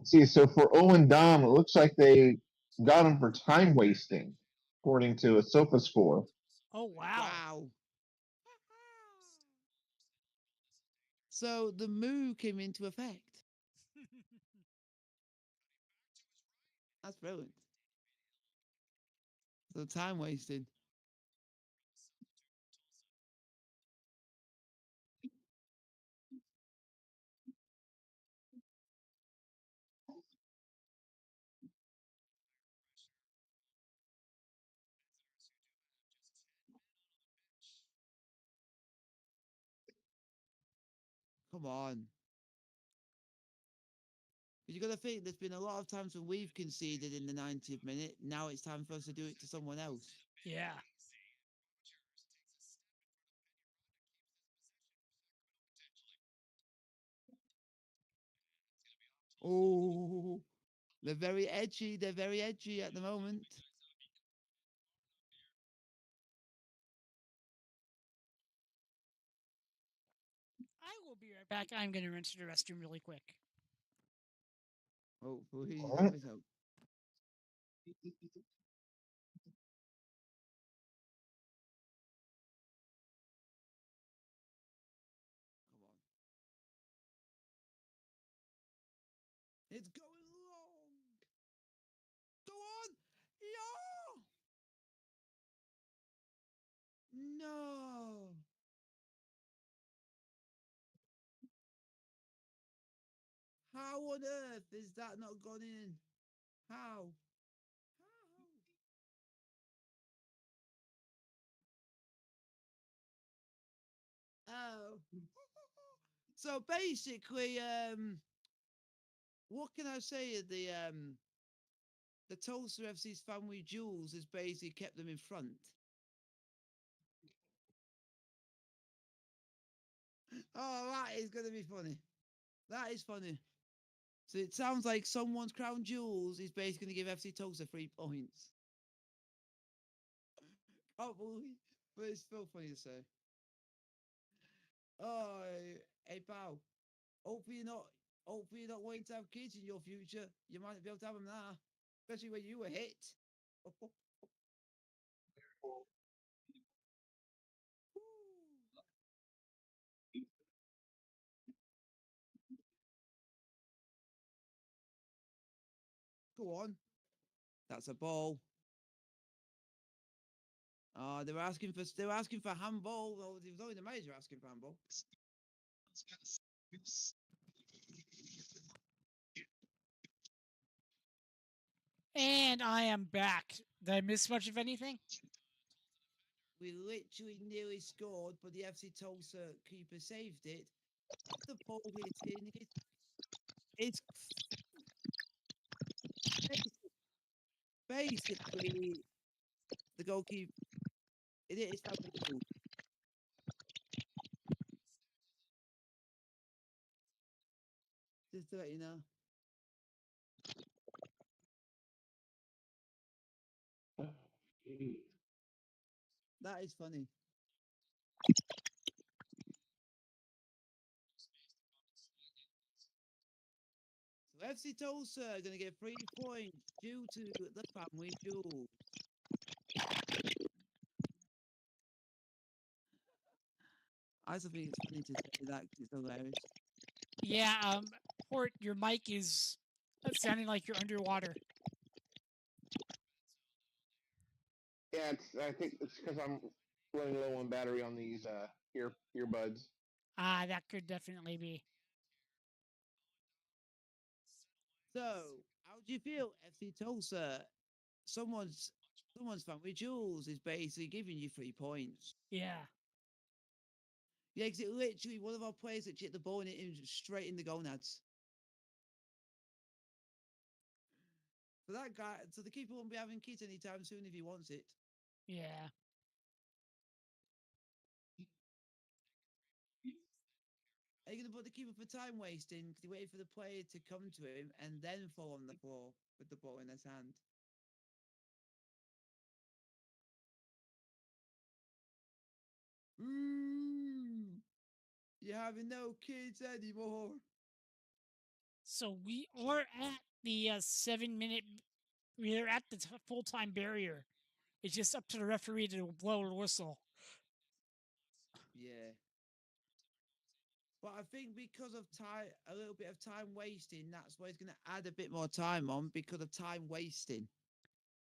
See, so for Owen Dom, it looks like they got him for time wasting, according to a sofa score. Oh, wow. Wow. So the moo came into effect. That's brilliant. So time wasted. Come on. You got to think there's been a lot of times when we've conceded in the 90th minute. Now it's time for us to do it to someone else. Yeah. Oh, they're very edgy. They're very edgy at the moment. I will be right back. I'm going to run to the restroom really quick. Hopefully, All right. always hope. It's going long. Go on. Yeah. No. How on earth is that not gone in? How? Oh. So basically, what can I say? The Tulsa FC's family jewels has basically kept them in front. Oh, that is going to be funny. That is funny. So it sounds like someone's crown jewels is basically going to give FC Tulsa 3 points. Probably, but it's still funny to say. Oh, hey pal. Hopefully you're not. Hopefully you're not wanting to have kids in your future. You might not be able to have them now, especially when you were hit. Go on. That's a ball. They were asking for handball. Well, it was only the major asking for handball. And I am back. Did I miss much of anything? We literally nearly scored, but the FC Tulsa keeper saved it. The ball hits in. It's basically the goalkeeper. It is family jewels. Just to let you know. That is funny. So FC Tulsa are going to get 3 points due to the family jewels. I also think it's funny to say that 'cause it's hilarious. Yeah, Port, your mic is sounding like you're underwater. Yeah, I think it's because I'm running low on battery on these earbuds. That could definitely be. So, how do you feel, FC Tulsa? Someone's family jewels is basically giving you 3 points. Yeah. Yeah, because it literally one of our players that hit the ball and it was straight in the gonads. So that guy, so the keeper won't be having kids anytime soon if he wants it. Yeah. Are you going to put the keeper for time wasting because he waited for the player to come to him and then fall on the floor with the ball in his hand? You're having no kids anymore. So we are at the 7-minute. We're at the full-time barrier. It's just up to the referee to blow the whistle. Yeah. But I think because of time, a little bit of time wasting, that's why he's going to add a bit more time on because of time wasting.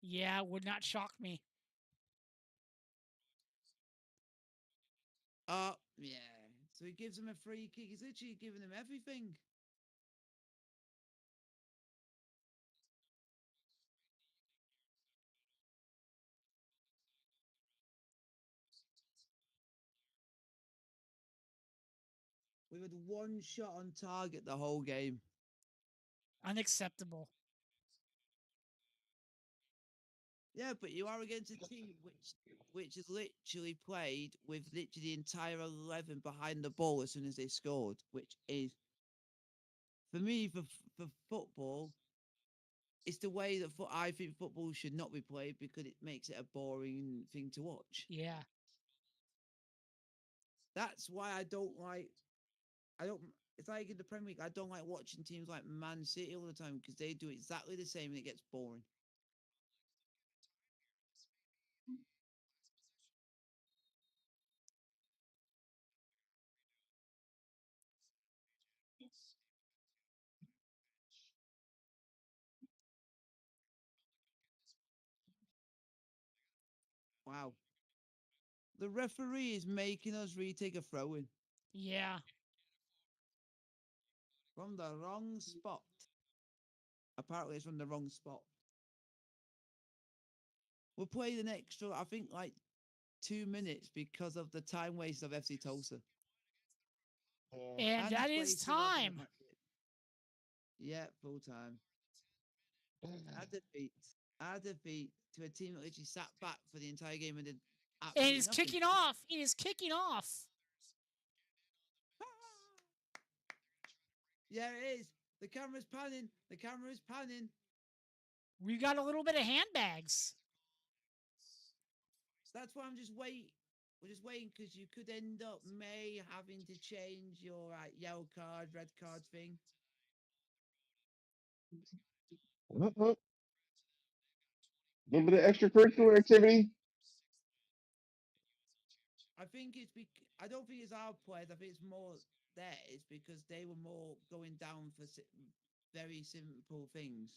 Yeah, would not shock me. Yeah. So he gives him a free kick. He's literally giving him everything. We've had one shot on target the whole game. Unacceptable. Yeah, but you are against a team which has literally played with literally the entire 11 behind the ball as soon as they scored, which is, for me, for football, it's the way that I think football should not be played because it makes it a boring thing to watch. Yeah. That's why I don't. It's like in the Premier League, I don't like watching teams like Man City all the time because they do exactly the same and it gets boring. Wow. The referee is making us retake a throw in Yeah. from the wrong spot. Apparently, it's from the wrong spot. We'll play the extra, I think, like 2 minutes because of the time waste of FC Tulsa. And that it's is wasted our time. Yeah, full time. Our defeat. Our defeat to a team that literally sat back for the entire game and did And absolutely it's nothing. kicking off. It is kicking off. Yeah, it is. The camera's panning. The camera is panning. We got a little bit of handbags. That's why I'm just waiting. We're just waiting because you could end up having to change your yellow card, red card thing. A little bit of extracurricular activity. I think it's I don't think it's our players. I think it's more theirs because they were more going down for very simple things.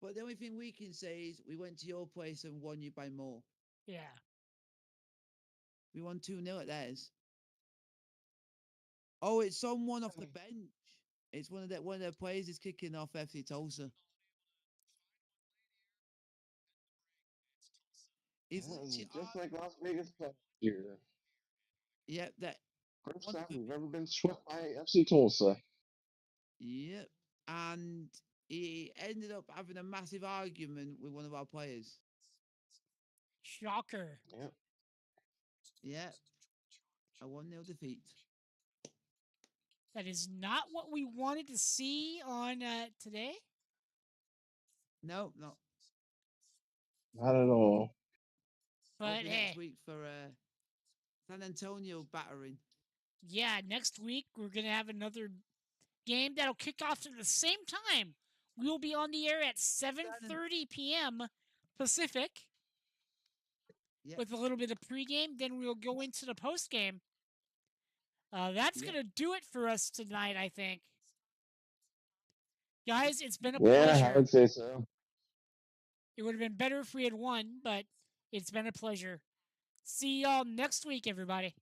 But the only thing we can say is we went to your place and won you by more. Yeah. We won 2-0 at theirs. Oh, it's someone off the bench. It's one of their players is kicking off FC Tulsa. It's Just like Las Vegas last year. Yep, that. First time we've ever been swept by FC Tulsa. Yep, and he ended up having a massive argument with one of our players. Shocker. Yep. Yep, a 1-0 defeat. That is not what we wanted to see on today. No. Not at all. But Hopefully hey, next week for San Antonio battering. Yeah, next week we're gonna have another game that'll kick off at the same time. We will be on the air at 7:30 p.m. Pacific. Yep. With a little bit of pregame. Then we'll go into the postgame. That's Yep. gonna do it for us tonight, I think. Guys, it's been a Yeah, pleasure. I would say so. It would have been better if we had won, but it's been a pleasure. See y'all next week, everybody.